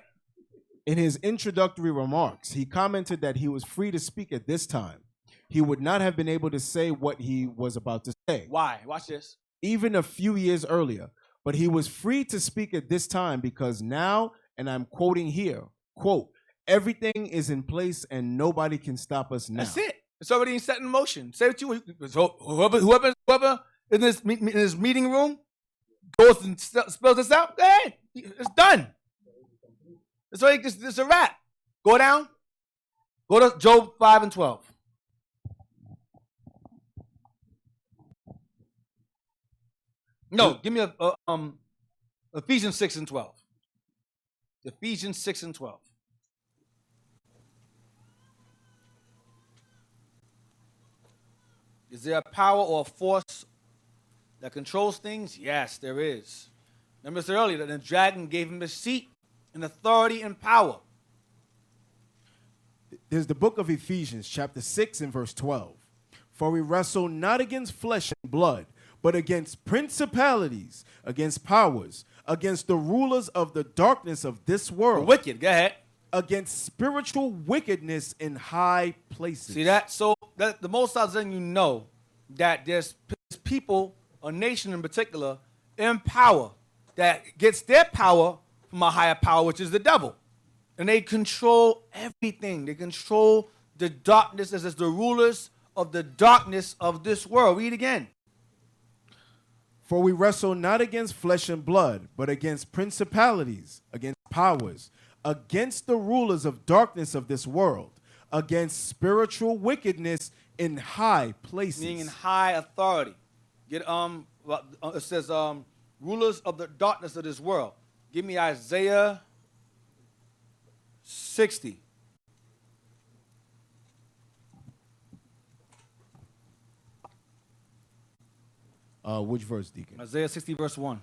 In his introductory remarks, he commented that he was free to speak at this time. He would not have been able to say what he was about to say. Why? Watch this. Even a few years earlier. But he was free to speak at this time because now, and I'm quoting here, quote, "Everything is in place and nobody can stop us now." That's it. It's already set in motion. Say what you whoever in this meeting room goes and spells this out, go ahead. It's done. It's a wrap. Go down. Go to Job 5 and 12. No, give me Ephesians 6 and 12. Ephesians 6 and 12. Is there a power or a force that controls things? Yes, there is. Remember I said earlier that the dragon gave him a seat and authority and power. There's the book of Ephesians, chapter 6 and verse 12. "For we wrestle not against flesh and blood, but against principalities, against powers, against the rulers of the darkness of this world." Wicked, go ahead. "Against spiritual wickedness in high places." See that? So the Most High is letting you know that there's people, a nation in particular, in power that gets their power from a higher power, which is the devil. And they control everything. They control the darkness as the rulers of the darkness of this world. Read again. "For we wrestle not against flesh and blood, but against principalities, against powers, against the rulers of darkness of this world, against spiritual wickedness in high places." Meaning in high authority. It says rulers of the darkness of this world. Give me Isaiah 60. Which verse, Deacon? Isaiah 60, verse 1.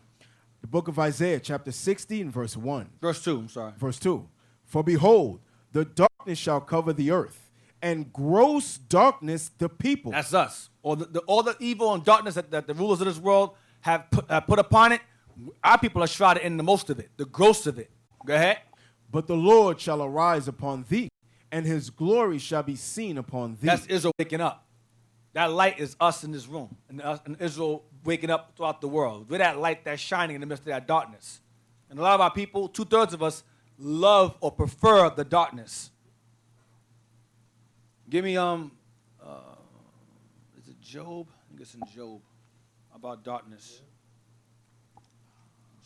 The book of Isaiah, chapter 60 and verse 1. Verse 2, I'm sorry. Verse 2. "For behold, the darkness shall cover the earth, and gross darkness the people." That's us. All the evil and darkness that the rulers of this world have put upon it, our people are shrouded in the most of it, the gross of it. Go ahead. "But the Lord shall arise upon thee, and his glory shall be seen upon thee." That's Israel waking up. That light is us in this room, and Israel waking up throughout the world. We're that light that's shining in the midst of that darkness. And a lot of our people, 2/3 of us, love or prefer the darkness. Give me, is it Job? I think it's in Job about darkness.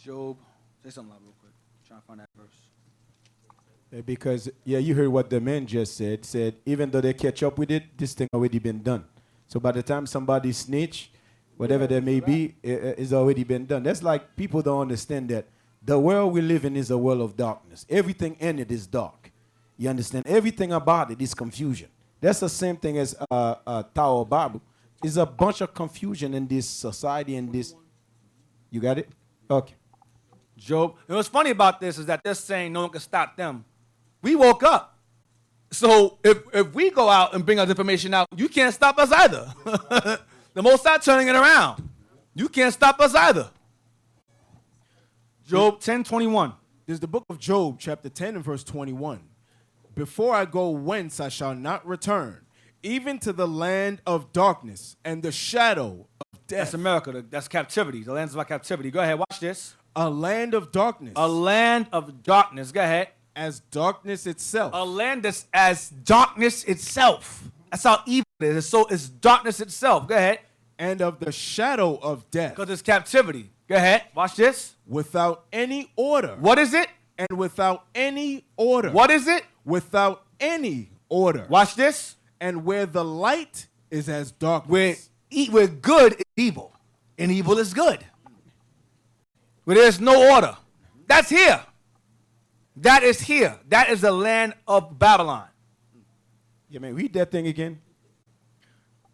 Job, say something loud real quick. I'm trying to find that verse. Because, you heard what the man just said, even though they catch up with it, this thing already been done. So by the time somebody snitch, whatever there may be, it's already been done. That's like people don't understand that the world we live in is a world of darkness. Everything in it is dark. You understand? Everything about it is confusion. That's the same thing as Tower of Babel. It's a bunch of confusion in this society and this. You got it? Okay. Job. And what's funny about this is that they're saying no one can stop them. We woke up. So if we go out and bring our information out, you can't stop us either. The Most High turning it around. You can't stop us either. Job 10:21. There's the book of Job, chapter 10 and verse 21. "Before I go whence I shall not return, even to the land of darkness and the shadow of death." That's America. That's captivity. The lands of our captivity. Go ahead. Watch this. A land of darkness. A land of darkness. Go ahead. as darkness itself. A land that's as darkness itself. That's how evil it is. So it's darkness itself. Go ahead. And of the shadow of death. Because it's captivity. Go ahead. Watch this. Without any order. What is it? And without any order. What is it? Without any order. Watch this. And where the light is as darkness. Where good is evil, and evil is good. Where there's no order. That's here. That is here. That is the land of Babylon. Yeah, man, read that thing again.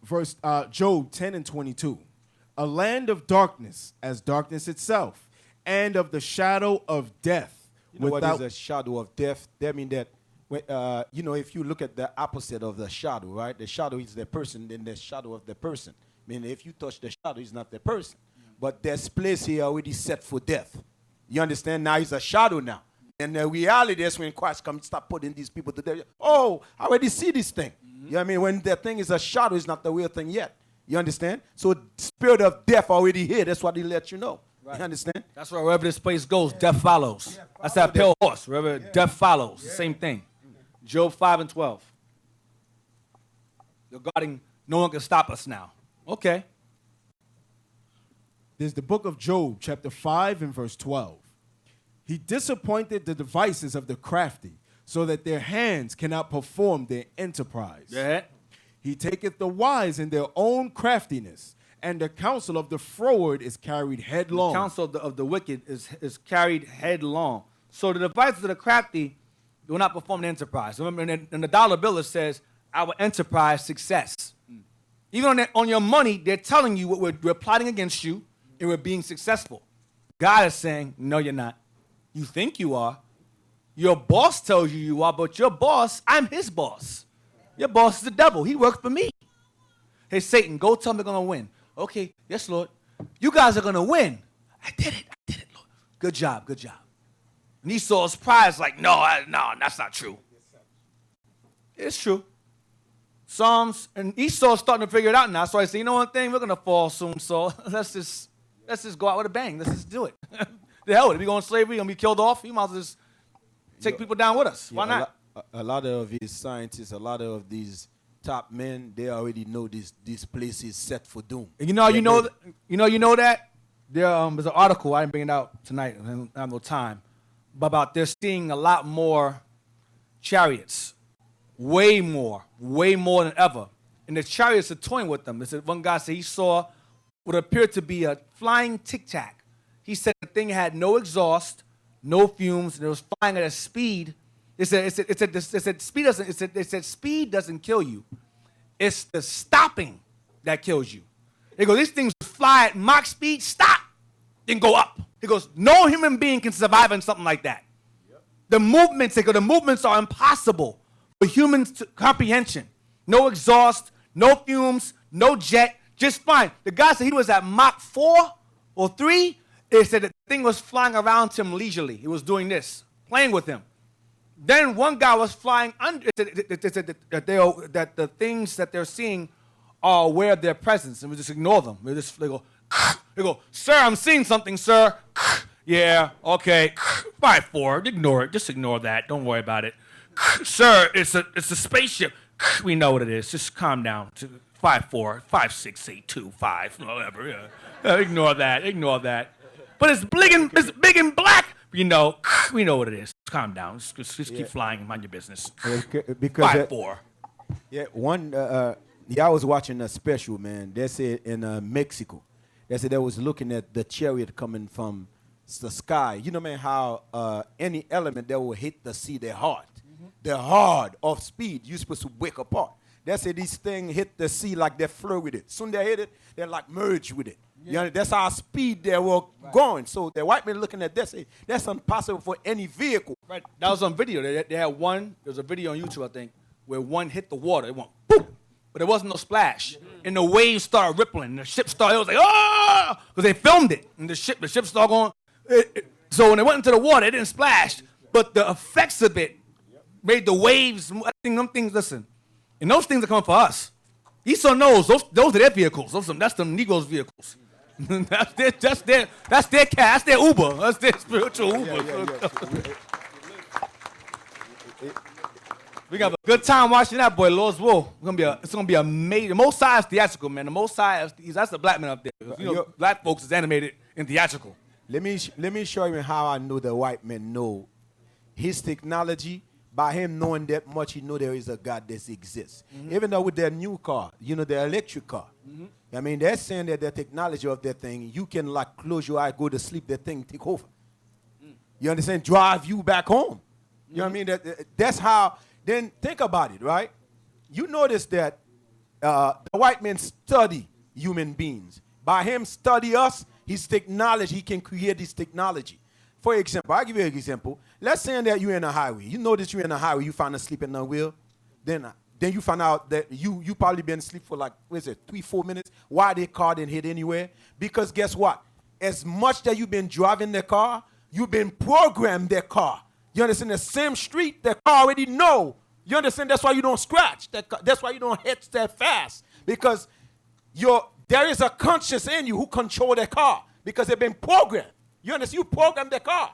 Verse Job 10 and 22. A land of darkness as darkness itself, and of the shadow of death. You know what is a shadow of death? That means that, you know, if you look at the opposite of the shadow, right? The shadow is the person, then the shadow of the person. I mean, if you touch the shadow, it's not the person. But there's place here already set for death. You understand? Now it's a shadow now. And the reality is when Christ comes, start putting these people to death. Oh, I already see this thing. You know what I mean? When that thing is a shadow, it's not the real thing yet. You understand? So spirit of death already here. That's what he let you know. Right. You understand? That's why wherever this place goes, death follows. That's that pale horse. Wherever death follows, same thing. Job 5 and 12. Regarding no one can stop us now. Okay. There's the book of Job, chapter 5 and verse 12. He disappointed the devices of the crafty, so that their hands cannot perform their enterprise. Yeah. He taketh the wise in their own craftiness, and the counsel of the froward is carried headlong. The counsel of the wicked is carried headlong. So the devices of the crafty will not perform the enterprise. Remember, in the dollar bill it says, our enterprise success. Even on your money, they're telling you what we're plotting against you, and we're being successful. God is saying, no, you're not. You think you are. Your boss tells you are, but your boss, I'm his boss. Your boss is the devil. He works for me. Hey, Satan, go tell me they're going to win. Okay, yes, Lord. You guys are going to win. I did it, Lord. Good job. And Esau's pride is like, no, that's not true. It's true. Psalms, and Esau's starting to figure it out now. So I say, you know one thing? We're going to fall soon, so let's just go out with a bang. Let's just do it. The hell with it. We go in slavery, going to be killed off. You might as well just take people down with us. Why not? A lot of these scientists, a lot of these top men, they already know this place is set for doom. And you know that? There's an article, I didn't bring it out tonight, I don't have no time, but about they're seeing a lot more chariots. Way more than ever. And the chariots are toying with them. One guy said he saw what appeared to be a flying tic-tac. He said the thing had no exhaust, no fumes, and it was flying at a speed. It said speed doesn't kill you. It's the stopping that kills you. It goes, these things fly at Mach speed, stop, then go up. It goes, no human being can survive on something like that. Yep. The movements are impossible for humans' comprehension. No exhaust, no fumes, no jet, just fine. The guy said he was at Mach 4 or 3. It said the thing was flying around him leisurely. He was doing this, playing with him. Then one guy was flying under. It said that the things that they're seeing are aware of their presence, and we just ignore them. They go, sir, I'm seeing something, sir. Yeah, okay. 5-4, ignore it. Just ignore that. Don't worry about it. Sir, it's a spaceship. We know what it is. Just calm down. 5-4, 5-6-8-2-5, whatever. Yeah. Ignore that. But it's big and black. You know, we know what it is. Calm down. Just keep flying and mind your business. Because 5-4. Yeah, I was watching a special, man. They said in Mexico. They said they was looking at the chariot coming from the sky. You know, man, how any element that will hit the sea, they're hard. Mm-hmm. They're hard off speed. You're supposed to wake apart. They said these things hit the sea like they flow with it. Soon they hit it, they like merge with it. Yeah. You know, that's how speed they were going. So the white man looking at this, that's impossible for any vehicle. Right. That was on video. They had one. There's a video on YouTube, I think, where one hit the water. It went boom, but there wasn't no splash. And the waves started rippling. And the ship started. It was like because they filmed it. And the ship started going. So when they went into the water, it didn't splash. But the effects of it made the waves. I think them things. Listen, and those things are coming for us. Esau knows those are their vehicles. That's them Negroes' vehicles. That's their cat. That's their Uber. That's their spiritual Uber. We gonna have a good time watching that boy, Lord's Will. It's gonna be amazing. The Most High is theatrical, man. The Most High that's the black man up there. You know, black folks is animated and theatrical. Let me show you how I know the white man know his technology. By him knowing that much, he know there is a God that exists. Even though with their new car, you know, the electric car. I mean, they're saying that the technology of that thing, you can like close your eye, go to sleep, that thing take over. You understand? Drive you back home. You know what I mean? That's how. Then think about it, right? You notice that the white man study human beings. By him study us, his technology, he can create this technology. For example, I'll give you an example. Let's say that you're in a highway. You notice you're in a highway, you find asleep in the wheel. Then you find out that you probably been asleep for like, 3-4 minutes. Why the car didn't hit anywhere? Because guess what? As much that you've been driving the car, you've been programmed the car. You understand? The same street, the car already know. You understand? That's why you don't scratch. That's why you don't hit that fast. Because there is a conscience in you who control the car. Because they've been programmed. You understand? You program the car.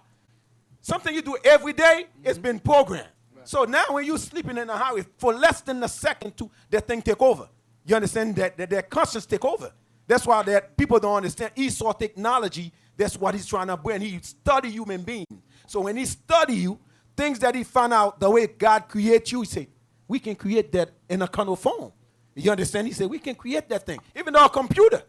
Something you do every day, it's been programmed. Right. So now when you're sleeping in the highway, for less than a second, that thing take over. You understand? That conscience take over. That's why that people don't understand. Esau technology, that's what he's trying to bring. He study human beings. So when he study you, things that he found out, the way God creates you, he said, we can create that in a kind of form. You understand? He said, we can create that thing. Even though a computer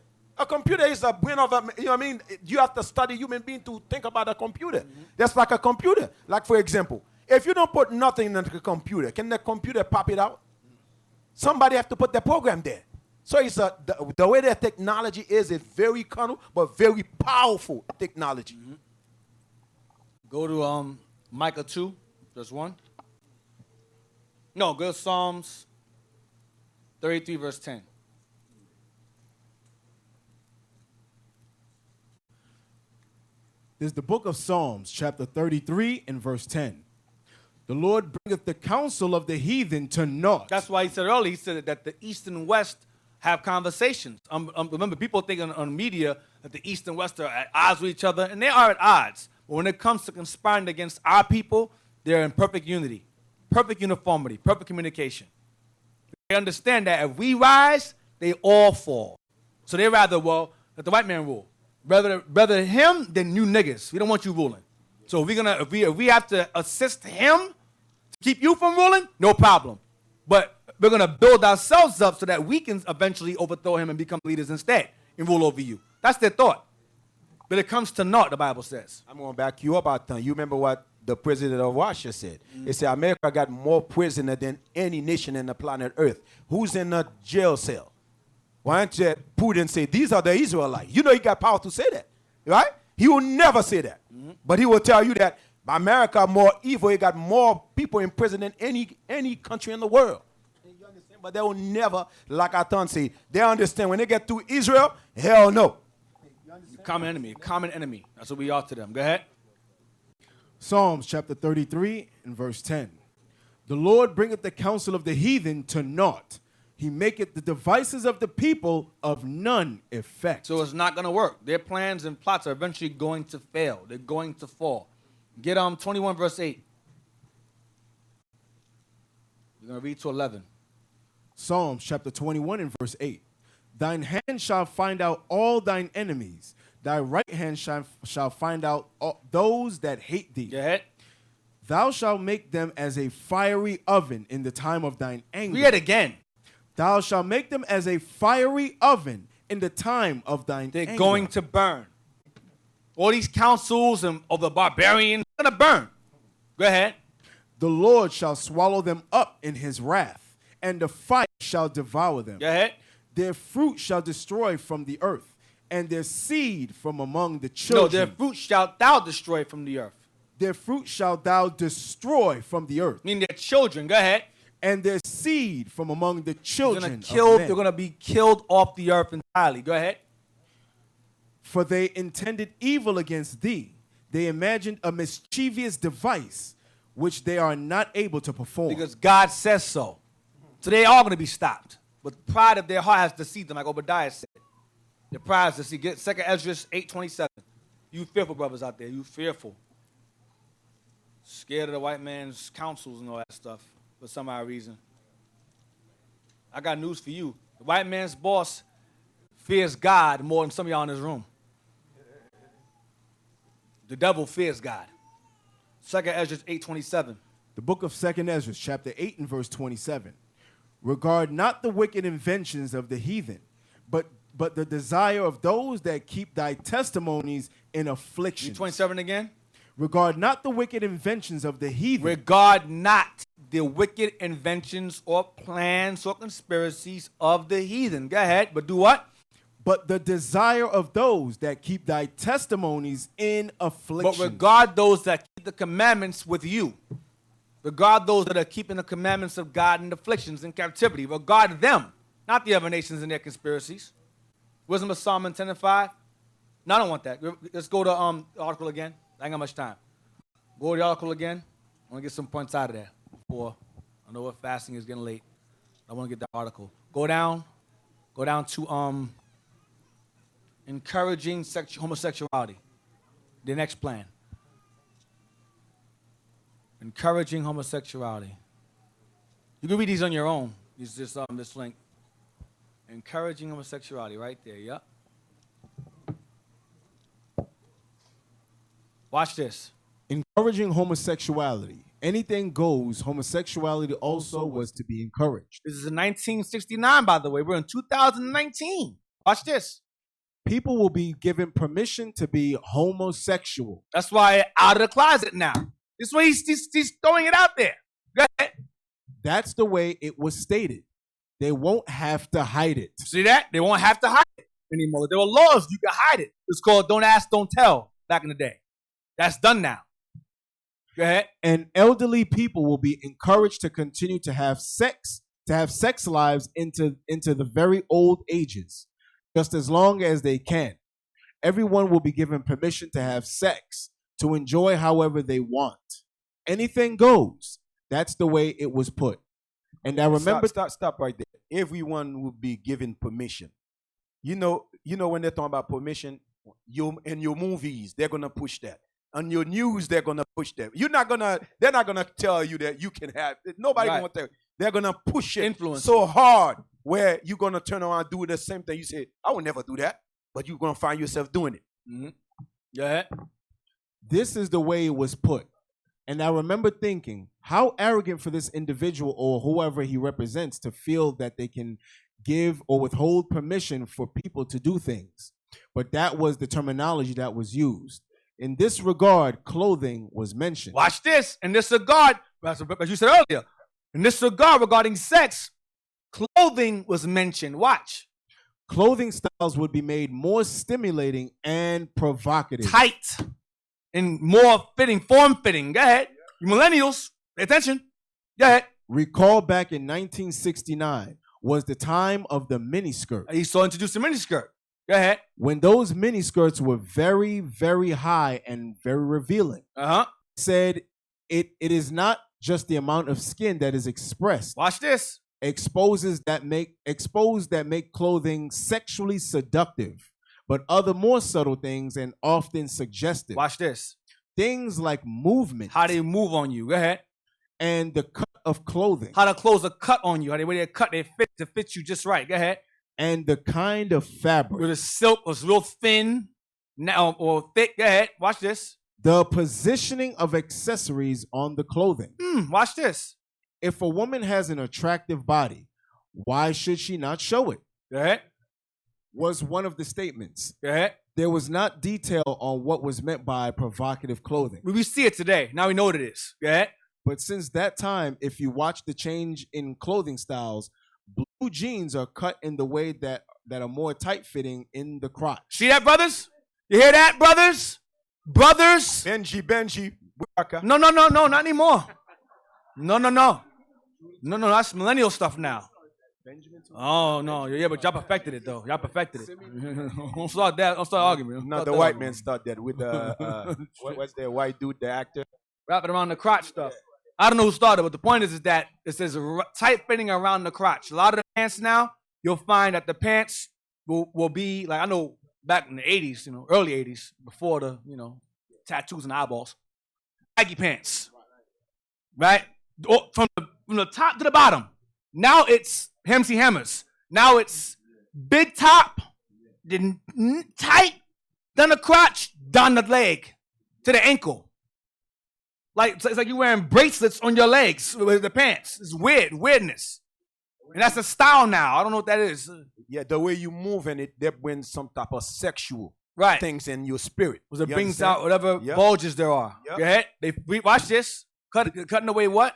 is a brain of you know what I mean? You have to study human being to think about a computer. That's like a computer. Like, for example, if you don't put nothing in the computer, can the computer pop it out? Somebody have to put the program there. So it's the way that technology is very carnal, but very powerful technology. Go to Micah 2, verse 1. No, go to Psalms 33, verse 10. This is the book of Psalms, chapter 33 and verse 10. The Lord bringeth the counsel of the heathen to naught. That's why he said earlier, he said that the East and West have conversations. Remember, people think on media that the East and West are at odds with each other, and they are at odds. But when it comes to conspiring against our people, they're in perfect unity, perfect uniformity, perfect communication. They understand that if we rise, they all fall. So they rather, let the white man rule. Rather him than you niggas. We don't want you ruling. So if we have to assist him to keep you from ruling, no problem. But we're gonna build ourselves up so that we can eventually overthrow him and become leaders instead and rule over you. That's their thought. But it comes to naught, the Bible says. I'm gonna back you up, Eythan. You remember what the president of Russia said? He said America got more prisoners than any nation in the planet Earth. Who's in a jail cell? Why don't you Putin say, these are the Israelites? You know he got power to say that, right? He will never say that. But he will tell you that America more evil. He got more people in prison than any country in the world. You understand? But they will never, like Eythan say, they understand when they get to Israel, hell no. Common enemy. That's what we are to them. Go ahead. Psalms chapter 33 and verse 10. The Lord bringeth the counsel of the heathen to naught. He maketh the devices of the people of none effect. So it's not going to work. Their plans and plots are eventually going to fail. They're going to fall. Get 21 verse 8. We're going to read to 11. Psalms chapter 21 and verse 8. Thine hand shall find out all thine enemies. Thy right hand shall find out those that hate thee. Go ahead. Thou shalt make them as a fiery oven in the time of thine anger. Read it again. Thou shalt make them as a fiery oven in the time of thine anger. They're going to burn. All these councils of the barbarians are going to burn. Go ahead. The Lord shall swallow them up in his wrath, and the fire shall devour them. Go ahead. Their fruit shall destroy from the earth, and their seed from among the children. No, their fruit shalt thou destroy from the earth. Their fruit shalt thou destroy from the earth. Meaning their children. Go ahead. And their seed from among the children of men. They're going to be killed off the earth entirely. Go ahead. For they intended evil against thee. They imagined a mischievous device, which they are not able to perform. Because God says so. So they are going to be stopped. But the pride of their heart has deceived them, like Obadiah said. The pride has deceived. Get 2 Ezra 8:27. You fearful brothers out there. You fearful. Scared of the white man's counsels and all that stuff for some odd reason. I got news for you. The white man's boss fears God more than some of y'all in this room. The devil fears God. 2 Ezra 8:27. The book of 2 Ezra, chapter 8 and verse 27. Regard not the wicked inventions of the heathen, but the desire of those that keep thy testimonies in affliction. 27 again. Regard not the wicked inventions of the heathen. Regard not the wicked inventions or plans or conspiracies of the heathen. Go ahead, but do what? But the desire of those that keep thy testimonies in affliction. But regard those that keep the commandments with you. Regard those that are keeping the commandments of God in afflictions and captivity. Regard them, not the other nations and their conspiracies. Wisdom of Solomon 10 and 5. No, I don't want that. Let's go to the article again. I ain't got much time. Go to the article again. I want to get some points out of there before. I know what fasting is getting late. I want to get the article. Go down to encouraging homosexuality. The next plan. Encouraging homosexuality. You can read these on your own. Use this link. Encouraging homosexuality, right there. Yep. Watch this. Encouraging homosexuality. Anything goes. Homosexuality also was to be encouraged. This is in 1969, by the way. We're in 2019. Watch this. People will be given permission to be homosexual. That's why out of the closet now. This is why he's throwing it out there. Go ahead. That's the way it was stated. They won't have to hide it. See that? They won't have to hide it anymore. There were laws you could hide it. It's called don't ask, don't tell back in the day. That's done now. Go ahead. And elderly people will be encouraged to continue to have sex lives into the very old ages, just as long as they can. Everyone will be given permission to have sex, to enjoy however they want. Anything goes. That's the way it was put. And I remember... Stop right there. Everyone will be given permission. You know when they're talking about permission, in your movies, they're going to push that. On your news, they're going to push that. They're not going to tell you that you can have it. Nobody going to tell you. They're going to push it Influence so hard where you're going to turn around and do the same thing. You say, I would never do that. But you're going to find yourself doing it. Mm-hmm. Go ahead. This is the way it was put. And I remember thinking, how arrogant for this individual or whoever he represents to feel that they can give or withhold permission for people to do things. But that was the terminology that was used. In this regard, clothing was mentioned. Watch this. In this regard, as you said earlier, in this regard regarding sex, clothing was mentioned. Watch. Clothing styles would be made more stimulating and provocative. Tight and more fitting, form-fitting. Go ahead. You millennials, pay attention. Go ahead. Recall back in 1969 was the time of the miniskirt. He saw introduced the miniskirt. Go ahead. When those miniskirts were very, very high and very revealing. Said it is not just the amount of skin that is expressed. Watch this. Exposed that make clothing sexually seductive, but other more subtle things and often suggestive. Watch this. Things like movement. How they move on you. Go ahead. And the cut of clothing. How the clothes are cut on you. How they cut, they fit to fit you just right. Go ahead. And the kind of fabric. Where the silk was real thin now or thick. Go ahead. Watch this. The positioning of accessories on the clothing. Watch this. If a woman has an attractive body, why should she not show it? Go ahead. Was one of the statements. Go ahead. There was not detail on what was meant by provocative clothing. We see it today. Now we know what it is. Go ahead. But since that time, if you watch the change in clothing styles, blue jeans are cut in the way that are more tight-fitting in the crotch. See that, brothers? You hear that, brothers? Brothers? Benji. No, not anymore. No, that's millennial stuff now. Oh, no. Yeah, but y'all perfected it, though. Y'all perfected it. Don't start that. Don't start arguing. No, the white man started that with what's that white dude, the actor? Wrapping around the crotch stuff. I don't know who started, but the point is that it says tight fitting around the crotch. A lot of the pants now, you'll find that the pants will be, like I know back in the 80s, early 80s, before the, tattoos and eyeballs, baggy pants. right? From the top to the bottom. Now it's MC Hammers. Now it's big top, then tight, down the crotch, down the leg, to the ankle. Like it's like you're wearing bracelets on your legs with the pants. It's weirdness. And that's a style now. I don't know what that is. Yeah, the way you move in it, that brings some type of sexual Right. things in your spirit. Because it You brings understand? out whatever Yep. bulges there are. Yep. Go ahead. Watch this. Cutting away what?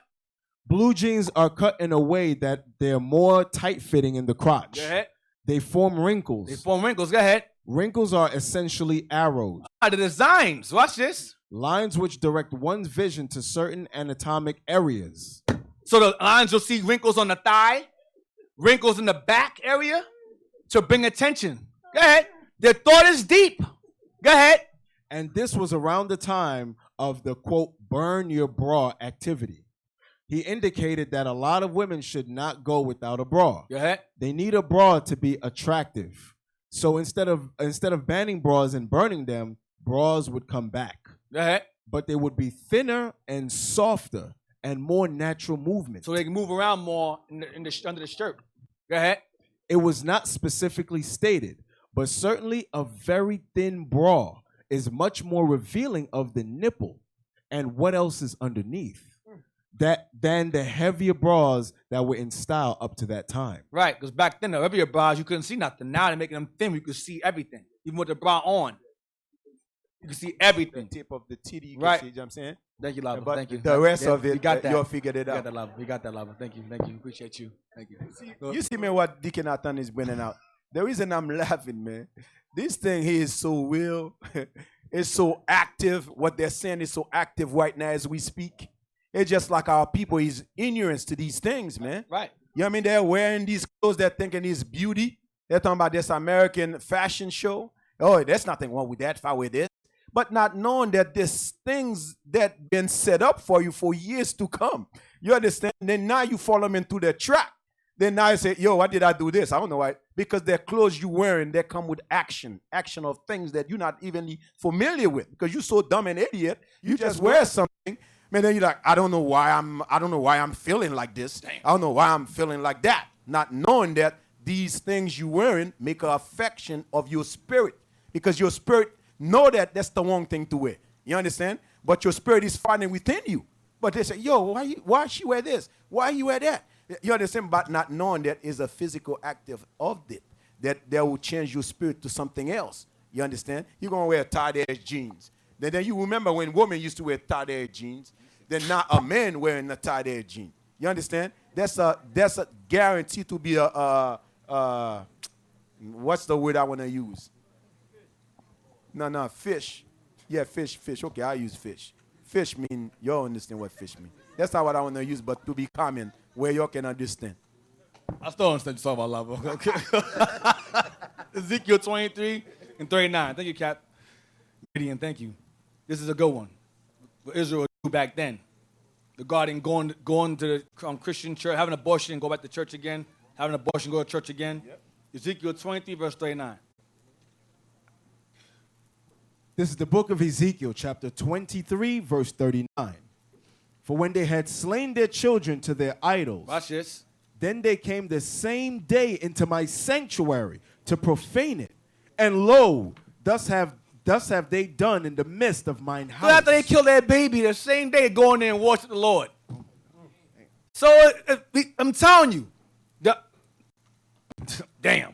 Blue jeans are cut in a way that they're more tight-fitting in the crotch. Go ahead. They form wrinkles. They form wrinkles. Go ahead. Wrinkles are essentially arrows, The designs. Watch this. lines which direct one's vision to certain anatomic areas. So the lines, you'll see wrinkles on the thigh, wrinkles in the back area to bring attention. Go ahead. Their thought is deep. Go ahead. And this was around the time of the, quote, burn your bra activity. He indicated that a lot of women should not go without a bra. Go ahead. They need a bra to be attractive. So instead of banning bras and burning them, bras would come back. Go ahead. But they would be thinner and softer and more natural movement. So they can move around more under the shirt. Go ahead. It was not specifically stated, but certainly a very thin bra is much more revealing of the nipple and what else is underneath than the heavier bras that were in style up to that time. Right, because back then, the heavier bras, you couldn't see nothing. Now they're making them thin, you could see everything. Even with the bra on, you can see everything. The tip of the titty, you Right. can see, you know what I'm saying? Thank you, Lava. But Thank you. the rest Yeah, of it, you got that. you'll figure it You got out. that, Lava. You got that, Lava. Thank you. Thank you. Appreciate you. Thank you. You see, man, what Deacon Eythan is bringing out. The reason I'm laughing, man, this thing here is so real. It's so active. What they're saying is so active right now as we speak. It's just like our people is ignorance to these things, man. Right. You know what I mean? They're wearing these clothes, they're thinking it's beauty. They're talking about this American fashion show. Oh, there's nothing wrong with that if I wear this. But not knowing that there's things that been set up for you for years to come. You understand? Then now you follow them into the trap. Then now you say, yo, why did I do this? I don't know why. Because their clothes you wearing, they come with action of things that you're not even familiar with. Because you're so dumb and idiot, you just wear something. Man, then you're like, I don't know why I'm feeling like this. Damn. I don't know why I'm feeling like that. Not knowing that these things you're wearing make an affection of your spirit. Because your spirit know that that's the wrong thing to wear. You understand? But your spirit is fighting within you. But they say, yo, why she wear this? Why you wear that? You understand? But not knowing that is a physical active of it. That will change your spirit to something else. You understand? You're going to wear tight-ass jeans. Then you remember when women used to wear tight-ass jeans. Then not a man wearing a tight-ass jean. You understand? That's a guarantee to be what's the word I want to use? No, fish. Yeah, fish. Okay, I use fish. Fish mean, y'all understand what fish mean. That's not what I want to use, but to be common, where y'all can understand. I still don't understand you talking about, Lava. Okay. Ezekiel 23 and 39. Thank you, Cap. Gideon, thank you. This is a good one. What Israel do back then. Regarding going to the Christian church, having an abortion and go back to church again, having an abortion, go to church again. Yep. Ezekiel 23, verse 39. This is the book of Ezekiel, chapter 23, verse 39. For when they had slain their children to their idols, Watch this. then they came the same day into my sanctuary to profane it. And lo, thus have they done in the midst of mine house. So after they killed their baby, the same day go in there and worship the Lord. So I'm telling you, damn.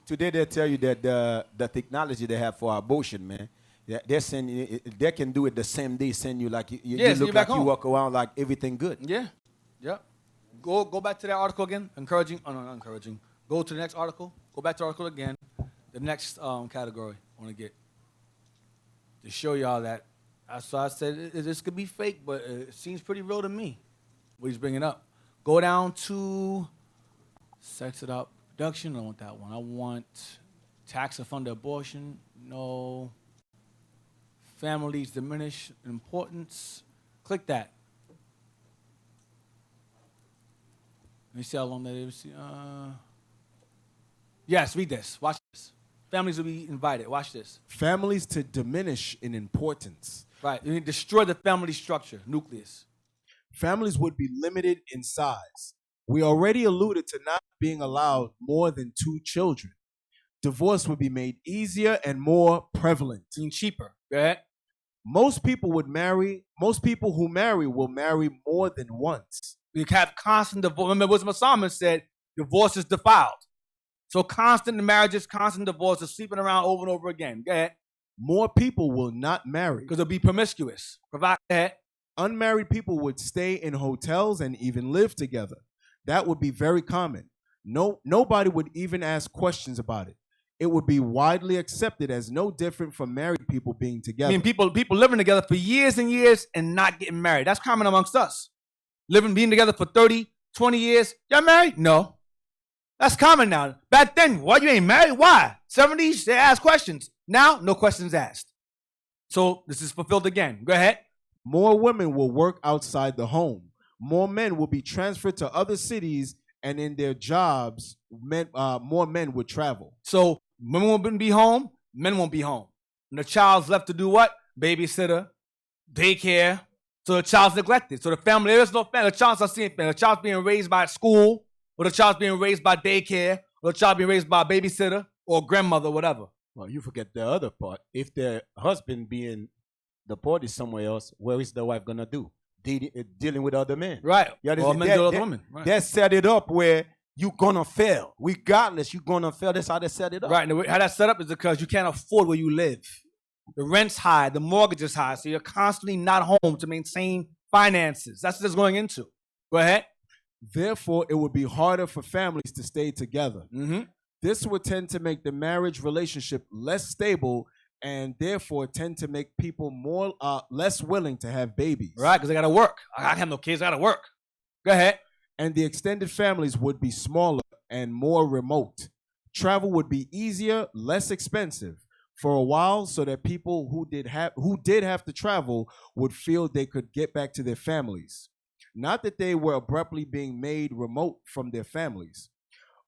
Today they tell you that the technology they have for abortion, man, they can do it the same day, send you like you look like you walk around like everything good. Yeah. Go back to that article again. Encouraging. Oh, no, not encouraging. Go to the next article. Go back to the article again. The next category I want to get. To show y'all that. So I said, this could be fake, but it seems pretty real to me, what he's bringing up. Go down to sex without production. I don't want that one. I want tax and fund abortion. No. Families diminish in importance. Click that. Let me see how long that is. Yes, read this. Watch this. Families will be invited. Watch this. Families to diminish in importance. Right. You need to destroy the family structure, nucleus. Families would be limited in size. We already alluded to not being allowed more than 2 children. Divorce would be made easier and more prevalent. Being cheaper. Go ahead. Most people who marry will marry more than once. We have constant divorce. Remember what the psalmist said, divorce is defiled. So constant marriages, constant divorces, sleeping around over and over again. Go ahead. More people will not marry. Because they'll be promiscuous. Go ahead. Unmarried people would stay in hotels and even live together. That would be very common. Nobody would even ask questions about it. It would be widely accepted as no different from married people being together. I mean, people living together for years and years and not getting married. That's common amongst us. Being together for 30, 20 years. Y'all married? No. That's common now. Back then, why you ain't married? Why? 70s, they ask questions. Now, no questions asked. So this is fulfilled again. Go ahead. More women will work outside the home. More men will be transferred to other cities, and in their jobs, more men would travel. So women won't be home, men won't be home. And the child's left to do what? Babysitter, daycare. So the child's neglected. So the family, there is no family. The child's not seeing family. The child's being raised by school, or the child's being raised by daycare, or the child being raised by a babysitter or grandmother, whatever. Well, you forget the other part. If the husband being deported somewhere else, where is the wife gonna do? Dealing with other men. Right. Yeah, Or men deal with other women. Right. They set it up where you're gonna fail. Regardless, you're gonna fail. That's how they set it up. Right. And how that's set up is because you can't afford where you live. The rent's high, the mortgage is high, so you're constantly not home to maintain finances. That's what it's going into. Go ahead. Therefore, it would be harder for families to stay together. Mm-hmm. This would tend to make the marriage relationship less stable, and therefore tend to make people less willing to have babies. Right, because they got to work. I have no kids, I got to work. Go ahead. And the extended families would be smaller and more remote. Travel would be easier, less expensive for a while, so that people who did have to travel would feel they could get back to their families. Not that they were abruptly being made remote from their families,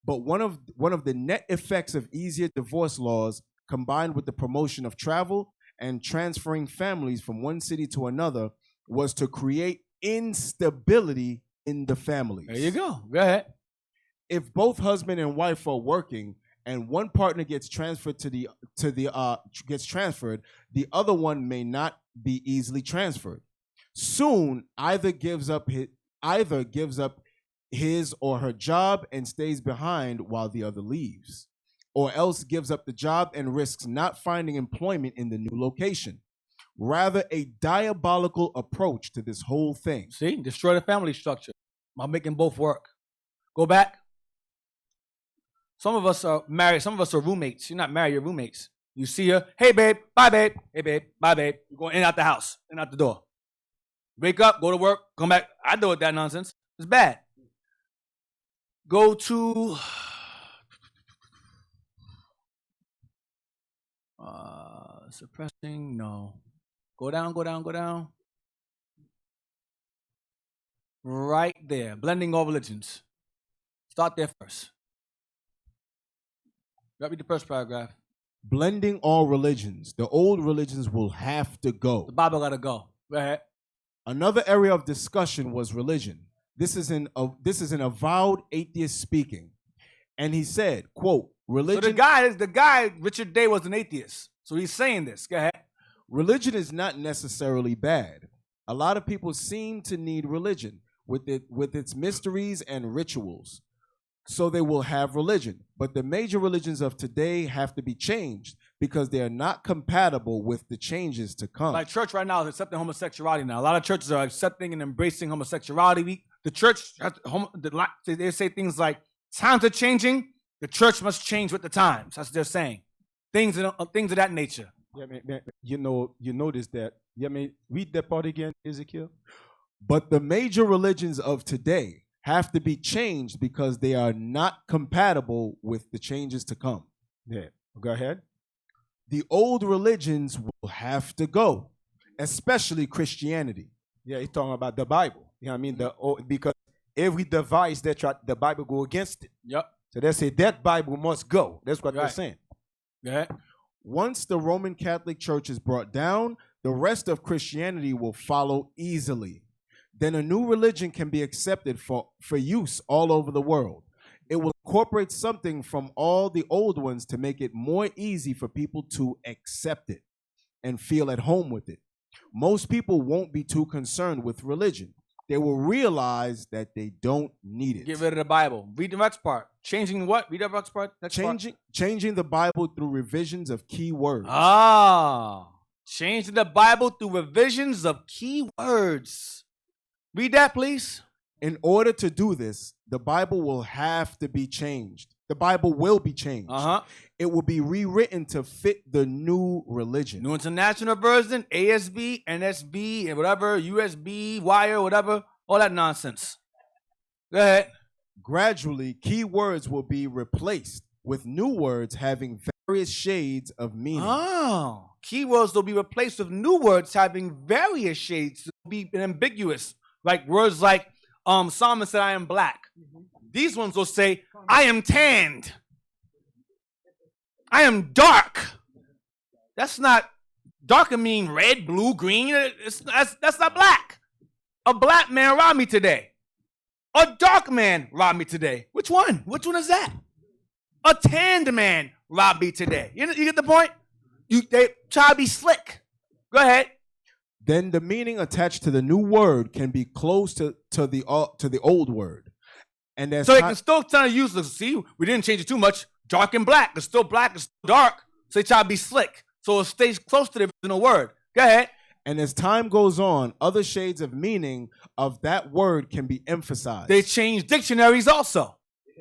but one of the net effects of easier divorce laws, combined with the promotion of travel and transferring families from one city to another, was to create instability in the families. There you go. Go ahead. If both husband and wife are working and one partner gets transferred, the other one may not be easily transferred. Soon, either gives up his or her job and stays behind while the other leaves, or else gives up the job and risks not finding employment in the new location. Rather, a diabolical approach to this whole thing. See, destroy the family structure by making both work. Go back. Some of us are married. Some of us are roommates. You're not married, you're roommates. You see her, hey, babe, bye, babe. Hey, babe, bye, babe. You're going in and out the house, in and out the door. Wake up, go to work, come back. I deal with that nonsense. It's bad. Go to suppressing, no. Go down, go down, go down. Right there, blending all religions. Start there first. Read the first paragraph. Blending all religions. The old religions will have to go. The Bible got to go. Go ahead. Another area of discussion was religion. This is an avowed atheist speaking. And he said, quote, religion. So the guy, Richard Day, was an atheist. So he's saying this. Go ahead. Religion is not necessarily bad. A lot of people seem to need religion with its mysteries and rituals. So they will have religion. But the major religions of today have to be changed because they are not compatible with the changes to come. Like church right now is accepting homosexuality now. A lot of churches are accepting and embracing homosexuality. The church, they say things like, times are changing, the church must change with the times. That's what they're saying. Things of that nature. Yeah, man, you notice that. Yeah, read that part again, Ezekiel. But the major religions of today have to be changed because they are not compatible with the changes to come. Yeah, go ahead. The old religions will have to go, especially Christianity. Yeah, he's talking about the Bible. You know what I mean? Because every device the Bible go against it. Yep. So they say that Bible must go. That's what they're saying. Yeah. Once the Roman Catholic Church is brought down, the rest of Christianity will follow easily. then a new religion can be accepted for use all over the world. It will incorporate something from all the old ones to make it more easy for people to accept it and feel at home with it. Most people won't be too concerned with religion. They will realize that they don't need it. Get rid of the Bible. Read the next part. Changing what? Read the next part. Changing the Bible through revisions of key words. Changing the Bible through revisions of key words. Read that, please. In order to do this, the Bible will have to be changed. The Bible will be changed. It will be rewritten to fit the new religion. New International Version, ASB, NSB, and whatever, USB, wire, whatever, all that nonsense. Go ahead. Gradually, key words will be replaced with new words having various shades of meaning. Keywords will be replaced with new words having various shades. Will be ambiguous. Like words like, Psalmist said, I am black. These ones will say, I am tanned. I am dark. That's not, dark can mean red, blue, green. That's not black. A black man robbed me today. A dark man robbed me today. Which one? Which one is that? A tanned man robbed me today. You get the point? They try to be slick. Go ahead. Then the meaning attached to the new word can be close to the old word. And so they can still try to use the, see, we didn't change it too much. Dark and black. It's still black, it's still dark. So they try to be slick. So it stays close to the original word. Go ahead. And as time goes on, other shades of meaning of that word can be emphasized. They change dictionaries also.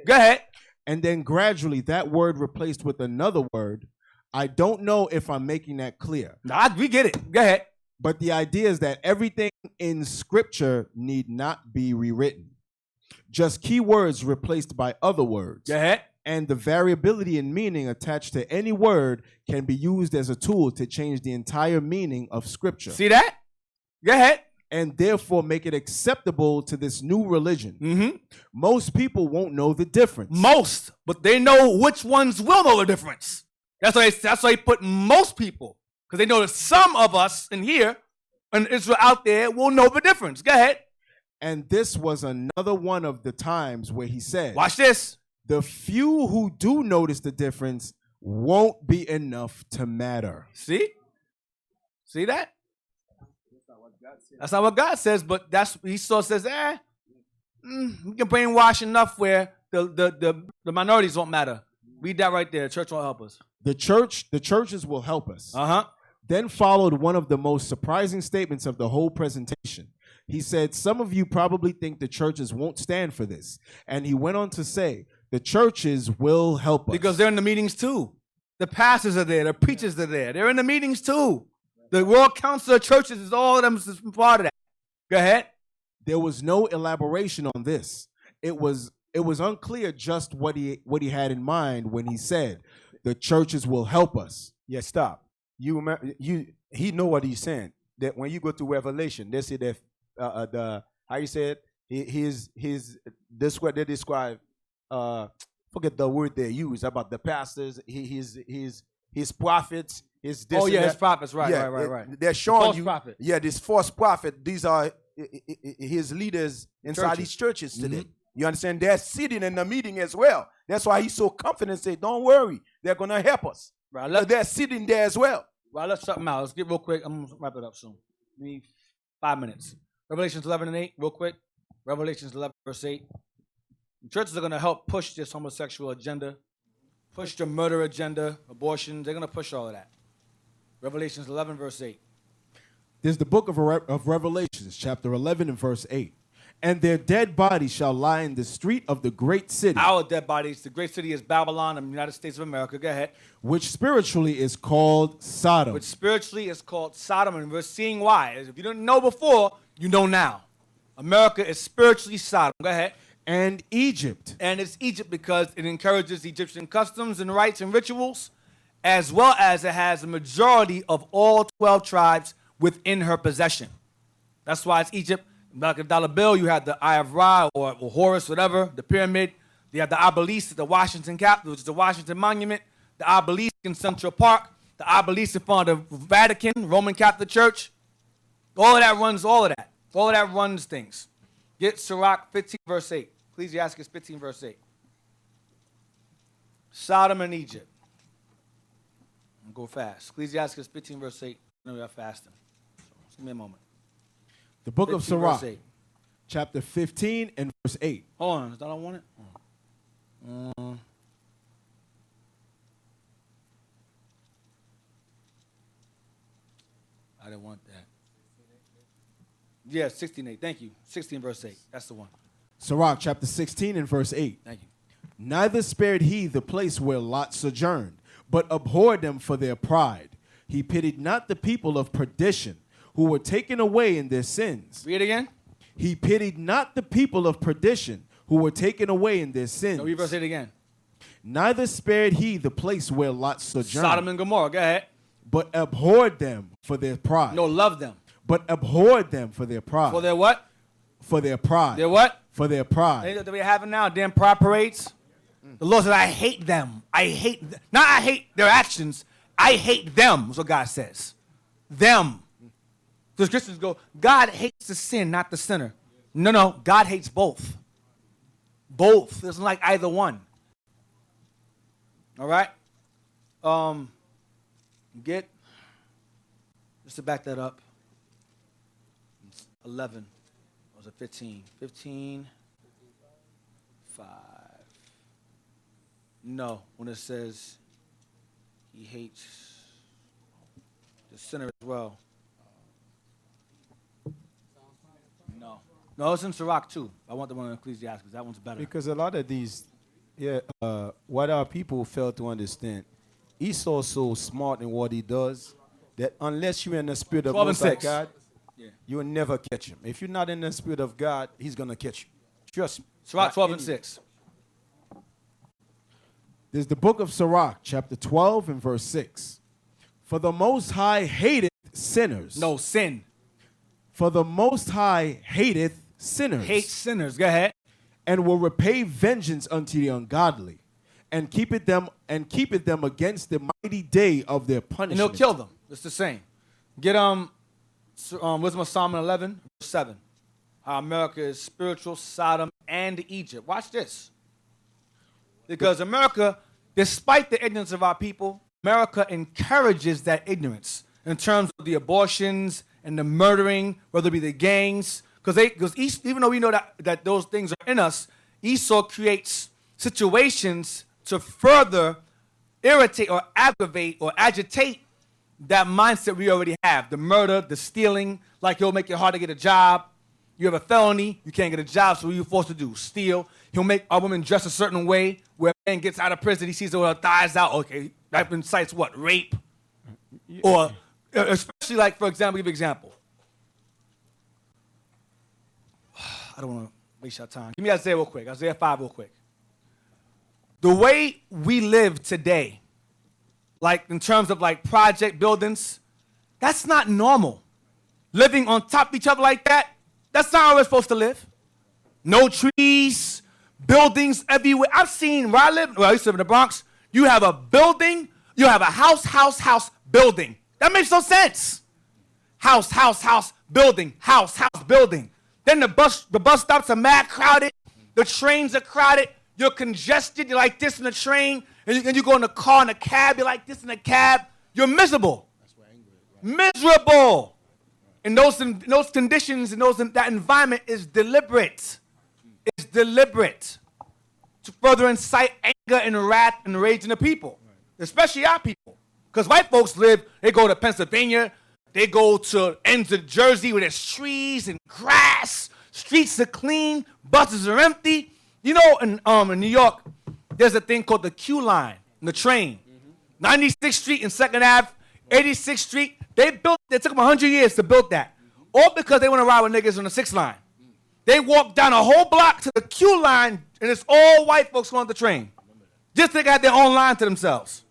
Go ahead. And then gradually that word replaced with another word. I don't know if I'm making that clear. We get it. Go ahead. But the idea is that everything in Scripture need not be rewritten. Just key words replaced by other words. Go ahead. And the variability in meaning attached to any word can be used as a tool to change the entire meaning of Scripture. See that? Go ahead. And therefore make it acceptable to this new religion. Most people won't know the difference. Most, but they know which ones will know the difference. That's why they put most people, because they know that some of us in here, and Israel out there, will know the difference. Go ahead. And this was another one of the times where he said, watch this. The few who do notice the difference won't be enough to matter. See? See that? That's not what God says, but that's he still says, we can brainwash enough where the minorities won't matter. Read that right there. The church won't help us. The churches will help us. Then followed one of the most surprising statements of the whole presentation. He said, some of you probably think the churches won't stand for this. And he went on to say, the churches will help us. Because they're in the meetings too. The pastors are there. The preachers are there. They're in the meetings too. The World Council of Churches is all of them is part of that. Go ahead. There was no elaboration on this. It was unclear just what he had in mind when he said, the churches will help us. Yeah, stop. You remember, he know what he's saying. That when you go to Revelation, they say that how you say it? This what they describe. Forget the word they use about the pastors. His prophets. His this. Oh yeah, his prophets. Right. They're showing false you. Prophet. Yeah, this false prophet. These are his leaders inside these churches today. You understand? They're sitting in the meeting as well. That's why he's so confident. Say, don't worry, they're gonna help us. Right, they're sitting there as well. Right, let's something out. Let's get real quick. I'm gonna wrap it up soon. Give me 5 minutes. Revelations 11 and 8, real quick. Revelations 11 verse 8. The churches are gonna help push this homosexual agenda, push the murder agenda, abortion. They're gonna push all of that. Revelations 11 verse 8. There's the book of Revelations, chapter 11 and verse 8. And their dead bodies shall lie in the street of the great city. Our dead bodies. The great city is Babylon in the United States of America. Go ahead. Which spiritually is called Sodom. Which spiritually is called Sodom. And we're seeing why. If you didn't know before, you know now. America is spiritually Sodom. Go ahead. And Egypt. And it's Egypt because it encourages Egyptian customs and rites and rituals, as well as it has a majority of all 12 tribes within her possession. That's why it's Egypt. Like a dollar bill, you have the Eye of Ra or Horus, whatever, the pyramid. You have the obelisk, the Washington Capitol, which is the Washington Monument, the obelisk in Central Park, the obelisk in front of the Vatican, Roman Catholic Church. All of that runs all of that. All of that runs things. Get Sirach 15, verse 8. Ecclesiastes 15, verse 8. Sodom and Egypt. Go fast. Ecclesiastes 15, verse 8. I know we are fasting. So just give me a moment. The book of 15, Sirach, verse 8. chapter 15 and verse 8. Hold on. Is that I want it? I didn't want that. Yeah, 16:8. Thank you. 16 verse 8. That's the one. Sirach, chapter 16 and verse 8. Thank you. Neither spared he the place where Lot sojourned, but abhorred them for their pride. He pitied not the people of perdition, who were taken away in their sins. Read it again. He pitied not the people of perdition, who were taken away in their sins. No, read verse 8 again. Neither spared he the place where Lot sojourned, Sodom and Gomorrah. Go ahead. but abhorred them for their pride. No, love them. But abhorred them for their pride. For their what? For their pride. Their what? For their pride. That we having now, damn pride parades. The Lord said, I hate them. I hate, not I hate their actions. I hate them, is what God says. Them. Because Christians go, God hates the sin, not the sinner. No, God hates both. Both. It doesn't like either one. All right? Just to back that up, 11. Or was it 15? 15, 5. No, when it says he hates the sinner as well. No, it's in Sirach too. I want the one in Ecclesiastes. That one's better. Because a lot of these, what our people fail to understand, Esau's so smart in what he does that unless you're in the spirit of 12 and Most High 6. God, Yeah. you will never catch him. If you're not in the spirit of God, he's going to catch you. Trust me. Sirach Not 12 and any- 6. There's the book of Sirach, chapter 12 and verse 6. For the Most High hateth sinners. No, sin. For the Most High hateth sinners. Hate sinners. Go ahead. And will repay vengeance unto the ungodly, and keepeth them against the mighty day of their And punishment. he'll kill them. It's the same. Get Wisdom of Solomon 11, verse 7. How America is spiritual Sodom and Egypt. Watch this. Because America, despite the ignorance of our people, America encourages that ignorance in terms of the abortions and the murdering, whether it be the gangs. Because even though we know that those things are in us, Esau creates situations to further irritate or aggravate or agitate that mindset we already have. The murder, the stealing, like he'll make it hard to get a job. You have a felony, you can't get a job, so what are you forced to do? Steal. He'll make our women dress a certain way where a man gets out of prison, he sees her with her thighs out. Okay, that incites what? Rape? Or especially like, for example, give an example. I don't want to waste your time. Give me Isaiah real quick. Isaiah 5 real quick. The way we live today, like in terms of like project buildings, that's not normal. Living on top of each other like that, that's not how we're supposed to live. No trees, buildings everywhere. I've seen where I live, well, I used to live in the Bronx, you have a building, you have a house, building. That makes no sense. House, building, house, building. Then the bus stops are mad crowded. The trains are crowded. You're congested. You're like this in the train. And you go in the car in a cab. You're like this in a cab. You're miserable. That's where anger is, right? Miserable. And those conditions and that environment is deliberate. It's deliberate to further incite anger and wrath and rage in the people, especially our people. Because white folks they go to Pennsylvania. They go to ends of Jersey where there's trees and grass. Streets are clean. Buses are empty. You know, in New York, there's a thing called the Q line, the train. 96th Street and 2nd Ave, 86th Street. It took them 100 years to build that. All because they want to ride with niggas on the 6th line. They walk down a whole block to the Q line, and it's all white folks going on the train. Just they got their own line to themselves.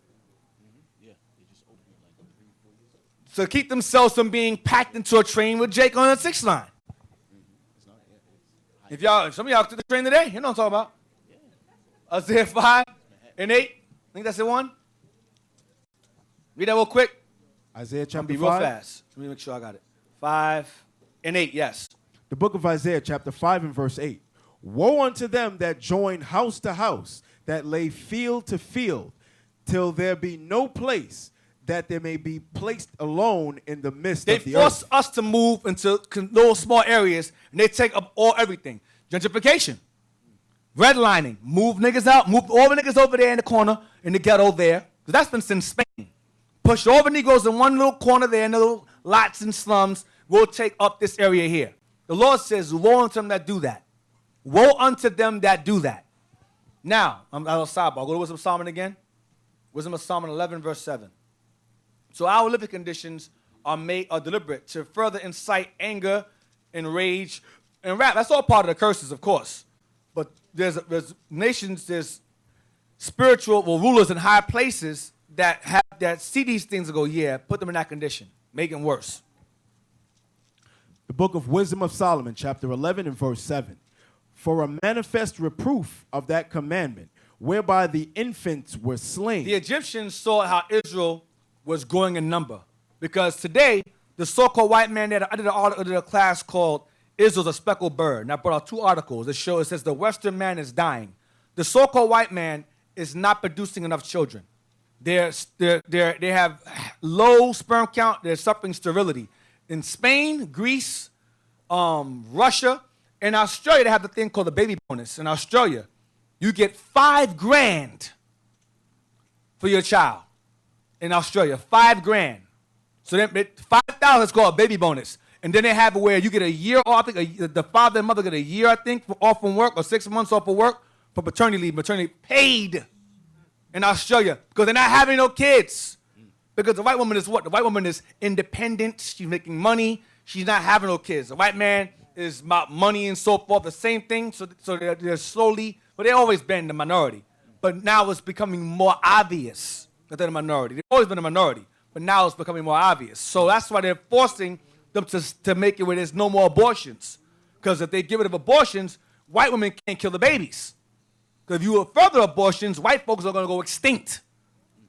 So keep themselves from being packed into a train with Jake on the 6th line. If some of y'all took the train today, you know what I'm talking about. Isaiah 5 and 8. I think that's the one. Read that real quick. Isaiah I'll chapter be 5. real fast. Let me make sure I got it. 5 and 8, yes. The book of Isaiah, chapter 5 and verse 8. Woe unto them that join house to house, that lay field to field, till there be no place that there may be placed alone in the midst They of the force earth. us to move into little small areas, and they take up everything. Gentrification, redlining, move niggas out, move all the niggas over there in the corner, in the ghetto there. 'Cause that's been since Spain. Push all the Negroes in one little corner there, in the little lots and slums. We'll take up this area here. The Lord says, woe unto them that do that. Woe unto them that do that. Now, I'm a sidebar. I'll go to Wisdom of Solomon again. Wisdom of Solomon 11, verse 7. So our living conditions are deliberate to further incite anger and rage and wrath. That's all part of the curses, of course. But there's nations, there's spiritual rulers in high places that see these things and go, yeah, put them in that condition, make it worse. The book of Wisdom of Solomon, chapter 11 and verse 7. For a manifest reproof of that commandment, whereby the infants were slain. The Egyptians saw how Israel was growing in number. Because today, the so-called white man, I did a class called Israel's a Speckled Bird. And I brought out 2 articles that show, it says the Western man is dying. The so-called white man is not producing enough children. They have low sperm count. They're suffering sterility. In Spain, Greece, Russia, and Australia, they have the thing called the baby bonus. In Australia, you get $5,000 for your child. In Australia, $5,000. So then $5,000 is called a baby bonus. And then they have it where you get a year off. I think the father and mother get a year, I think, off from work, or 6 months off of work for paternity leave. Maternity paid in Australia because they're not having no kids. Because the white woman is what? The white woman is independent. She's making money. She's not having no kids. The white man is about money and so forth. The same thing. So they're slowly, but they've always been the minority. But now it's becoming more obvious that they're the minority. They've always been a minority, but now it's becoming more obvious. So that's why they're forcing them to make it where there's no more abortions. Because if they get rid of abortions, white women can't kill the babies. Because if you have further abortions, white folks are going to go extinct.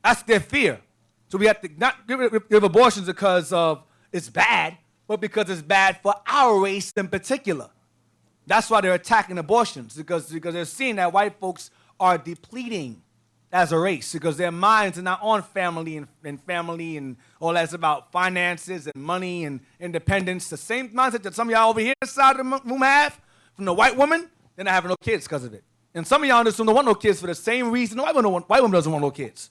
That's their fear. So we have to not give abortions because of it's bad, but because it's bad for our race in particular. That's why they're attacking abortions, because they're seeing that white folks are depleting as a race, because their minds are not on family and all that's about finances and money and independence. The same mindset that some of y'all over here inside of the room have from the white woman, they're not having no kids because of it. And some of y'all in this room don't want no kids for the same reason the white woman doesn't want no kids.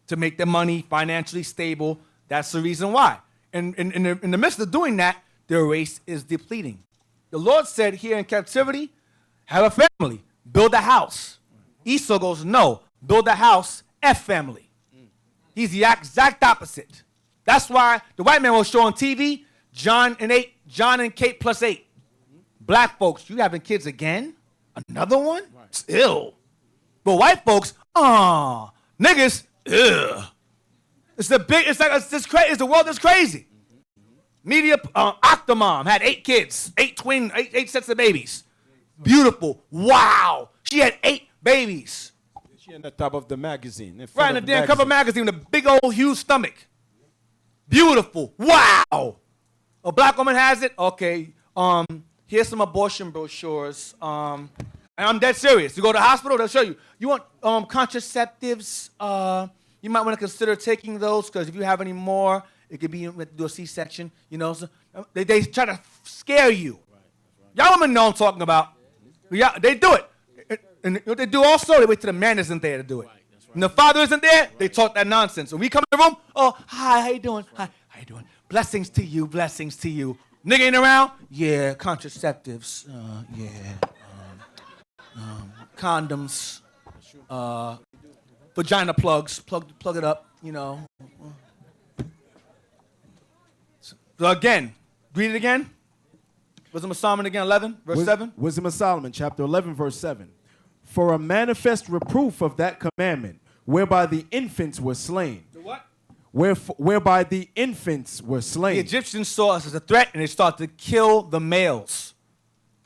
To make their money financially stable, that's the reason why. And in the midst of doing that, their race is depleting. The Lord said here in captivity, have a family, build a house. Esau goes, no, build a house, F family. He's the exact opposite. That's why the white man will show on TV, John and Kate plus 8. Black folks, you having kids again? Another one? It's ill. But white folks, niggas, ugh. It's the world is crazy. Media, Octomom had 8 kids, 8 sets of babies. Beautiful. Wow. She had 8 babies. She in the top of the magazine. Right in the damn cover magazine with a big old huge stomach. Beautiful. Wow. A black woman has it? Okay. Here's some abortion brochures. And I'm dead serious. You go to the hospital, they'll show you. You want contraceptives? You might want to consider taking those, because if you have any more, it could be you have to do a C-section. You know, so they try to scare you. Y'all women know what I'm talking about. Yeah, they do it. And what they do also, they wait till the man isn't there to do it. When the father isn't there, they talk that nonsense. When we come in the room, oh, hi, how you doing? Hi, how you doing? Blessings to you, blessings to you. Nigga ain't around? Yeah, contraceptives. Condoms. Vagina plugs. Plug it up, you know. So again, read it again. Wisdom of Solomon again, 11, verse 7. Wisdom of Solomon, chapter 11, verse 7. For a manifest reproof of that commandment, whereby the infants were slain. The what? Whereby the infants were slain. The Egyptians saw us as a threat, and they started to kill the males.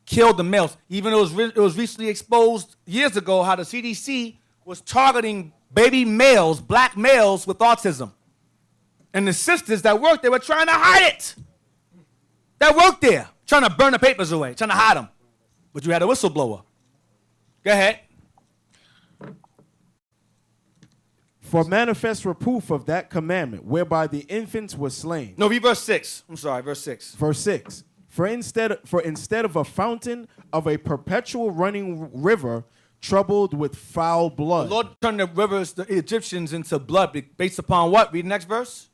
Kill the males. Even though it was recently exposed years ago how the CDC was targeting baby males, black males with autism. And the sisters that worked there were trying to hide it. That worked there. trying to burn the papers away, trying to hide them. But you had a whistleblower. Go ahead. For manifest reproof of that commandment, whereby the infants were slain. No, read verse 6. I'm sorry, verse 6. Verse 6. For instead of a fountain of a perpetual running river troubled with foul blood. The Lord turned the rivers, the Egyptians, into blood based upon what? Read the next verse.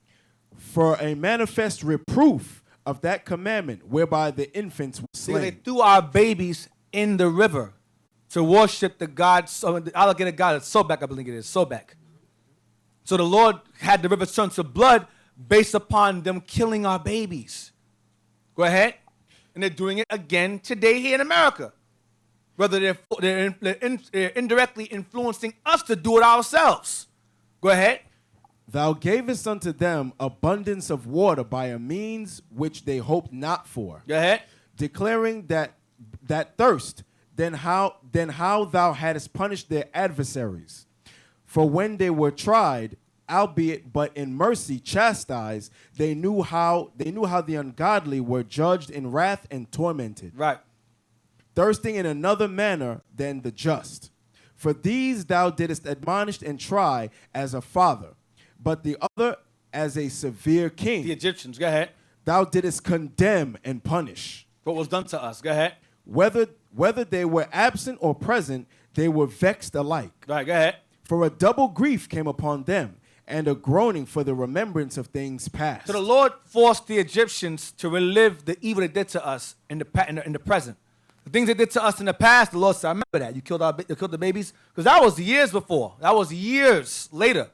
For a manifest reproof of that commandment, whereby the infants were Because they slain. threw our babies in the river to worship the god, the alligator god, it's Sobek, I believe it is, Sobek. So the Lord had the river turn to blood based upon them killing our babies. Go ahead. And they're doing it again today here in America. Whether they're indirectly influencing us to do it ourselves. Go ahead. Thou gavest unto them abundance of water by a means which they hoped not for. Go ahead. Declaring that thirst, then how thou hadst punished their adversaries. For when they were tried, albeit but in mercy chastised, they knew how the ungodly were judged in wrath and tormented. Right. Thirsting in another manner than the just. For these thou didst admonish and try as a father, but the other as a severe king. The Egyptians. Go ahead. Thou didst condemn and punish. What was done to us. Go ahead. Whether they were absent or present, they were vexed alike. Right. Go ahead. For a double grief came upon them, and a groaning for the remembrance of things past. So the Lord forced the Egyptians to relive the evil they did to us in the present. The things they did to us in the past, the Lord said, I remember that. You killed the babies. Because that was years before. That was years later.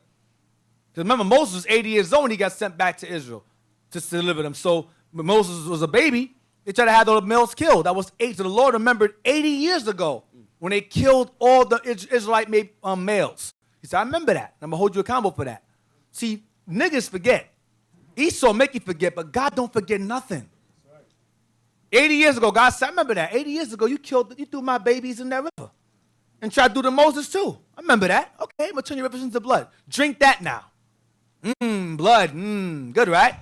Because remember, Moses was 80 years old when he got sent back to Israel to deliver them. So when Moses was a baby, they tried to have the males killed. That was 8. So the Lord remembered 80 years ago when they killed all the Israelite males. He said, I remember that. I'm going to hold you accountable for that. See, niggas forget. Esau make you forget, but God don't forget nothing. 80 years ago, God said, I remember that. 80 years ago, you threw my babies in that river. And tried to do to Moses too. I remember that. Okay, I'm going to turn your rivers into blood. Drink that now. Blood. Good, right?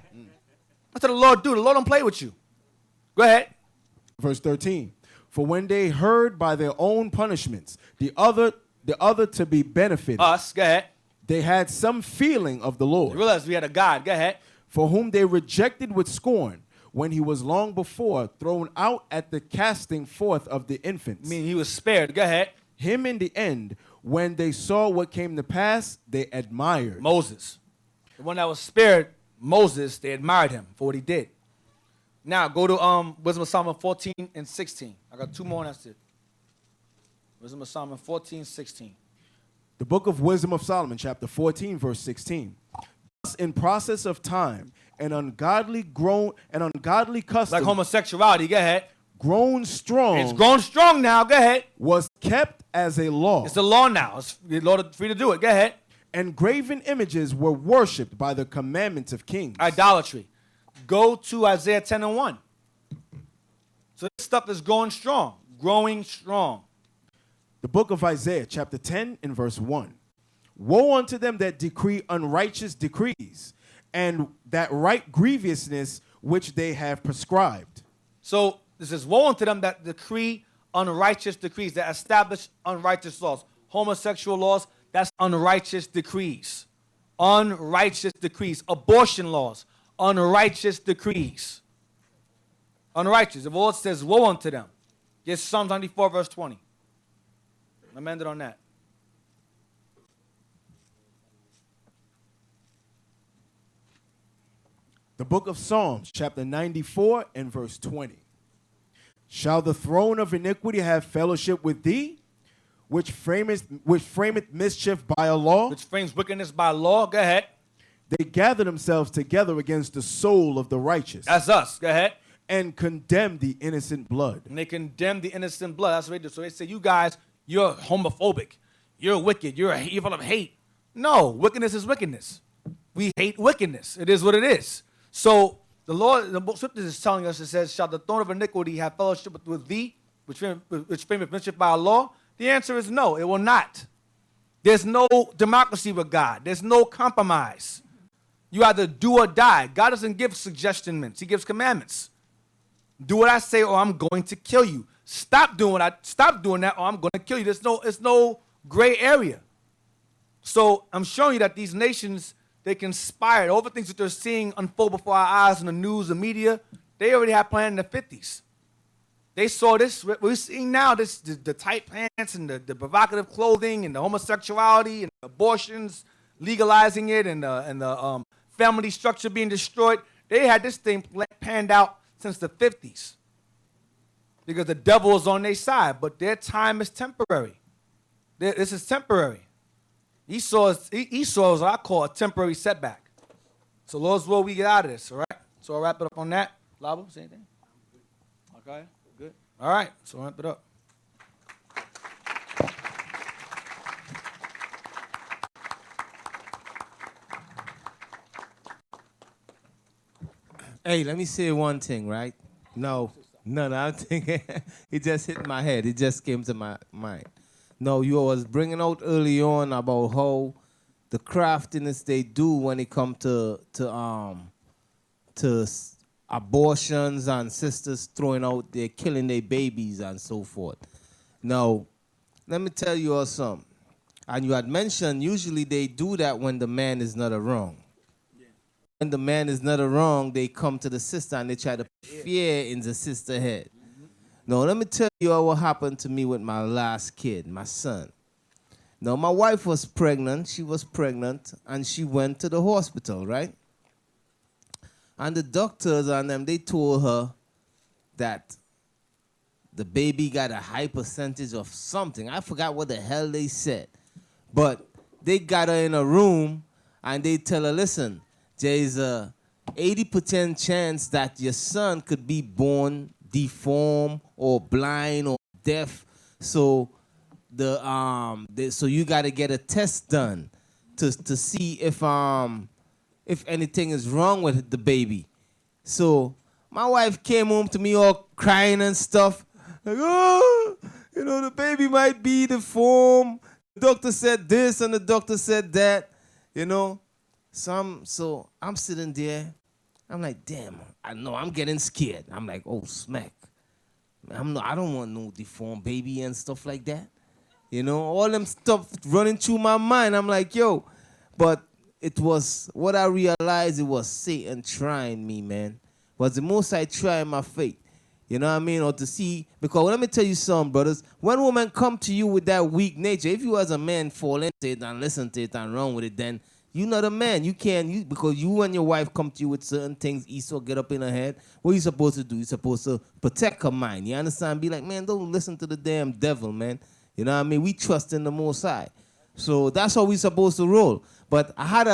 That's what the Lord do. The Lord don't play with you. Go ahead. Verse 13. For when they heard by their own punishments, the other to be benefited. Us, go ahead. They had some feeling of the Lord. You realize we had a God. Go ahead. For whom they rejected with scorn, when he was long before thrown out at the casting forth of the infants. I mean, he was spared. Go ahead. Him in the end, when they saw what came to pass, they admired. Moses. The one that was spared, Moses, they admired him for what he did. Now, go to Wisdom of Solomon 14 and 16. I got 2 more and that's it. Wisdom of Solomon 14, 16. The book of Wisdom of Solomon, chapter 14, verse 16. Thus, in process of time, an ungodly custom, Like homosexuality, go ahead. grown strong, It's grown strong now, go ahead. was kept as a law. It's the law now. It's the Lord free to do it. Go ahead. And graven images were worshipped by the commandments of kings. Idolatry. Go to Isaiah 10 and 1. So this stuff is growing strong. Growing strong. The book of Isaiah, chapter 10, and verse 1. Woe unto them that decree unrighteous decrees, and that right grievousness which they have prescribed. So this is woe unto them that decree unrighteous decrees, that establish unrighteous laws. Homosexual laws, that's unrighteous decrees. Unrighteous decrees. Abortion laws, unrighteous decrees. Unrighteous. The Lord says woe unto them. Yes, Psalm 94, verse 20. I'm ended on that. The book of Psalms, chapter 94, and verse 20. Shall the throne of iniquity have fellowship with thee, which frameth mischief by a law? Which frames wickedness by law. Go ahead. They gather themselves together against the soul of the righteous, That's us. Go ahead. and condemn the innocent blood. And they condemn the innocent blood. That's what they do. So they say, you guys, you're homophobic. You're wicked. You're full of hate. No, wickedness is wickedness. We hate wickedness. It is what it is. So the Lord, the scripture is telling us, it says, shall the throne of iniquity have fellowship with thee, which frameth mischief by a law? The answer is no, it will not. There's no democracy with God. There's no compromise. You either do or die. God doesn't give suggestions. He gives commandments. Do what I say or I'm going to kill you. Stop doing that or I'm going to kill you. It's no gray area. So I'm showing you that these nations, they conspired over things that they're seeing unfold before our eyes in the news, the media. They already had planned in the 50s. They saw this. We're seeing now the tight pants and the provocative clothing and the homosexuality and the abortions, legalizing it, and the family structure being destroyed. They had this thing panned out since the 50s because the devil is on their side, but their time is temporary. This is temporary. Esau is what I call a temporary setback. So Lord's will, we get out of this, all right? So I'll wrap it up on that. Lavo, say anything? Okay, good. All right, so I'll wrap it up. Hey, let me say one thing, right? No, I'm thinking, it just hit my head. It just came to my mind. No, you was bringing out early on about how the craftiness they do when it comes to abortions and sisters throwing out, they're killing their babies and so forth. Now, let me tell you all something. And you had mentioned usually they do that when the man is not around. When the man is not around, they come to the sister and they try to put fear in the sister's head. Now, let me tell you what happened to me with my last kid, my son. Now, my wife was pregnant. She was pregnant, and she went to the hospital, right? And the doctors and them, they told her that the baby got a high percentage of something. I forgot what the hell they said. But they got her in a room, and they tell her, listen, there's a 80% chance that your son could be born deformed or blind or deaf. So so you got to get a test done to see if anything is wrong with the baby. So my wife came home to me all crying and stuff. Like, oh, the baby might be deformed. The doctor said this and the doctor said that, So I'm sitting there. I'm like, damn, I know I'm getting scared. I'm like, oh, smack. I don't want no deformed baby and stuff like that. All them stuff running through my mind. I'm like, yo. But it was, what I realized, it was Satan trying me, man. Was the most I try my faith. You know what I mean? Or to see, because let me tell you something, brothers. When women come to you with that weak nature, if you as a man fall into it and listen to it and run with it, then you're not a man. You can't, because you and your wife come to you with certain things, Esau get up in her head. What are you supposed to do? You're supposed to protect her mind. You understand? Be like, man, don't listen to the damn devil, man. You know what I mean? We trust in the Most High. So that's how we're supposed to roll. But I had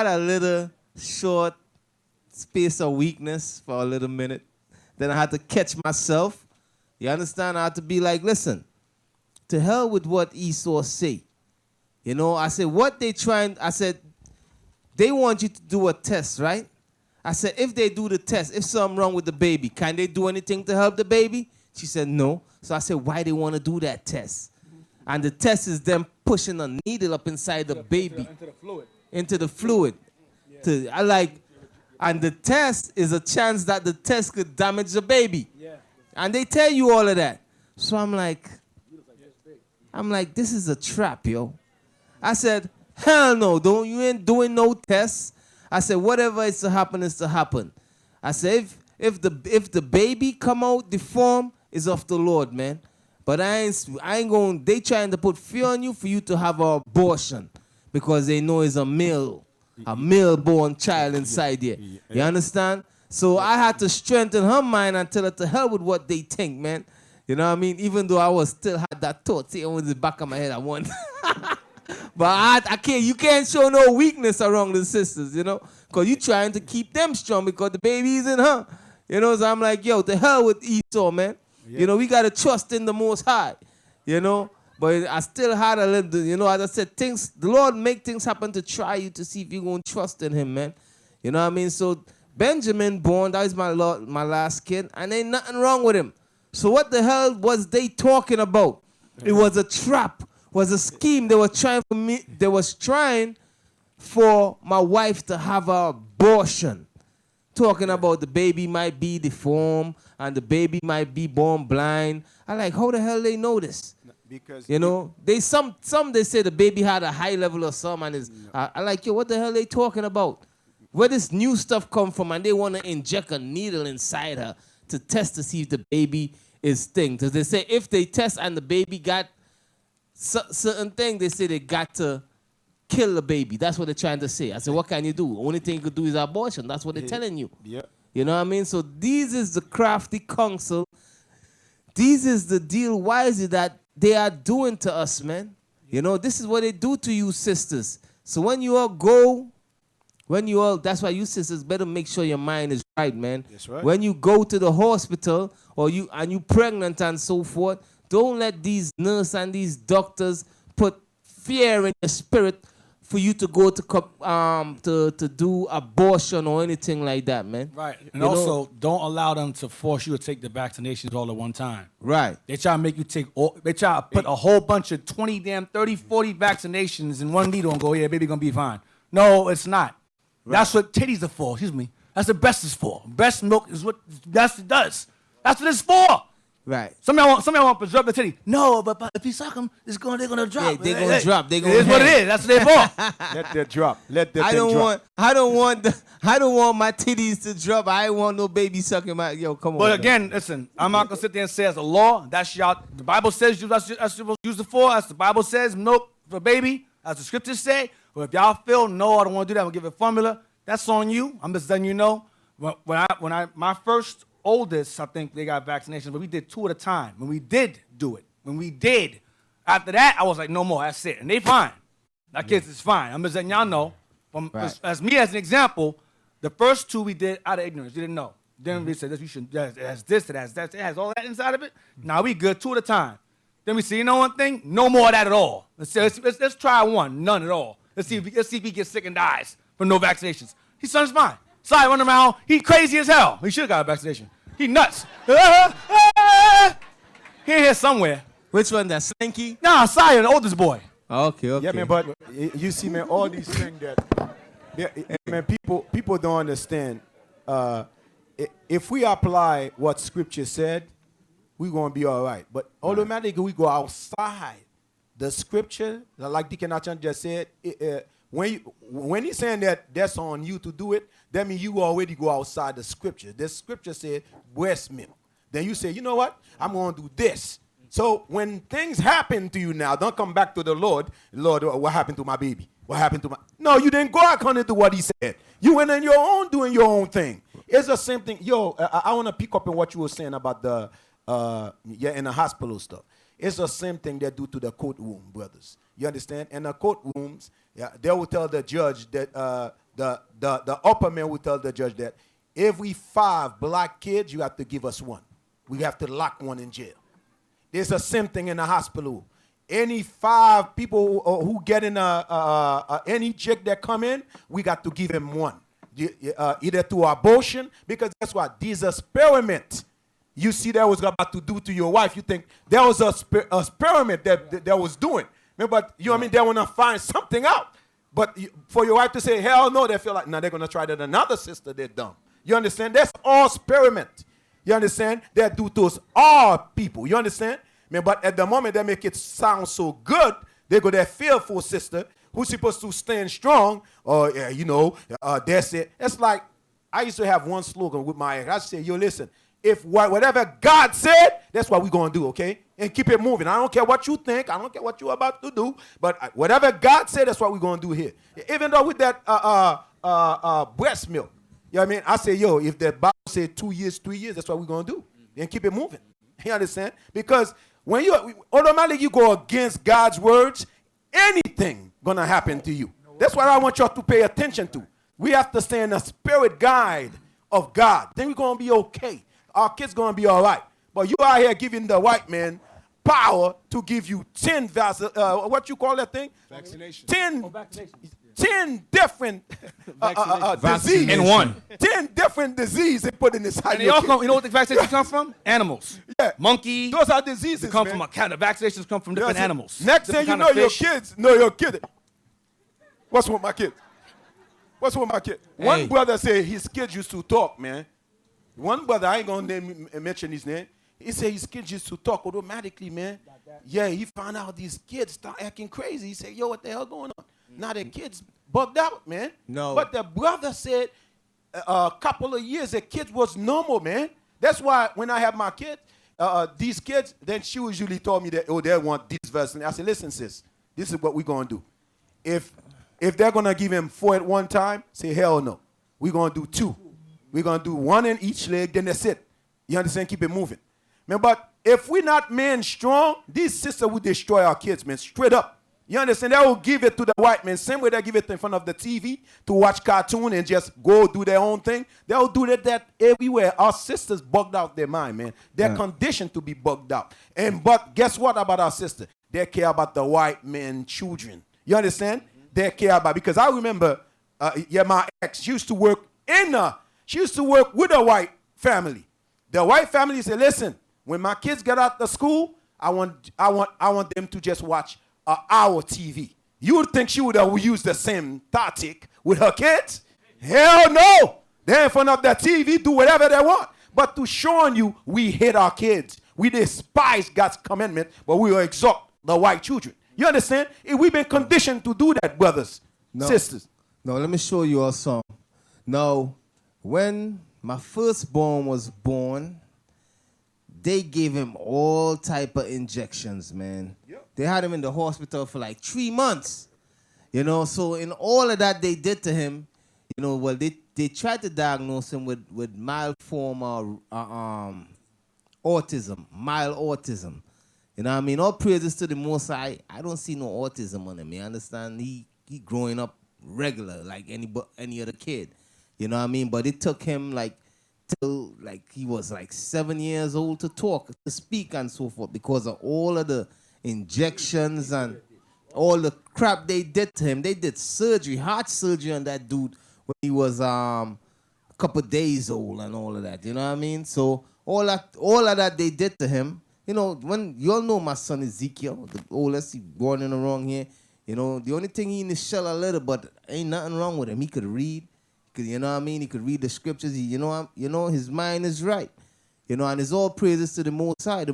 a little short space of weakness for a little minute. Then I had to catch myself. You understand? I had to be like, listen, to hell with what Esau say. I said, what they trying, I said, they want you to do a test, right? I said, if they do the test, if something wrong with the baby, can they do anything to help the baby? She said, no. So I said, why they want to do that test? And the test is them pushing a needle up inside the baby. Into the fluid. Into the fluid. Yeah. And the test is a chance that the test could damage the baby. Yeah. And they tell you all of that. So I'm like, this is a trap, yo. I said, hell no, you ain't doing no tests. I said, whatever is to happen is to happen. I said, if the baby come out deformed, it's of the Lord, man. But I ain't going, they trying to put fear on you for you to have an abortion because they know it's a male-born child inside here. You understand? So I had to strengthen her mind and tell her to hell with what they think, man. You know what I mean? Even though I still had that thought sitting in the back of my head, I want. But I can't. You can't show no weakness around the sisters, because you trying to keep them strong because the baby's in her. So I'm like, yo, to hell with Esau, man. Yeah. We got to trust in the Most High, But I still had a little, as I said, the Lord make things happen to try you to see if you're going to trust in him, man. You know what I mean? So Benjamin born, that was my last kid, and ain't nothing wrong with him. So what the hell was they talking about? It was a trap, was a scheme. They were trying for me. They was trying for my wife to have an abortion. talking about the baby might be deformed and the baby might be born blind. I like, how the hell they know this? Because You know, some they say the baby had a high level of some and is I like, yo, what the hell they talking about? Where this new stuff come from, and they want to inject a needle inside her to test to see if the baby is thing. Because they say if they test and the baby got certain thing, they say they got to kill the baby. That's what they're trying to say. I said, what can you do? Only thing you could do is abortion. That's what they're telling you. Yeah. You know what I mean? So these is the crafty counsel. These is the deal wisely that they are doing to us, man. You know, this is what they do to you sisters. So when you all go, that's why you sisters better make sure your mind is right, man. That's right. When you go to the hospital or you pregnant and so forth, don't let these nurses and these doctors put fear in your spirit for you to go to do abortion or anything like that, man. Right. And You also, know? don't allow them to force you to take the vaccinations all at one time. Right. They try to make you take they try to put a whole bunch of 20, 30, 40 vaccinations in one needle and go, yeah, baby gonna be fine. No, it's not. Right. That's what titties are for, excuse me. That's what breast is for. Breast milk is what it does. That's what it's for. Right. Some of y'all want to preserve the titty. No, but if you suck them, they're gonna drop. Yeah, they're gonna drop. They're gonna it is what it is. That's what they're for. Let that drop. Let that I thing drop. I don't want my titties to drop. I ain't want no baby sucking my. Yo, come on. But again, listen, I'm not gonna sit there and say as a law. That's y'all. The Bible says that's supposed to use it for. As the Bible says, milk for baby. As the scriptures say. But if y'all feel no, I don't want to do that, I'm gonna give a formula. That's on you. I'm just letting you know. My first oldest, I think they got vaccinations, but we did 2 at a time. When we did do it, after that, I was like, no more. That's it, and they fine. That kids is fine. I'm just letting y'all know. As me as an example, the first 2 we did out of ignorance. You didn't know. Then we said this. You should. It has this. It has that. It has all that inside of it. Now we good 2 at a time. Then we see, you know one thing? No more of that at all. Let's try 1. None at all. Let's see if he gets sick and dies from no vaccinations. His son's fine. Side running around. He crazy as hell. He should have got a vaccination. He nuts. He here somewhere. Which one? That Slinky? Nah, Sire, the oldest boy. Okay. Yeah, man, but you see, man, all these things that, man, people don't understand. If we apply what Scripture said, we're going to be all right. But automatically we go outside the Scripture, like Deacon Eythan just said, when he's saying that that's on you to do it, that means you already go outside the Scripture. The Scripture said breast milk. Then you say, you know what? I'm going to do this. So when things happen to you now, don't come back to the Lord. Lord, what happened to my baby? What happened to my... No, you didn't go according to what he said. You went on your own doing your own thing. It's the same thing. Yo, I want to pick up on what you were saying about the, in the hospital stuff. It's the same thing they do to the courtroom, brothers. You understand? In the courtrooms, they will tell the judge that, the upper man will tell the judge that every 5 black kids, you have to give us 1. We have to lock 1 in jail. There's the same thing in the hospital. Any 5 people who get in any chick that come in, we got to give them 1. Either to abortion, because that's what these experiments you see that was about to do to your wife. You think that was a experiment that was doing. But you know what I mean? They want to find something out. But for your wife to say, hell no, they feel like, now they're going to try that another sister, they're dumb. You understand? That's all experiment. You understand? They do to us all people. You understand? But at the moment they make it sound so good, they go that fearful sister who's supposed to stand strong, or that's it. It's like, I used to have one slogan with my ex. I say, yo, listen, if whatever God said, that's what we're going to do, okay? And keep it moving. I don't care what you think. I don't care what you're about to do. But whatever God said, that's what we're going to do here. Even though with that breast milk, you know what I mean? I say, yo, if the Bible said 2 years, 3 years, that's what we're going to do. And keep it moving. You understand? Because when you automatically you go against God's words, anything going to happen to you. That's what I want y'all to pay attention to. We have to stay in the spirit guide of God. Then we're going to be okay. Our kids going to be all right. But you out here giving the white man power to give you 10 what you call that thing? Vaccination. 10 different diseases. In one. 10 different diseases they put in this house. And they all come, you know what the vaccinations come from? Animals. Yeah. Monkey. Those are diseases, come man. from a kind of vaccinations come from different animals. Next thing you know, your kids know your kid. What's with my kids? What's with my kid? Hey. One brother said his kids used to talk, man. One brother, I ain't gonna mention his name. He said his kids used to talk automatically, man. Yeah, he found out these kids start acting crazy. He said, yo, what the hell going on? Now the kids bugged out, man. No. But the brother said a couple of years, the kids was normal, man. That's why when I have my kids, these kids, then she usually told me that, oh, they want this verse. And I said, listen, sis, this is what we're going to do. If they're going to give him 4 at one time, say, hell no. We're going to do 2. We're going to do 1 in each leg, then that's it. You understand? Keep it moving. Man, but if we're not men strong, these sisters will destroy our kids, man, straight up. You understand? They will give it to the white man. Same way they give it in front of the TV to watch cartoon and just go do their own thing. They'll do that everywhere. Our sisters bugged out their mind, man. They're conditioned to be bugged out. But guess what about our sister? They care about the white man children. You understand? They care about, because I remember, my ex used to work with a white family. The white family said, listen, when my kids get out of school, I want them to just watch our TV. You would think she would have used the same tactic with her kids? Hell no! They're in front of the TV, do whatever they want. But to show you, we hate our kids. We despise God's commandment, but we will exalt the white children. You understand? We've been conditioned to do that, brothers, sisters. No, let me show you all some. Now, when my firstborn was born, they gave him all type of injections, man. Yep. They had him in the hospital for like 3 months. You know, so in all of that they did to him, you know, well, they tried to diagnose him with mild form of autism, mild autism. You know what I mean? All praises to the Most High. I don't see no autism on him, you understand? He growing up regular like any other kid. You know what I mean? But it took him like till like he was like 7 years old to talk, to speak and so forth, because of all of the injections and all the crap they did to him. They did surgery, heart surgery on that dude when he was a couple days old and all of that. You know what I mean? So all of that they did to him. You know, when you all know my son Ezekiel, the oldest, he born in the wrong here. You know, the only thing he in the shell a little, but ain't nothing wrong with him. He could read. You know what I mean? He could read the scriptures. You know, his mind is right. You know, and it's all praises to the Most High. The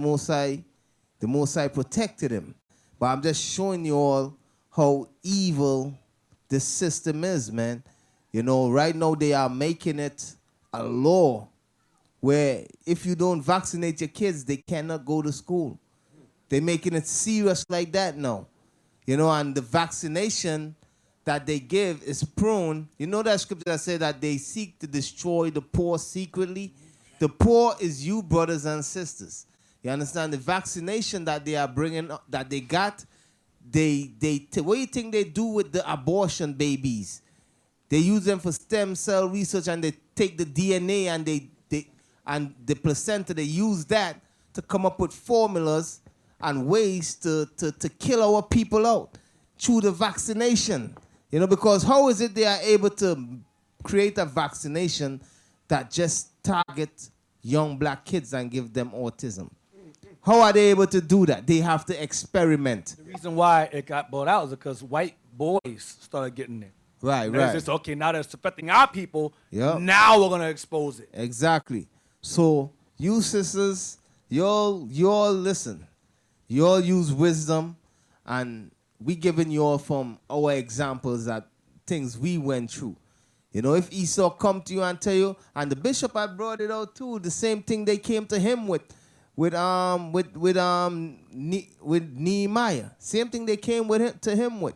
Most High protected him. But I'm just showing you all how evil this system is, man. You know, right now they are making it a law where if you don't vaccinate your kids, they cannot go to school. They're making it serious like that now. You know, and the vaccination that they give is prone. You know that scripture that said that they seek to destroy the poor secretly? The poor is you, brothers and sisters. You understand? The vaccination that they are bringing, that they got, what do you think they do with the abortion babies? They use them for stem cell research, and they take the DNA and and the placenta, they use that to come up with formulas and ways to kill our people out through the vaccination. You know, because how is it they are able to create a vaccination that just target young black kids and give them autism? How are they able to do that? They have to experiment. The reason why it got bought out is because white boys started getting it. Right, and right. It's just, okay, now that's affecting our people. Yep. Now we're going to expose it. Exactly. So, you sisters, you all listen. You all use wisdom, and we giving you all from our examples that things we went through. You know, if Esau come to you and tell you, and the bishop had brought it out too, the same thing they came to him with Nehemiah. Same thing they came to him with.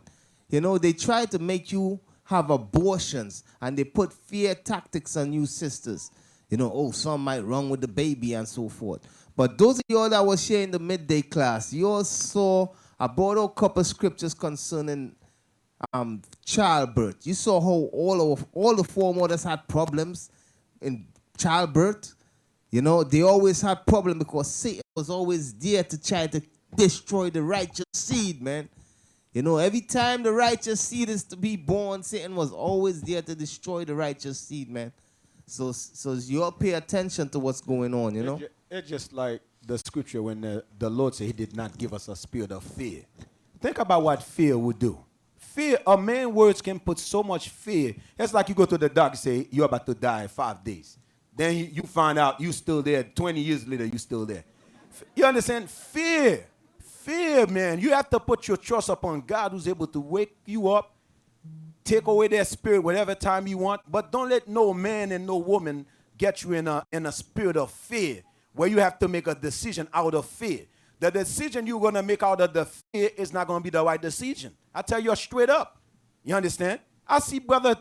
You know, they tried to make you have abortions, and they put fear tactics on you sisters. You know, oh, something might wrong with the baby and so forth. But those of you all that was here in the midday class, you all saw, I brought out a couple scriptures concerning childbirth. You saw how all the foremothers had problems in childbirth. You know, they always had problems because Satan was always there to try to destroy the righteous seed, man. You know, every time the righteous seed is to be born, Satan was always there to destroy the righteous seed, man. So you all pay attention to what's going on, you know? It's just like the scripture when the Lord said he did not give us a spirit of fear. Think about what fear would do. Fear, a man's words can put so much fear. It's like you go to the doctor and say, you're about to die in 5 days. Then you find out you're still there. 20 years later, you're still there. You understand? Fear. Fear, man. You have to put your trust upon God who's able to wake you up, take away their spirit whatever time you want. But don't let no man and no woman get you in a spirit of fear where you have to make a decision out of fear. The decision you're going to make out of the fear is not going to be the right decision. I tell you straight up. You understand? I see brothers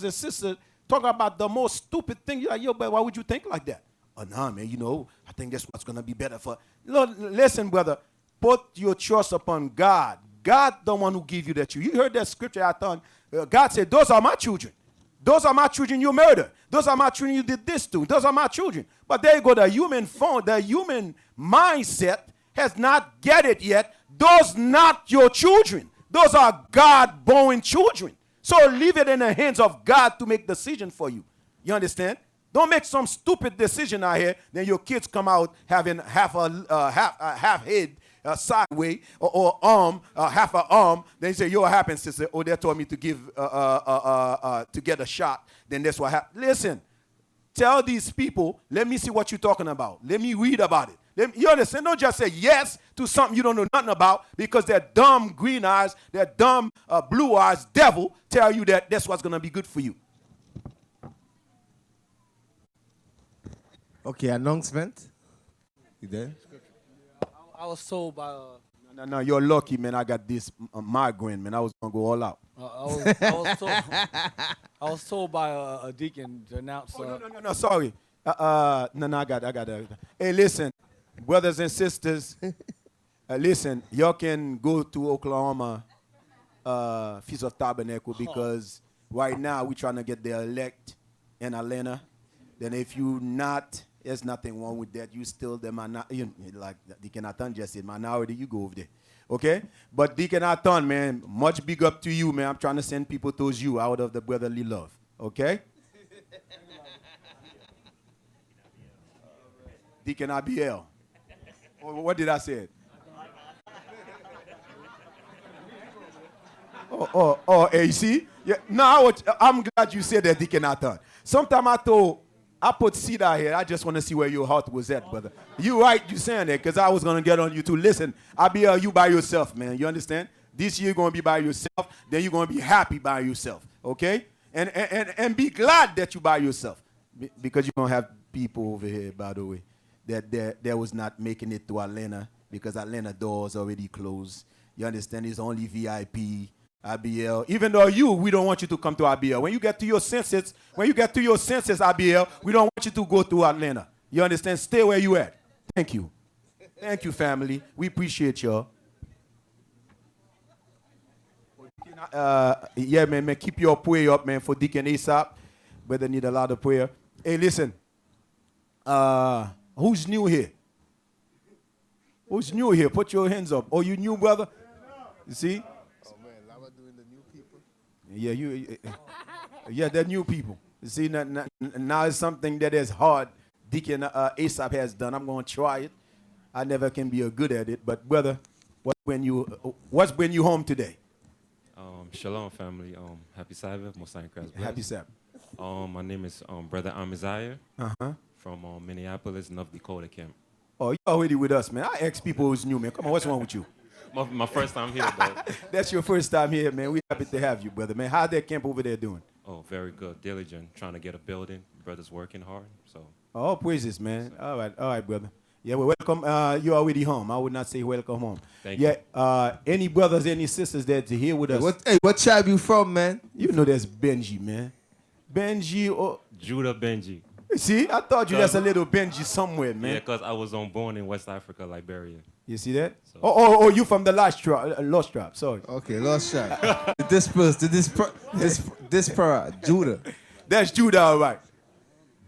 and sisters talking about the most stupid thing. You're like, yo, but why would you think like that? Oh, nah, man, you know, I think that's what's going to be better for. Listen, brother, put your trust upon God. God, the one who gave you that you. You heard that scripture I thought. God said, those are my children. Those are my children you murdered. Those are my children you did this to. Those are my children. But there you go, the human phone, the human mindset has not get it yet. Those not your children. Those are God-born children. So leave it in the hands of God to make decision for you. You understand? Don't make some stupid decision out here. Then your kids come out having half head sideways or arm, half an arm. Then you say, "Yo, what happened, sister?" Oh, they told me to give to get a shot. Then that's what happened. Listen, tell these people. Let me see what you're talking about. Let me read about it. You understand? Don't just say yes to something you don't know nothing about because that dumb green eyes, that dumb blue eyes devil tell you that that's what's gonna be good for you. Okay, announcement. You there? I was told by. No, you're lucky, man. I got this migraine, man. I was gonna go all out. I was told by a deacon to announce. No, sorry. No, I got it. Hey, listen, brothers and sisters, listen, y'all can go to Oklahoma Feast of Tabernacle because right now we're trying to get the elect in Atlanta. Then if you not, there's nothing wrong with that. You still the minority, like Deacon Eythan just said, minority, you go over there. Okay? But Deacon Eythan, man, much big up to you, man. I'm trying to send people towards you out of the brotherly love. Okay? Deacon Abiel. What did I say? You see? Yeah, no, I'm glad you said that, Deacon Eythan. Sometimes I put seed out here. I just want to see where your heart was at, brother. You right, you saying that, because I was going to get on you too. Listen, Abiel, you by yourself, man. You understand? This year you're going to be by yourself. Then you're going to be happy by yourself, okay? And be glad that you by yourself. Because you're going to have people over here, by the way, that was not making it to Atlanta because Atlanta doors already closed. You understand? It's only VIP. Abiel, even though we don't want you to come to Abiel. When you get to your senses, Abiel, we don't want you to go to Atlanta. You understand? Stay where you at. Thank you. Thank you, family. We appreciate y'all. Yeah, man, keep your prayer up, man, for Deacon Eythan. Brother need a lot of prayer. Hey, listen. Who's new here? Who's new here? Put your hands up. Oh, you new, brother? You see? Yeah, they're new people. You see, now it's something that is hard. Deacon Eythan has done. I'm going to try it. I never can be good at it. But, brother, what's bring you home today? Shalom, family. Happy Sabbath. Most in Christ. Happy Sabbath. My name is Brother Amaziah from Minneapolis, North Dakota camp. Oh, you're already with us, man. I ask people who's new, man. Come on, what's wrong with you? My first time here, though. That's your first time here, man. We're happy to have you, brother, man. How's that camp over there doing? Oh, very good. Diligent. Trying to get a building. Brother's working hard. So. Oh, praises, man. All right, brother. Yeah, well, welcome. You're already home. I would not say welcome home. Thank you. Any brothers, any sisters that's here with us? What tribe you from, man? You know that's Benji, man. Benji. Oh. Judah Benji. See, I thought you that's a little Benji somewhere, man. Yeah, because I was born in West Africa, Liberia. You see that? So. Oh, you from the Lost Tribe. Sorry. Okay, Lost Tribe. This Judah. That's Judah, all right.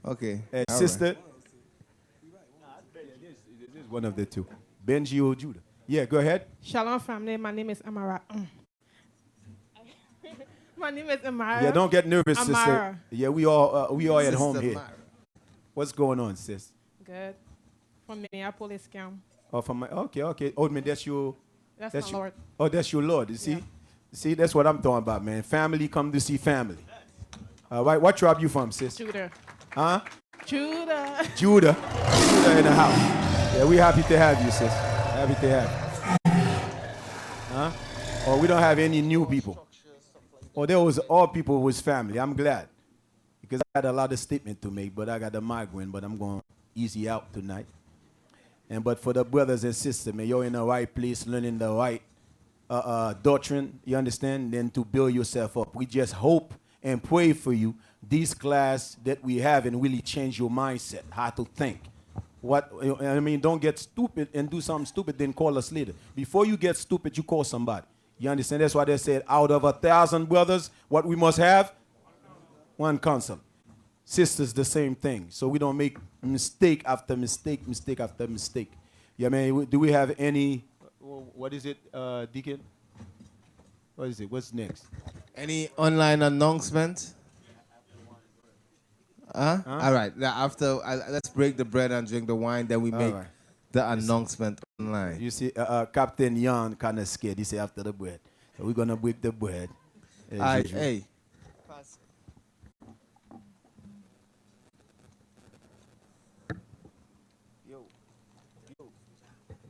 Okay. Sister. Right. This is one of the two. Benji or Judah. Yeah, go ahead. Shalom, family. My name is Amara. My name is Amara. Yeah, don't get nervous, Amara. sister. Yeah, we all at home here. Amara. What's going on, sis? Good. From Minneapolis, camp. Oh, from my okay. Oh, man, that's my Lord. Oh, that's your Lord. You see, See, that's what I'm talking about, man. Family come to see family. All right, what tribe you from, sis? Judah. Huh? Judah. Judah. Judah in the house. Yeah, we happy to have you, sis. Happy to have you. Huh? Or we don't have any new people. Or there was all people who was family. I'm glad. Because I had a lot of statement to make, but I got a migraine, but I'm going easy out tonight. And but for the brothers and sisters, man, you're in the right place, learning the right doctrine, you understand? Then to build yourself up. We just hope and pray for you. This class that we have and really change your mindset, how to think. Don't get stupid and do something stupid, then call us later. Before you get stupid, you call somebody. You understand? That's why they said, out of 1,000 brothers, what we must have? One counsel. Sisters, the same thing. So we don't make mistake after mistake, mistake after mistake. Yeah, man, do we have any, what is it, Deacon? What is it? What's next? Any online announcement? Huh? All right. Now after, let's break the bread and drink the wine. Then we make the announcement online. You see, Captain Jan kind of scared. He said after the bread. So we're going to break the bread. All right, hey.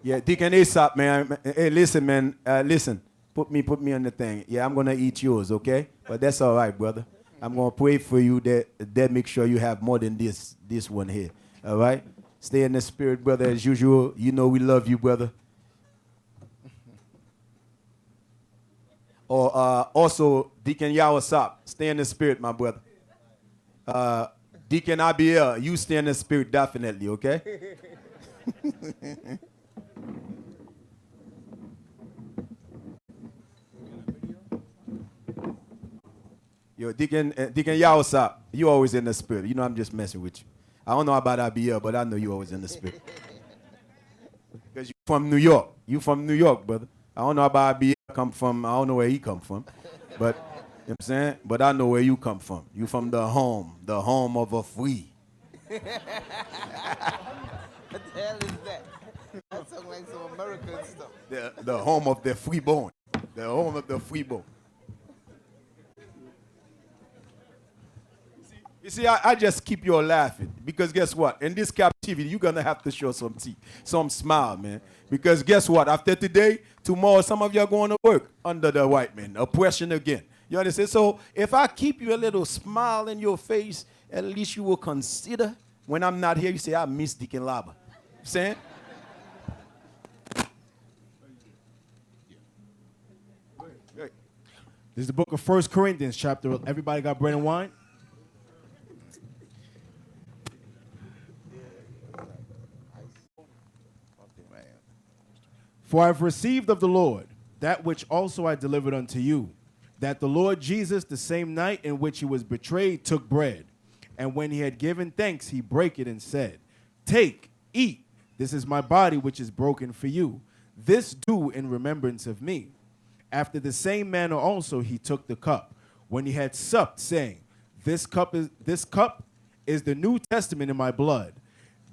Yeah, Deacon Eythan, man. Hey, listen, man. Listen. Put me on the thing. Yeah, I'm going to eat yours, okay? But that's all right, brother. I'm going to pray for you that make sure you have more than this one here. All right? Stay in the spirit, brother, as usual. You know we love you, brother. Or also, Deacon Yawasap, stay in the spirit, my brother. Deacon Abiel, you stay in the spirit definitely, okay? Yo, Deacon Yawasap, you always in the spirit. You know I'm just messing with you. I don't know about Abiel, but I know you always in the spirit. Because you from New York. You from New York, brother. I don't know about Abiel come from. I don't know where he come from. But, you know what I'm saying? But I know where you come from. You from the home of a free. What the hell is that? That sounds like some American stuff. The home of the freeborn. The home of the freeborn. You see, I just keep you all laughing because guess what? In this captivity, you're going to have to show some teeth, some smile, man. Because guess what? After today, tomorrow, some of you are going to work under the white man, oppression again. You understand? So if I keep you a little smile in your face, at least you will consider when I'm not here, you say, I miss Deacon Laba. Saying? This is the book of 1 Corinthians, chapter. Everybody got bread and wine? For I have received of the Lord that which also I delivered unto you, that the Lord Jesus, the same night in which he was betrayed, took bread. And when he had given thanks, he brake it and said, Take, eat, this is my body which is broken for you. This do in remembrance of me. After the same manner also he took the cup, when he had supped, saying, This cup is the New Testament in my blood.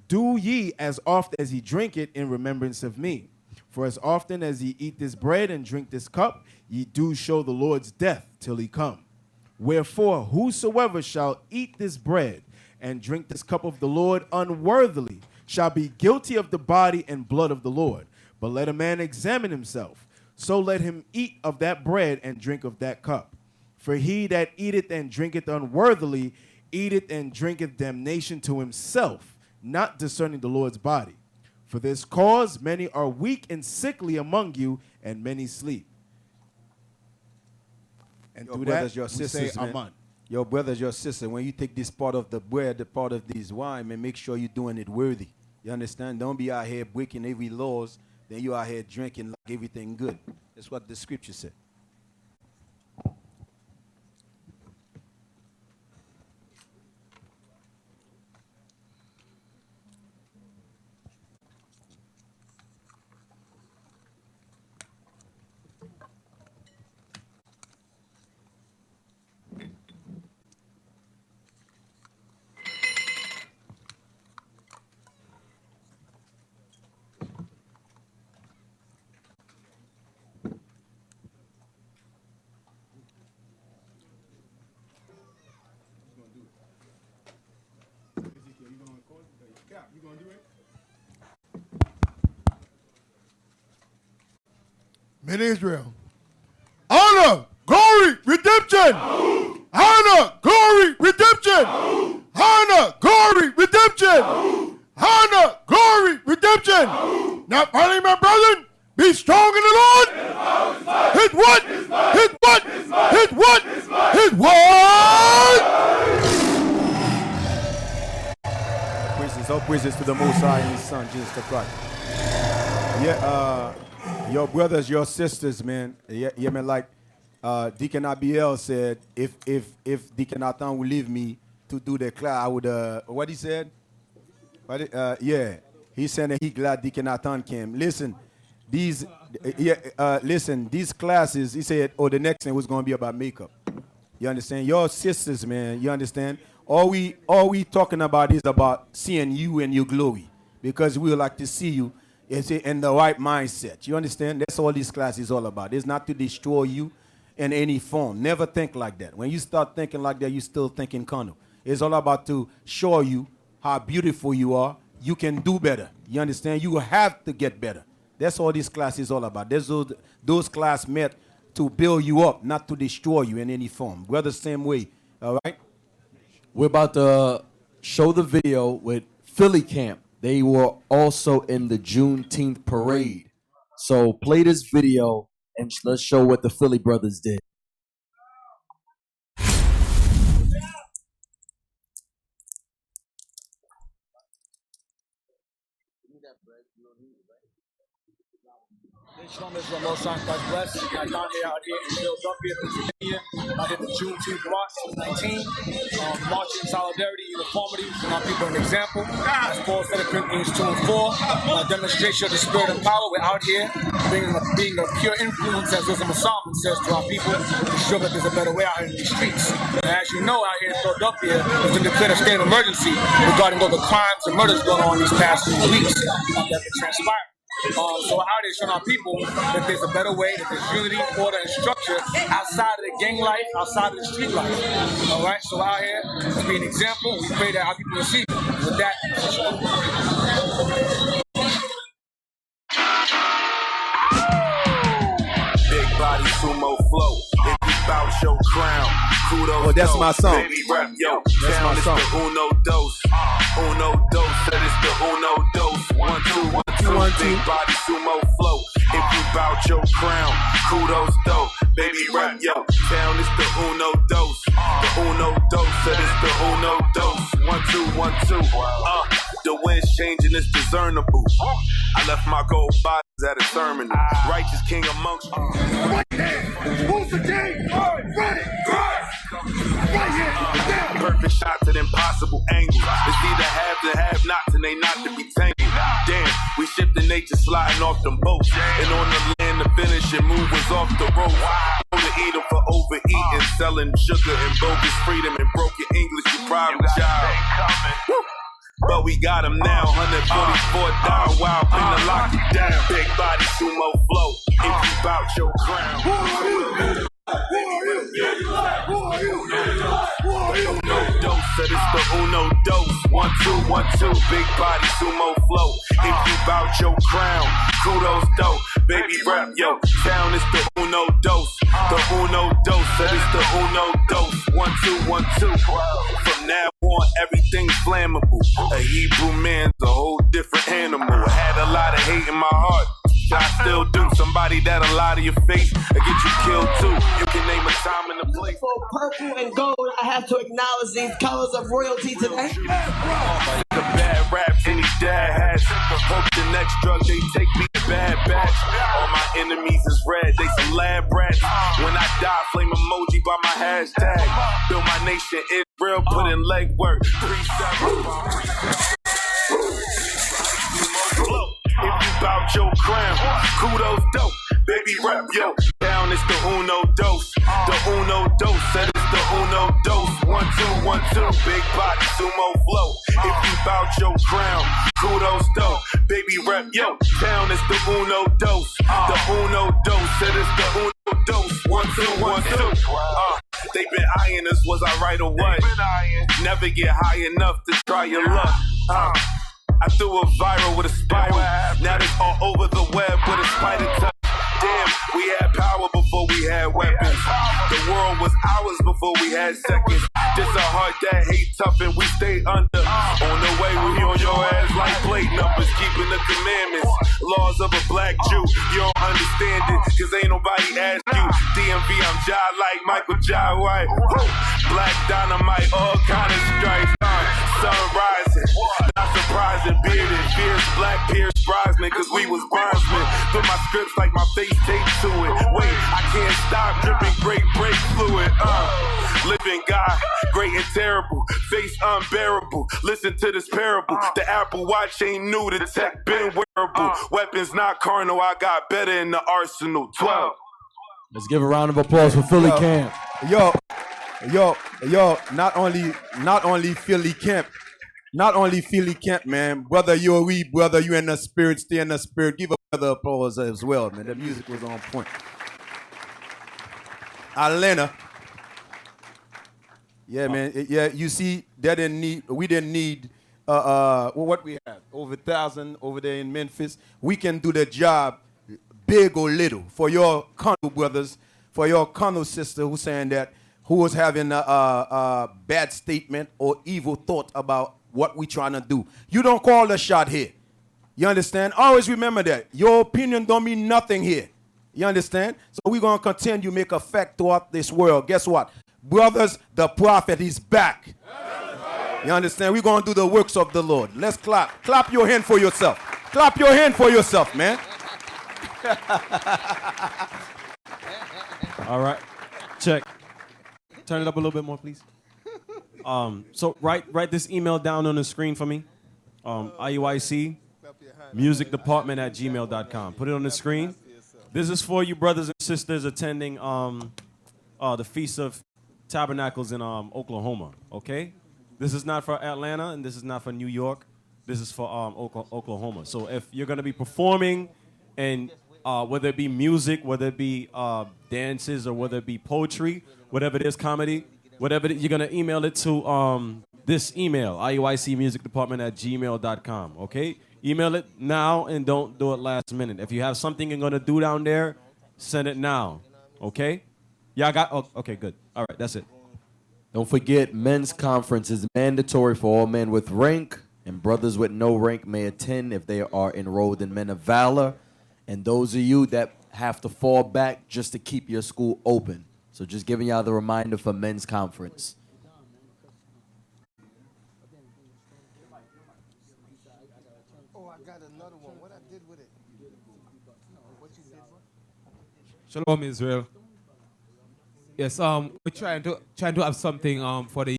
Do ye as oft as ye drink it in remembrance of me. For as often as ye eat this bread and drink this cup, ye do show the Lord's death till he come. Wherefore, whosoever shall eat this bread and drink this cup of the Lord unworthily shall be guilty of the body and blood of the Lord. But let a man examine himself. So let him eat of that bread and drink of that cup. For he that eateth and drinketh unworthily eateth and drinketh damnation to himself, not discerning the Lord's body. For this cause many are weak and sickly among you, and many sleep. And Your through brothers, that, your we sisters, say man. Amen. Your brothers, your sisters, when you take this part of the bread, the part of this wine, man, make sure you're doing it worthy. You understand? Don't be out here breaking every laws, then you out here drinking like everything good. That's what the scripture said. in Israel. Honor, glory, redemption. Honor, glory, redemption. Honor, glory, redemption. Honor, glory, redemption. Now, finally, my brethren, be strong in the Lord. Hit what? Hit what? Hit what? Hit what? Praises, all praises to the Most High and His Son, Jesus the Christ. Yeah, your brothers, your sisters, man. Yeah, man, like Deacon Abiel said, if Deacon Eythan would leave me to do the class, I would, what he said? Yeah, he said that he glad Deacon Eythan came. Listen, these classes, he said, the next thing was going to be about makeup. You understand? Your sisters, man, you understand? All we talking about is about seeing you and your glory, because we would like to see you in the right mindset. You understand? That's all this class is all about. It's not to destroy you in any form. Never think like that. When you start thinking like that, you're still thinking carnal. It's all about to show you how beautiful you are. You can do better. You understand? You have to get better. That's all this class is all about. Those class met to build you up, not to destroy you in any form. We're the same way. All right? We're about to show the video with Philly Camp. They were also in the Juneteenth parade. So play this video and let's show what the Philly brothers did. Shalom Israel, Most High Christ bless. Down here out here in Philadelphia, Pennsylvania, out here the Juneteenth March 2019. Marching in solidarity, uniformity, and our people an example. As Paul said in Corinthians 2 and 4, demonstration of the spirit and power. We're out here being a pure influence, as Wisdom of Solomon says to our people, to show that there's a better way out here in these streets. And as you know, out here in Philadelphia, there's been declared a state of emergency regarding all the crimes and murders going on these past few weeks that have been transpired. So out there showing our people that there's a better way, that there's unity, order, and structure outside of the gang life, outside of the street life. All right, so out here to be an example. We pray that our people receive it. With that, big body sumo flow. If you bout your crown, kudos. Oh, that's my song. Baby rap, yo, that's my song. The uno dose. Uno dose, that is the uno dose. 1, 2, 1, 2, big body sumo flow. If you bout your crown, kudos dope. Baby rap, yo, town is the uno dose. The uno dose, that is the uno dose. 1, 2, 1, 2. The wind's changing, it's discernible. I left my gold bodies at a terminal. Righteous king amongst you. Right hand, who's the king? Ready, right hand, down. Perfect shots at impossible angles. It's either have to have nots and they not to be tangled. Damn, we shipped the nature sliding off them boats. And on the land, the finishing move was off the road. To eat them for overeating, selling sugar and bogus freedom and broken English. You private child. But we got him now, 144 down, wild, bring the lock it down. Big body sumo flow, if you bout your crown. Who are you? Who are you? Uno dose, that is the uno dose. 1, 2, 1, 2, big body sumo flow. If you bout your crown, kudos dope. Baby rap, yo, town is the uno dose. The uno dose, that is the uno dose. 1, 2, 1, 2. From now on, everything's flammable. A Hebrew man's a whole different animal. I had a lot of hate in my heart. I still do. Somebody that'll lie to your face and get you killed too. You can name a time and a place. For purple and gold, I have to acknowledge these colors of royalty today. The bad raps and these dad hats. Hope the next drug they take me a bad batch. All my enemies is red, they some lab rats. When I die, flame emoji by my hashtag. Build my nation Israel, put in legwork. 3-7. If you bout your crown, kudos dope. Baby rap, yo, down is the uno dose. The uno dose, that is the uno dose. 1, 2, 1, 2, big body sumo flow. If you bout your crown, kudos dope. Baby rap, yo, down is the uno dose. The uno dose, that is the uno dose. 1, 2, 1, 2. They been eyeing us, was I right or what? Never get high enough to try your luck. I threw a viral with a spiral. Now it's all over the web with a spider touch. Damn, we world was ours before we had seconds. Just a heart that hate tough and we stay under. On the way, we on your ass like plate numbers, keeping the commandments. Laws of a black Jew, you don't understand it, cause ain't nobody asked you. DMV, I'm Jai like Michael Jai White. Black dynamite, all kind of strife. Sun rising, not surprising. Bearded, fierce, black Pierce Brosnan, cause we was bondsmen. Through my scripts like my face taped to it. Wait, I can't stop dripping great break fluid. Living God, great and terrible, face unbearable. Listen to this parable. The Apple Watch ain't new, the tech been wearable. Weapons not carnal, I got better in the arsenal. 12. Let's give a round of applause for Philly Camp. Yo, not only Philly Camp, man. Brother, brother, you in the spirit, stay in the spirit. Give a brother applause as well, man. The music was on point. Atlanta. Yeah, man. Yeah, you see, we didn't need what we have, over 1,000 over there in Memphis. We can do the job, big or little, for your Kano brothers, for your Kano sister who's saying that, who was having a bad statement or evil thought about what we trying to do. You don't call the shot here. You understand? Always remember that. Your opinion don't mean nothing here. You understand? So we're going to continue to make effect throughout this world. Guess what? Brothers, the prophet is back. You understand? We're going to do the works of the Lord. Let's clap. Clap your hand for yourself. Clap your hand for yourself, man. All right. Check. Turn it up a little bit more, please. So write this email down on the screen for me. IUIC, musicdepartment@gmail.com. Put it on the screen. This is for you brothers and sisters attending the Feast of Tabernacles in Oklahoma, okay? This is not for Atlanta, and this is not for New York. This is for Oklahoma. So if you're going to be performing, and whether it be music, whether it be dances, or whether it be poetry, whatever it is, comedy, whatever it is, you're going to email it to this email, IUICmusicdepartment@gmail.com, okay? Email it now and don't do it last minute. If you have something you're going to do down there, send it now, okay? Y'all got, okay, good. All right, that's it. Don't forget, men's conference is mandatory for all men with rank, and brothers with no rank may attend if they are enrolled in Men of Valor. And those of you that have to fall back just to keep your school open. So just giving y'all the reminder for men's conference. Oh, I got another one. What I did with it? What you did for? Shalom, Israel. Yes, we're trying to have something for the